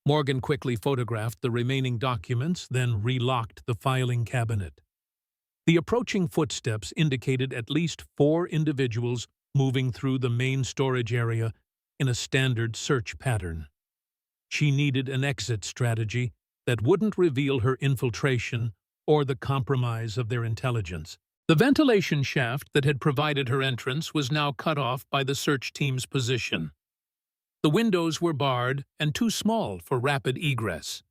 Morgan quickly photographed the remaining documents, then relocked the filing cabinet. The approaching footsteps indicated at least 4 individuals moving through the main storage area in a standard search pattern. She needed an exit strategy that wouldn't reveal her infiltration or the compromise of their intelligence. The ventilation shaft that had provided her entrance was now cut off by the search team's position. The windows were barred and too small for rapid egress.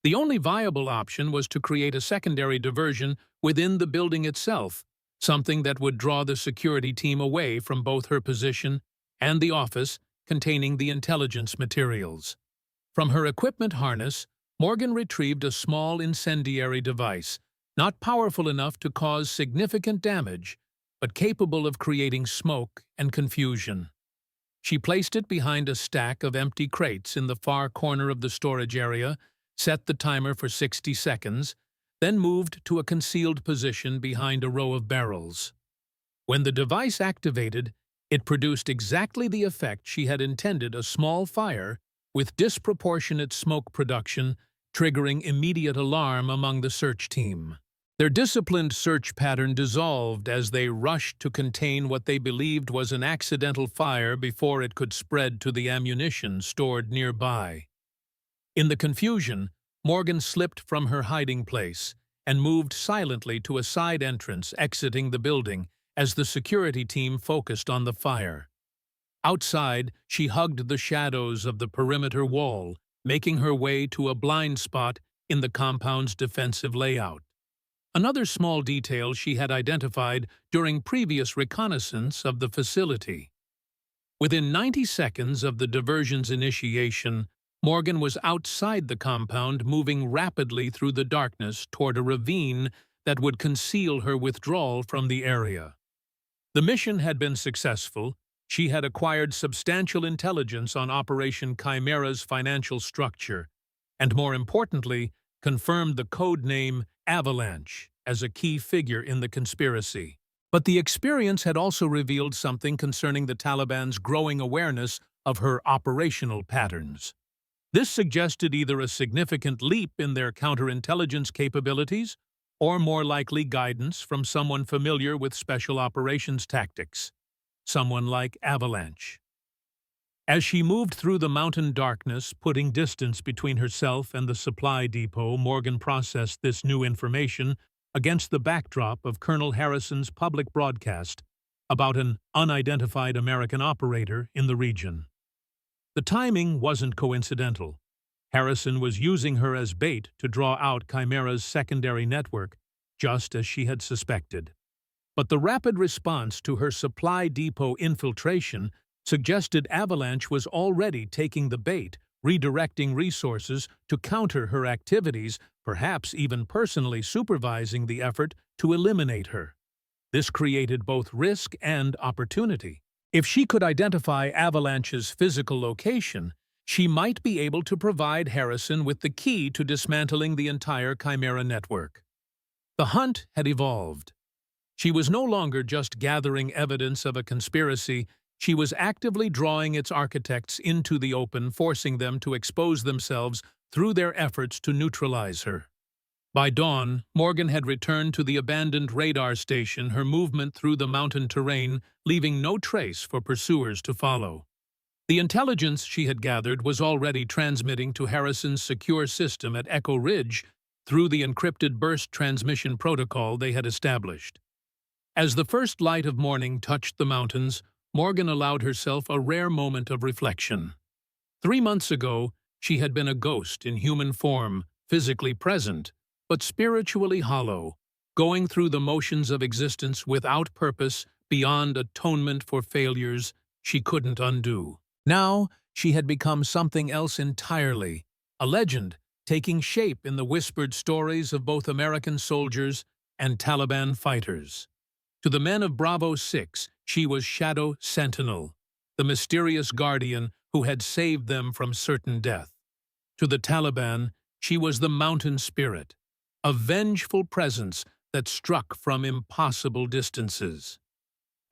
The only viable option was to create a secondary diversion within the building itself, something that would draw the security team away from both her position and the office containing the intelligence materials. From her equipment harness, Morgan retrieved a small incendiary device, not powerful enough to cause significant damage, but capable of creating smoke and confusion. She placed it behind a stack of empty crates in the far corner of the storage area, set the timer for 60 seconds, then moved to a concealed position behind a row of barrels. When the device activated, it produced exactly the effect she had intended: a small fire with disproportionate smoke production, triggering immediate alarm among the search team. Their disciplined search pattern dissolved as they rushed to contain what they believed was an accidental fire before it could spread to the ammunition stored nearby. In the confusion, Morgan slipped from her hiding place and moved silently to a side entrance exiting the building as the security team focused on the fire. Outside, she hugged the shadows of the perimeter wall, making her way to a blind spot in the compound's defensive layout. Another small detail she had identified during previous reconnaissance of the facility. Within 90 seconds of the diversion's initiation, Morgan was outside the compound, moving rapidly through the darkness toward a ravine that would conceal her withdrawal from the area. The mission had been successful. She had acquired substantial intelligence on Operation Chimera's financial structure, and more importantly, confirmed the code name Avalanche as a key figure in the conspiracy. But the experience had also revealed something concerning the Taliban's growing awareness of her operational patterns. This suggested either a significant leap in their counterintelligence capabilities or more likely guidance from someone familiar with special operations tactics, someone like Avalanche. As she moved through the mountain darkness, putting distance between herself and the supply depot, Morgan processed this new information against the backdrop of Colonel Harrison's public broadcast about an unidentified American operator in the region. The timing wasn't coincidental. Harrison was using her as bait to draw out Chimera's secondary network, just as she had suspected. But the rapid response to her supply depot infiltration suggested Avalanche was already taking the bait, redirecting resources to counter her activities, perhaps even personally supervising the effort to eliminate her. This created both risk and opportunity. If she could identify Avalanche's physical location, she might be able to provide Harrison with the key to dismantling the entire Chimera network. The hunt had evolved. She was no longer just gathering evidence of a conspiracy. She was actively drawing its architects into the open, forcing them to expose themselves through their efforts to neutralize her. By dawn, Morgan had returned to the abandoned radar station, her movement through the mountain terrain leaving no trace for pursuers to follow. The intelligence she had gathered was already transmitting to Harrison's secure system at Echo Ridge through the encrypted burst transmission protocol they had established. As the first light of morning touched the mountains, Morgan allowed herself a rare moment of reflection. 3 months ago, she had been a ghost in human form, physically present, but spiritually hollow, going through the motions of existence without purpose, beyond atonement for failures she couldn't undo. Now, she had become something else entirely, a legend taking shape in the whispered stories of both American soldiers and Taliban fighters. To the men of Bravo 6, she was Shadow Sentinel, the mysterious guardian who had saved them from certain death. To the Taliban, she was the mountain spirit, a vengeful presence that struck from impossible distances.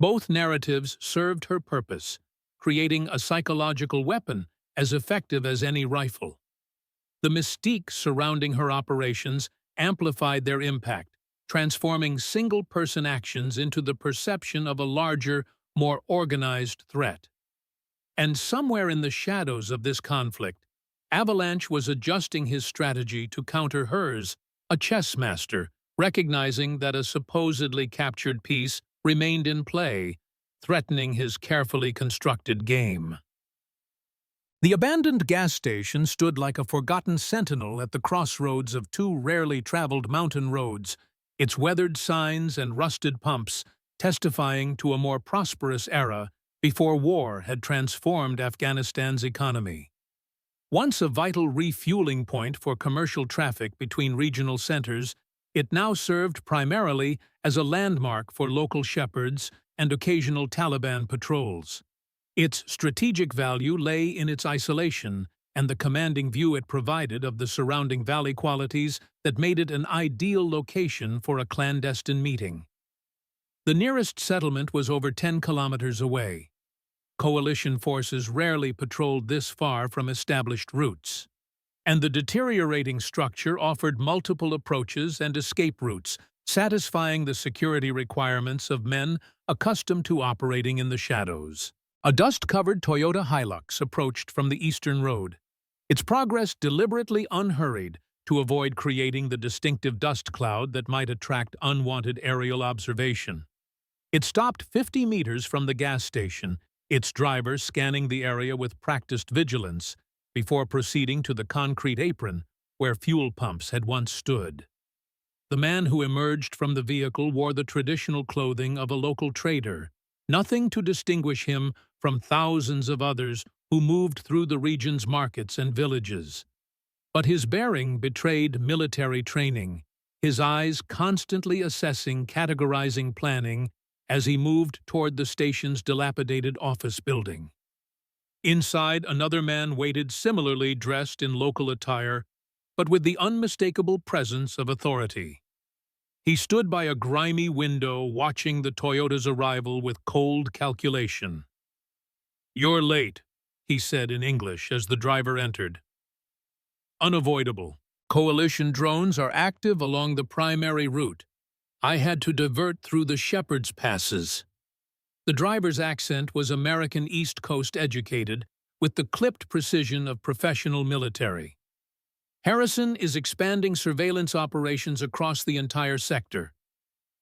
Both narratives served her purpose, creating a psychological weapon as effective as any rifle. The mystique surrounding her operations amplified their impact, transforming single-person actions into the perception of a larger, more organized threat. And somewhere in the shadows of this conflict, Avalanche was adjusting his strategy to counter hers, a chess master, recognizing that a supposedly captured piece remained in play, threatening his carefully constructed game. The abandoned gas station stood like a forgotten sentinel at the crossroads of two rarely traveled mountain roads, its weathered signs and rusted pumps testifying to a more prosperous era before war had transformed Afghanistan's economy. Once a vital refueling point for commercial traffic between regional centers, it now served primarily as a landmark for local shepherds and occasional Taliban patrols. Its strategic value lay in its isolation and the commanding view it provided of the surrounding valley, qualities that made it an ideal location for a clandestine meeting. The nearest settlement was over 10 kilometers away. Coalition forces rarely patrolled this far from established routes, and the deteriorating structure offered multiple approaches and escape routes, satisfying the security requirements of men accustomed to operating in the shadows. A dust-covered Toyota Hilux approached from the eastern road, its progress deliberately unhurried to avoid creating the distinctive dust cloud that might attract unwanted aerial observation. It stopped 50 meters from the gas station, its driver scanning the area with practiced vigilance before proceeding to the concrete apron where fuel pumps had once stood. The man who emerged from the vehicle wore the traditional clothing of a local trader, nothing to distinguish him from thousands of others who moved through the region's markets and villages. But his bearing betrayed military training, his eyes constantly assessing, categorizing, planning as he moved toward the station's dilapidated office building. Inside, another man waited, similarly dressed in local attire, but with the unmistakable presence of authority. He stood by a grimy window, watching the Toyota's arrival with cold calculation. "You're late," he said in English as the driver entered. "Unavoidable. Coalition drones are active along the primary route. I had to divert through the Shepherd's Passes." The driver's accent was American East Coast educated, with the clipped precision of professional military. "Harrison is expanding surveillance operations across the entire sector.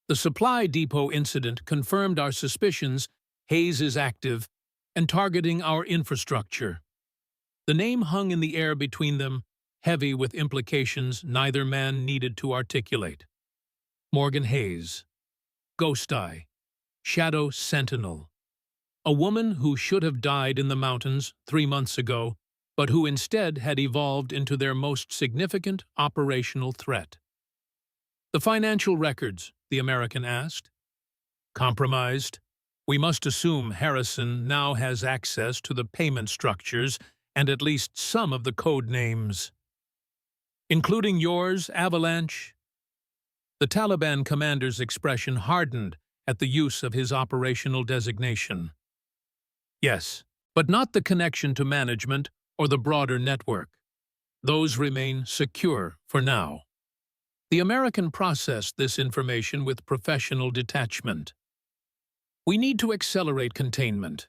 The supply depot incident confirmed our suspicions. Hayes is active and targeting our infrastructure." The name hung in the air between them, heavy with implications neither man needed to articulate. Morgan Hayes. Ghost Eye. Shadow Sentinel. A woman who should have died in the mountains 3 months ago, but who instead had evolved into their most significant operational threat. "The financial records," the American asked. "Compromised? We must assume Harrison now has access to the payment structures and at least some of the code names." "Including yours, Avalanche?" The Taliban commander's expression hardened at the use of his operational designation. "Yes, but not the connection to management or the broader network. Those remain secure for now." The American processed this information with professional detachment. "We need to accelerate containment.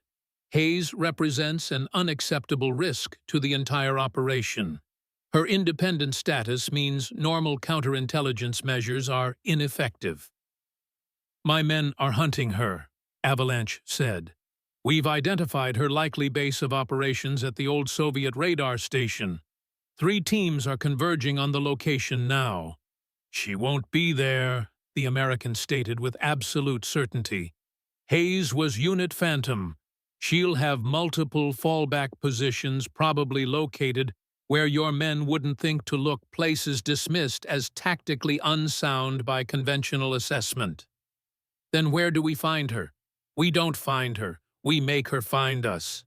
Hayes represents an unacceptable risk to the entire operation. Her independent status means normal counterintelligence measures are ineffective." "My men are hunting her," Avalanche said. "We've identified her likely base of operations at the old Soviet radar station. 3 teams are converging on the location now." "She won't be there," the American stated with absolute certainty. "Hayes was Unit Phantom. She'll have multiple fallback positions probably located where your men wouldn't think to look, places dismissed as tactically unsound by conventional assessment." "Then where do we find her?" "We don't find her. We make her find us."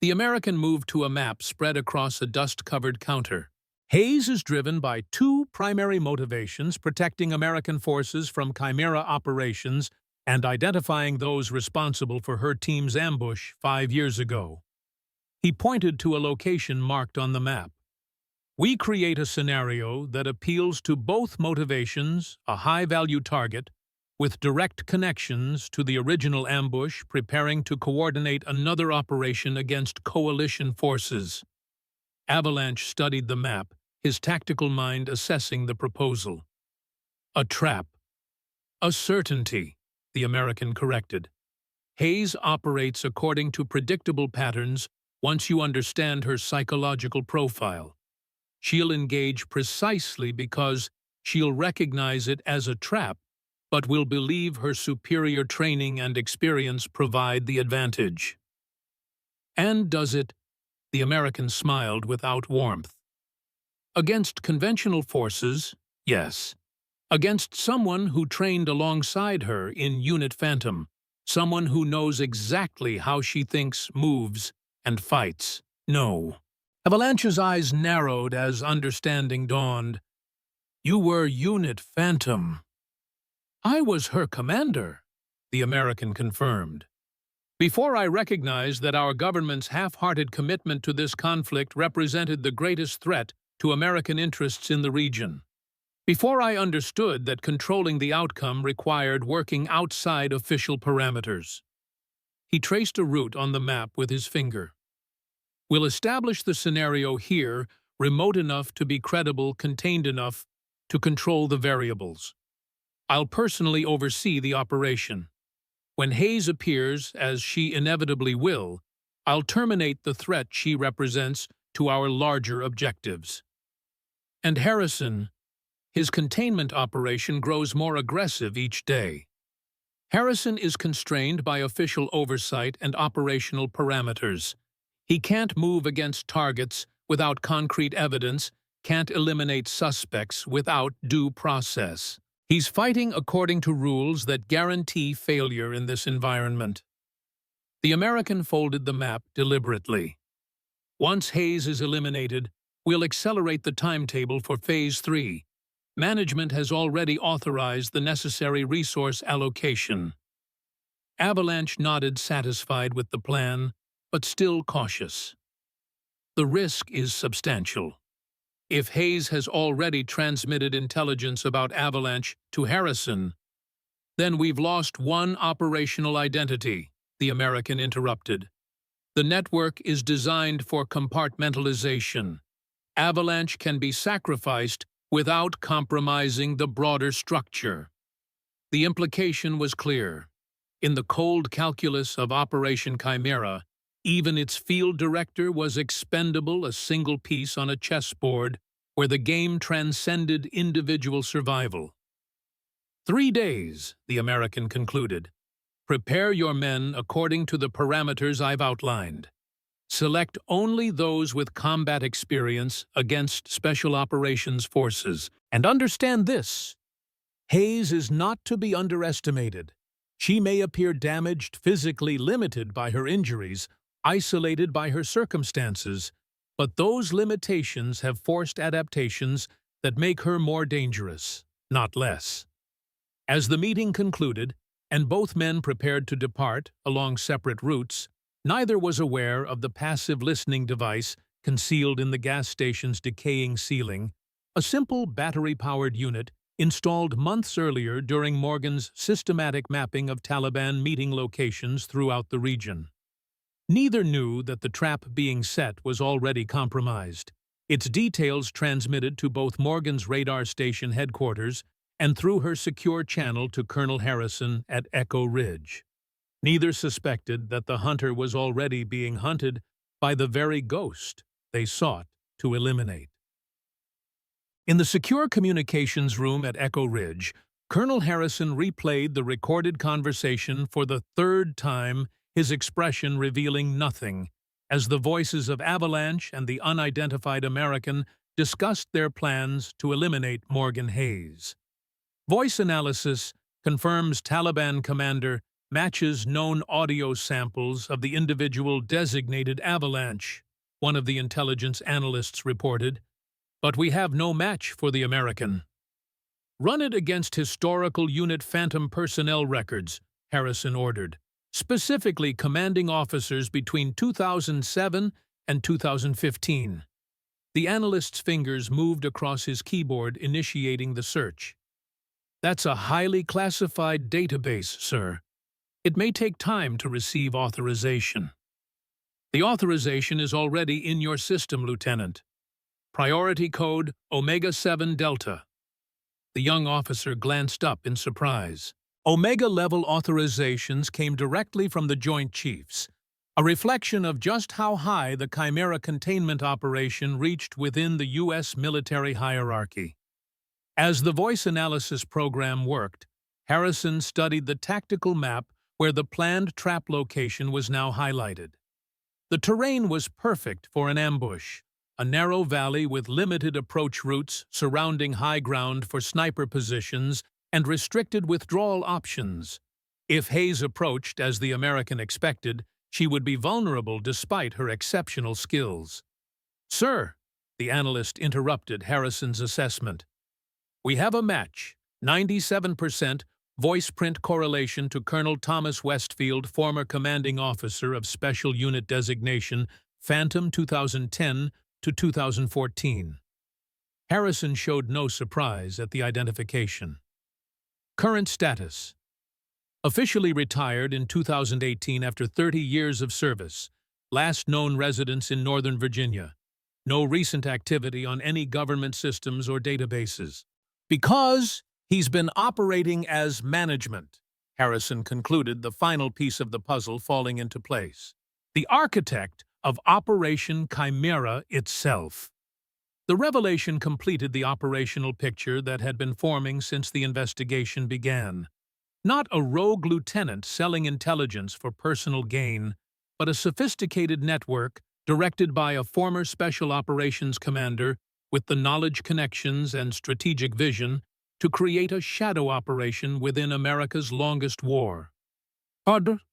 The American moved to a map spread across a dust-covered counter. "Hayes is driven by 2 primary motivations: protecting American forces from Chimera operations and identifying those responsible for her team's ambush 5 years ago." He pointed to a location marked on the map. "We create a scenario that appeals to both motivations, a high-value target, with direct connections to the original ambush preparing to coordinate another operation against coalition forces." Avalanche studied the map, his tactical mind assessing the proposal. "A trap." "A certainty," the American corrected. "Hayes operates according to predictable patterns once you understand her psychological profile. She'll engage precisely because she'll recognize it as a trap, but will believe her superior training and experience provide the advantage." "And does it?" The American smiled without warmth. "Against conventional forces, yes. Against someone who trained alongside her in Unit Phantom, someone who knows exactly how she thinks, moves, and fights, no." Avalanche's eyes narrowed as understanding dawned. "You were Unit Phantom." "I was her commander," the American confirmed. "Before I recognized that our government's half-hearted commitment to this conflict represented the greatest threat to American interests in the region." Before I understood that controlling the outcome required working outside official parameters. He traced a route on the map with his finger. We'll establish the scenario here, remote enough to be credible, contained enough to control the variables. I'll personally oversee the operation. When Hayes appears, as she inevitably will, I'll terminate the threat she represents to our larger objectives. And Harrison, his containment operation grows more aggressive each day. Harrison is constrained by official oversight and operational parameters. He can't move against targets without concrete evidence, can't eliminate suspects without due process. He's fighting according to rules that guarantee failure in this environment. The American folded the map deliberately. Once Hayes is eliminated, we'll accelerate the timetable for Phase 3. Management has already authorized the necessary resource allocation. Avalanche nodded, satisfied with the plan, but still cautious. The risk is substantial. If Hayes has already transmitted intelligence about Avalanche to Harrison, then we've lost one operational identity, the American interrupted. The network is designed for compartmentalization. Avalanche can be sacrificed without compromising the broader structure. The implication was clear. In the cold calculus of Operation Chimera, even its field director was expendable, a single piece on a chessboard where the game transcended individual survival. 3 days, the American concluded. Prepare your men according to the parameters I've outlined. Select only those with combat experience against Special Operations Forces. And understand this: Hayes is not to be underestimated. She may appear damaged, physically limited by her injuries, isolated by her circumstances, but those limitations have forced adaptations that make her more dangerous, not less. As the meeting concluded, and both men prepared to depart along separate routes, neither was aware of the passive listening device concealed in the gas station's decaying ceiling, a simple battery-powered unit installed months earlier during Morgan's systematic mapping of Taliban meeting locations throughout the region. Neither knew that the trap being set was already compromised, its details transmitted to both Morgan's radar station headquarters and through her secure channel to Colonel Harrison at Echo Ridge. Neither suspected that the hunter was already being hunted by the very ghost they sought to eliminate. In the secure communications room at Echo Ridge, Colonel Harrison replayed the recorded conversation for the third time, his expression revealing nothing, as the voices of Avalanche and the unidentified American discussed their plans to eliminate Morgan Hayes. Voice analysis confirms Taliban commander matches known audio samples of the individual designated Avalanche, one of the intelligence analysts reported, but we have no match for the American. Run it against historical unit Phantom personnel records, Harrison ordered, specifically commanding officers between 2007 and 2015. The analyst's fingers moved across his keyboard, initiating the search. That's a highly classified database, sir. It may take time to receive authorization. The authorization is already in your system, Lieutenant. Priority code Omega-7 Delta. The young officer glanced up in surprise. Omega-level authorizations came directly from the Joint Chiefs, a reflection of just how high the Chimera containment operation reached within the U.S. military hierarchy. As the voice analysis program worked, Harrison studied the tactical map where the planned trap location was now highlighted. The terrain was perfect for an ambush, a narrow valley with limited approach routes surrounding high ground for sniper positions and restricted withdrawal options. If Hayes approached as the American expected, she would be vulnerable despite her exceptional skills. "Sir," the analyst interrupted Harrison's assessment. "We have a match, 97% voice-print correlation to Colonel Thomas Westfield, former commanding officer of Special Unit Designation, Phantom 2010 to 2014. Harrison showed no surprise at the identification. Current status. Officially retired in 2018 after 30 years of service. Last known residence in Northern Virginia. No recent activity on any government systems or databases. Because he's been operating as management, Harrison concluded, the final piece of the puzzle falling into place. The architect of Operation Chimera itself. The revelation completed the operational picture that had been forming since the investigation began. Not a rogue lieutenant selling intelligence for personal gain, but a sophisticated network directed by a former Special Operations commander with the knowledge, connections, and strategic vision to create a shadow operation within America's longest war.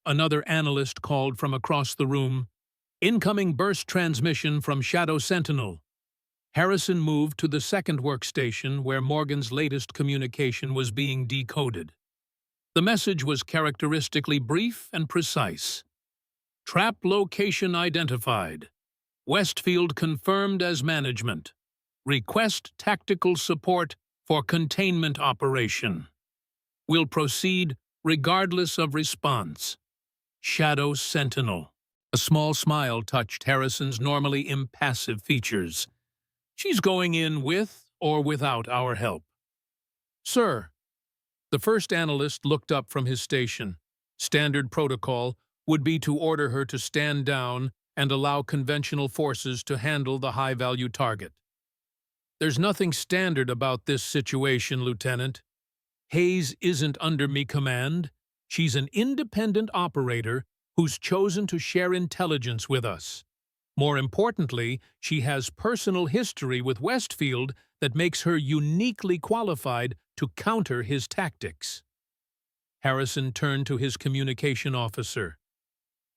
Another analyst called from across the room. Incoming burst transmission from Shadow Sentinel. Harrison moved to the second workstation where Morgan's latest communication was being decoded. The message was characteristically brief and precise. Trap location identified. Westfield confirmed as management. Request tactical support for containment operation. Will proceed regardless of response. Shadow Sentinel. A small smile touched Harrison's normally impassive features. She's going in with or without our help. Sir. The first analyst looked up from his station. Standard protocol would be to order her to stand down and allow conventional forces to handle the high-value target. There's nothing standard about this situation, Lieutenant. Hayes isn't under me command. She's an independent operator who's chosen to share intelligence with us. More importantly, she has personal history with Westfield that makes her uniquely qualified to counter his tactics. Harrison turned to his communication officer.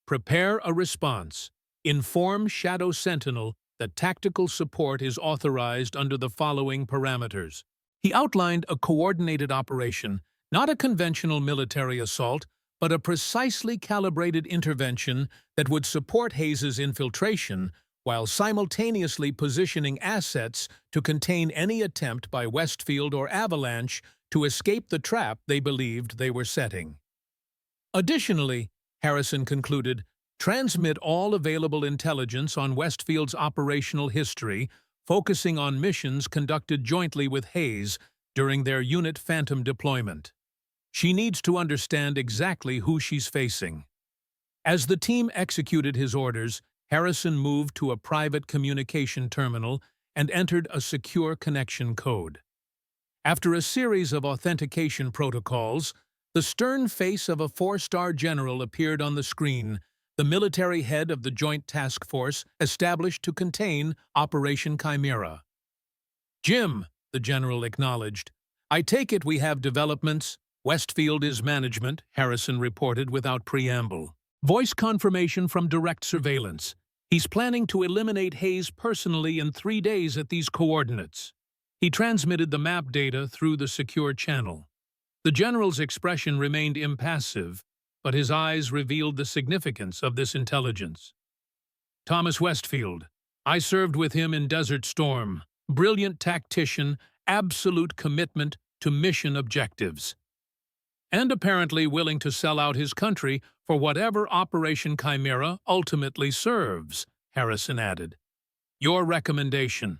Prepare a response. Inform Shadow Sentinel that tactical support is authorized under the following parameters. He outlined a coordinated operation, not a conventional military assault, but a precisely calibrated intervention that would support Hayes's infiltration while simultaneously positioning assets to contain any attempt by Westfield or Avalanche to escape the trap they believed they were setting. Additionally, Harrison concluded, transmit all available intelligence on Westfield's operational history, focusing on missions conducted jointly with Hayes during their Unit Phantom deployment. She needs to understand exactly who she's facing. As the team executed his orders, Harrison moved to a private communication terminal and entered a secure connection code. After a series of authentication protocols, the stern face of a four-star general appeared on the screen, the military head of the Joint Task Force established to contain Operation Chimera. Jim, the general acknowledged. I take it we have developments. Westfield is management, Harrison reported without preamble. Voice confirmation from direct surveillance. He's planning to eliminate Hayes personally in 3 days at these coordinates. He transmitted the map data through the secure channel. The general's expression remained impassive, but his eyes revealed the significance of this intelligence. Thomas Westfield. I served with him in Desert Storm. Brilliant tactician, absolute commitment to mission objectives. And apparently willing to sell out his country for whatever Operation Chimera ultimately serves, Harrison added. Your recommendation.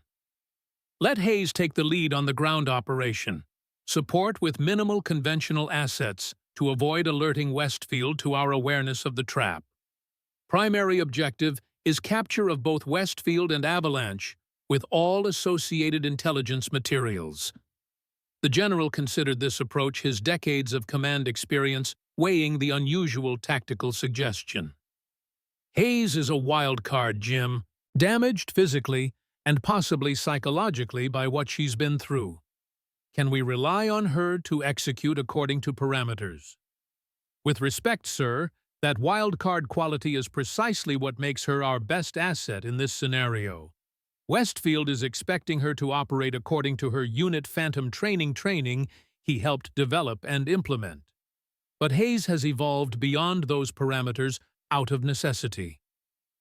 Let Hayes take the lead on the ground operation. Support with minimal conventional assets to avoid alerting Westfield to our awareness of the trap. Primary objective is capture of both Westfield and Avalanche, with all associated intelligence materials. The general considered this approach, his decades of command experience weighing the unusual tactical suggestion. Hayes is a wild card, Jim, damaged physically and possibly psychologically by what she's been through. Can we rely on her to execute according to parameters? With respect, sir, that wild card quality is precisely what makes her our best asset in this scenario. Westfield is expecting her to operate according to her Unit Phantom training he helped develop and implement. But Hayes has evolved beyond those parameters out of necessity.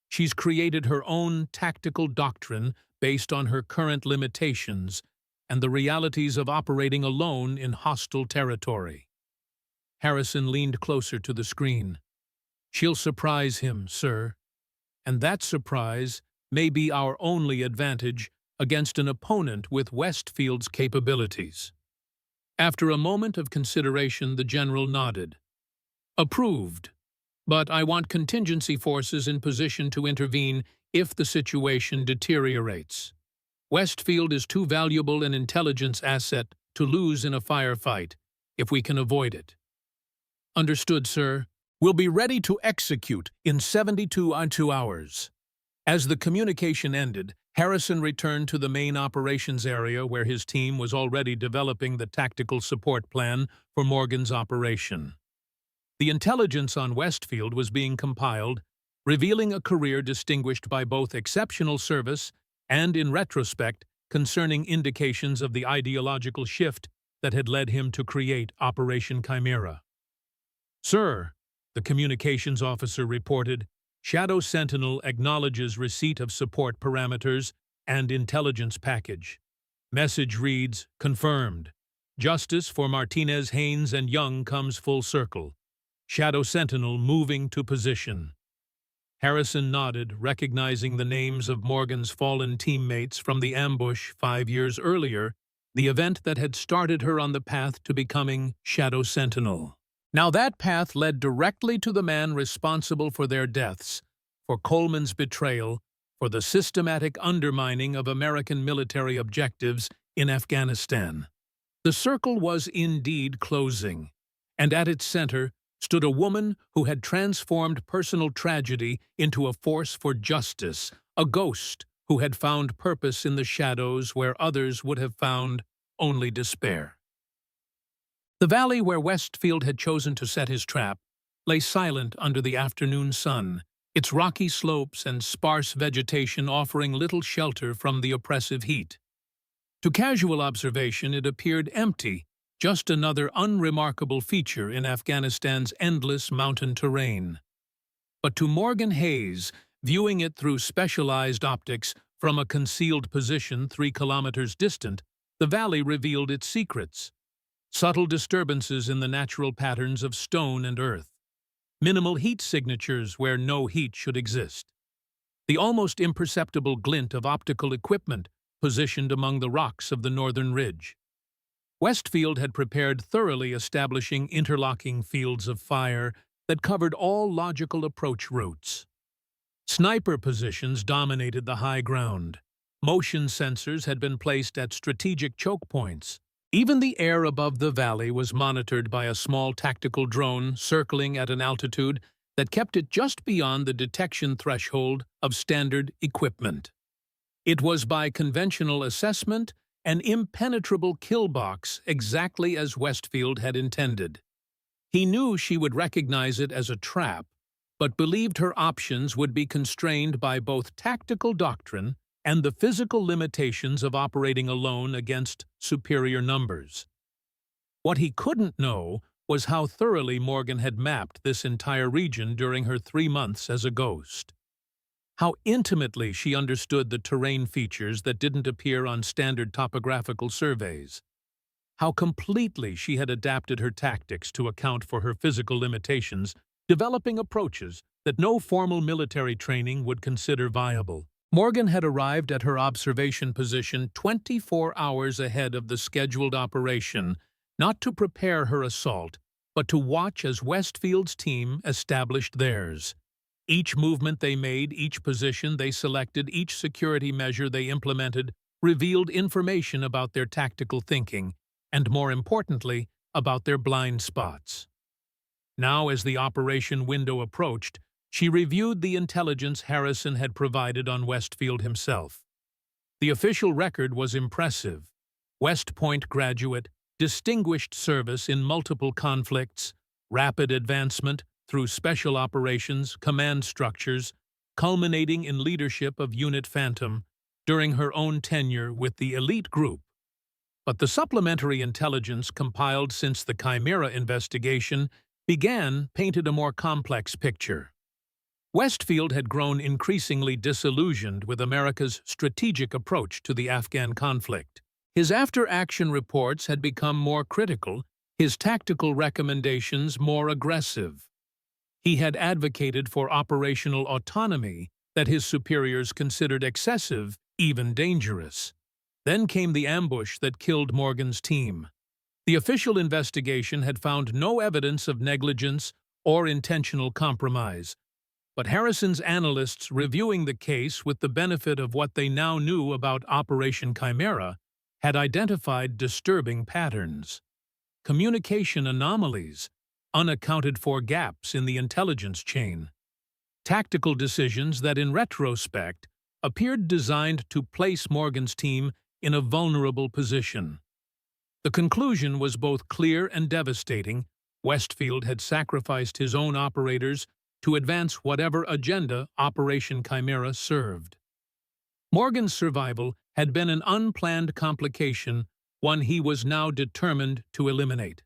She's created her own tactical doctrine based on her current limitations and the realities of operating alone in hostile territory. Harrison leaned closer to the screen. "She'll surprise him, sir. And that surprise may be our only advantage against an opponent with Westfield's capabilities." After a moment of consideration, the general nodded. "Approved. But I want contingency forces in position to intervene if the situation deteriorates. Westfield is too valuable an intelligence asset to lose in a firefight, if we can avoid it." "Understood, sir. We'll be ready to execute in 72 hours." As the communication ended, Harrison returned to the main operations area where his team was already developing the tactical support plan for Morgan's operation. The intelligence on Westfield was being compiled, revealing a career distinguished by both exceptional service and, in retrospect, concerning indications of the ideological shift that had led him to create Operation Chimera. "Sir," the communications officer reported, "Shadow Sentinel acknowledges receipt of support parameters and intelligence package. Message reads, confirmed. Justice for Martinez, Haynes, and Young comes full circle. Shadow Sentinel moving to position." Harrison nodded, recognizing the names of Morgan's fallen teammates from the ambush 5 years earlier, the event that had started her on the path to becoming Shadow Sentinel. Now that path led directly to the man responsible for their deaths, for Coleman's betrayal, for the systematic undermining of American military objectives in Afghanistan. The circle was indeed closing, and at its center stood a woman who had transformed personal tragedy into a force for justice, a ghost who had found purpose in the shadows where others would have found only despair. The valley where Westfield had chosen to set his trap lay silent under the afternoon sun, its rocky slopes and sparse vegetation offering little shelter from the oppressive heat. To casual observation, it appeared empty, just another unremarkable feature in Afghanistan's endless mountain terrain. But to Morgan Hayes, viewing it through specialized optics from a concealed position 3 kilometers distant, the valley revealed its secrets. Subtle disturbances in the natural patterns of stone and earth. Minimal heat signatures where no heat should exist. The almost imperceptible glint of optical equipment positioned among the rocks of the northern ridge. Westfield had prepared thoroughly, establishing interlocking fields of fire that covered all logical approach routes. Sniper positions dominated the high ground. Motion sensors had been placed at strategic choke points. Even the air above the valley was monitored by a small tactical drone circling at an altitude that kept it just beyond the detection threshold of standard equipment. It was, by conventional assessment, an impenetrable kill box, exactly as Westfield had intended. He knew she would recognize it as a trap, but believed her options would be constrained by both tactical doctrine and the physical limitations of operating alone against superior numbers. What he couldn't know was how thoroughly Morgan had mapped this entire region during her 3 months as a ghost. How intimately she understood the terrain features that didn't appear on standard topographical surveys. How completely she had adapted her tactics to account for her physical limitations, developing approaches that no formal military training would consider viable. Morgan had arrived at her observation position 24 hours ahead of the scheduled operation, not to prepare her assault, but to watch as Westfield's team established theirs. Each movement they made, each position they selected, each security measure they implemented revealed information about their tactical thinking, and more importantly, about their blind spots. Now, as the operation window approached, she reviewed the intelligence Harrison had provided on Westfield himself. The official record was impressive. West Point graduate, distinguished service in multiple conflicts, rapid advancement through special operations, command structures, culminating in leadership of Unit Phantom during her own tenure with the elite group. But the supplementary intelligence compiled since the Chimera investigation began painted a more complex picture. Westfield had grown increasingly disillusioned with America's strategic approach to the Afghan conflict. His after-action reports had become more critical, his tactical recommendations more aggressive. He had advocated for operational autonomy that his superiors considered excessive, even dangerous. Then came the ambush that killed Morgan's team. The official investigation had found no evidence of negligence or intentional compromise, but Harrison's analysts reviewing the case with the benefit of what they now knew about Operation Chimera had identified disturbing patterns. Communication anomalies, unaccounted-for gaps in the intelligence chain. Tactical decisions that, in retrospect, appeared designed to place Morgan's team in a vulnerable position. The conclusion was both clear and devastating. Westfield had sacrificed his own operators to advance whatever agenda Operation Chimera served. Morgan's survival had been an unplanned complication, one he was now determined to eliminate.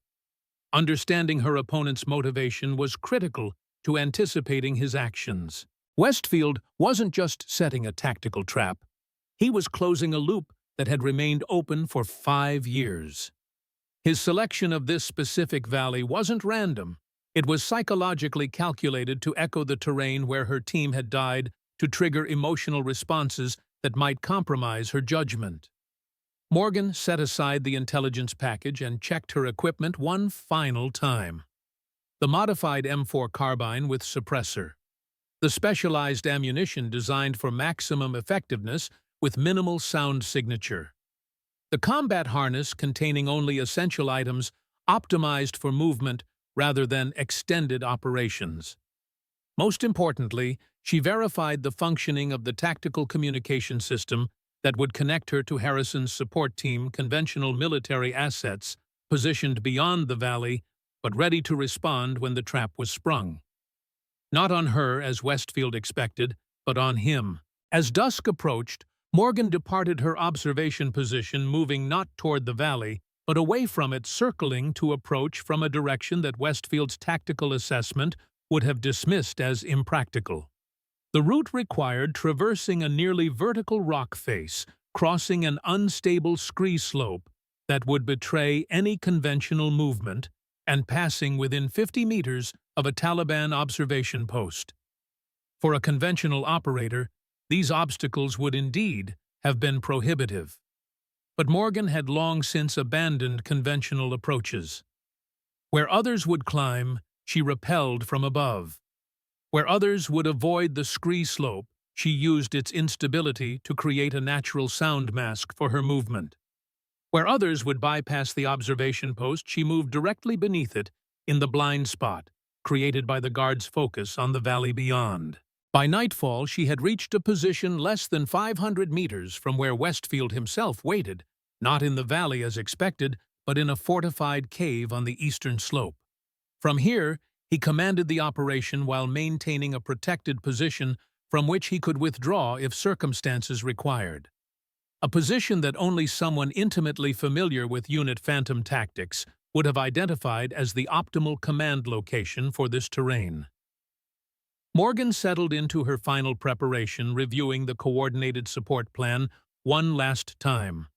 Understanding her opponent's motivation was critical to anticipating his actions. Westfield wasn't just setting a tactical trap. He was closing a loop that had remained open for 5 years. His selection of this specific valley wasn't random. It was psychologically calculated to echo the terrain where her team had died, to trigger emotional responses that might compromise her judgment. Morgan set aside the intelligence package and checked her equipment one final time. The modified M4 carbine with suppressor. The specialized ammunition designed for maximum effectiveness with minimal sound signature. The combat harness containing only essential items optimized for movement rather than extended operations. Most importantly, she verified the functioning of the tactical communication system that would connect her to Harrison's support team, conventional military assets positioned beyond the valley but ready to respond when the trap was sprung. Not on her, as Westfield expected, but on him. As dusk approached, Morgan departed her observation position, moving not toward the valley, but away from it, circling to approach from a direction that Westfield's tactical assessment would have dismissed as impractical. The route required traversing a nearly vertical rock face, crossing an unstable scree slope that would betray any conventional movement, and passing within 50 meters of a Taliban observation post. For a conventional operator, these obstacles would indeed have been prohibitive. But Morgan had long since abandoned conventional approaches. Where others would climb, she rappelled from above. Where others would avoid the scree slope, she used its instability to create a natural sound mask for her movement. Where others would bypass the observation post, she moved directly beneath it in the blind spot, created by the guard's focus on the valley beyond. By nightfall, she had reached a position less than 500 meters from where Westfield himself waited, not in the valley as expected, but in a fortified cave on the eastern slope. From here, he commanded the operation while maintaining a protected position from which he could withdraw if circumstances required. A position that only someone intimately familiar with Unit Phantom tactics would have identified as the optimal command location for this terrain. Morgan settled into her final preparation, reviewing the coordinated support plan one last time.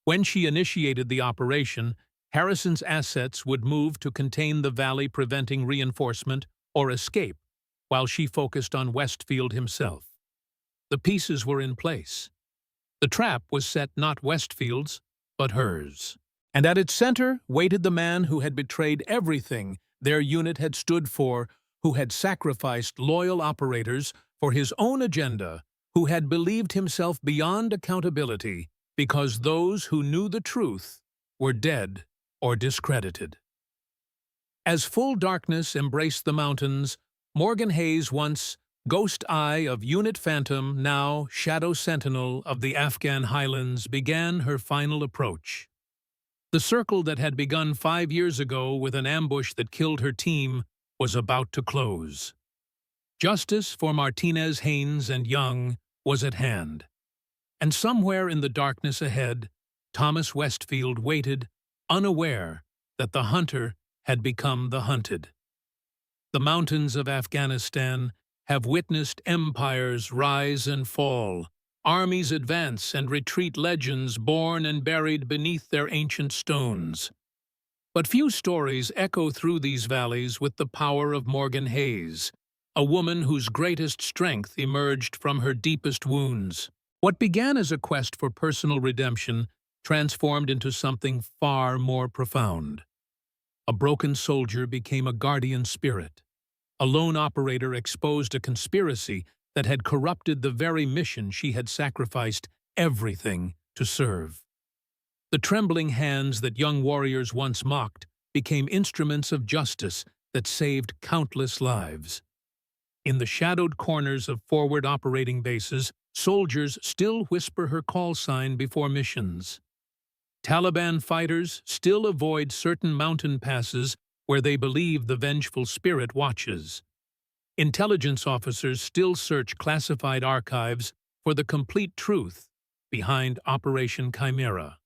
When she initiated the operation, Harrison's assets would move to contain the valley, preventing reinforcement or escape, while she focused on Westfield himself. The pieces were in place. The trap was set not Westfield's, but hers. And at its center waited the man who had betrayed everything their unit had stood for, who had sacrificed loyal operators for his own agenda, who had believed himself beyond accountability because those who knew the truth were dead or discredited. As full darkness embraced the mountains, Morgan Hayes, once Ghost Eye of Unit Phantom, now Shadow Sentinel of the Afghan Highlands, began her final approach. The circle that had begun 5 years ago with an ambush that killed her team was about to close. Justice for Martinez, Haynes, and Young was at hand. And somewhere in the darkness ahead, Thomas Westfield waited, unaware that the hunter had become the hunted. The mountains of Afghanistan have witnessed empires rise and fall, armies advance and retreat, legends born and buried beneath their ancient stones. But few stories echo through these valleys with the power of Morgan Hayes, a woman whose greatest strength emerged from her deepest wounds. What began as a quest for personal redemption transformed into something far more profound. A broken soldier became a guardian spirit. A lone operator exposed a conspiracy that had corrupted the very mission she had sacrificed everything to serve. The trembling hands that young warriors once mocked became instruments of justice that saved countless lives. In the shadowed corners of forward operating bases, soldiers still whisper her call sign before missions. Taliban fighters still avoid certain mountain passes where they believe the vengeful spirit watches. Intelligence officers still search classified archives for the complete truth behind Operation Chimera.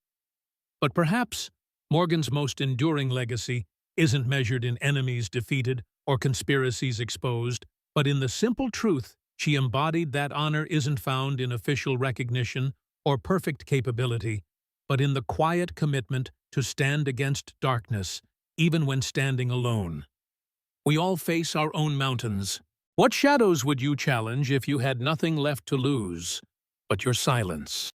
But perhaps Morgan's most enduring legacy isn't measured in enemies defeated or conspiracies exposed, but in the simple truth she embodied that honor isn't found in official recognition or perfect capability, but in the quiet commitment to stand against darkness, even when standing alone. We all face our own mountains. What shadows would you challenge if you had nothing left to lose but your silence?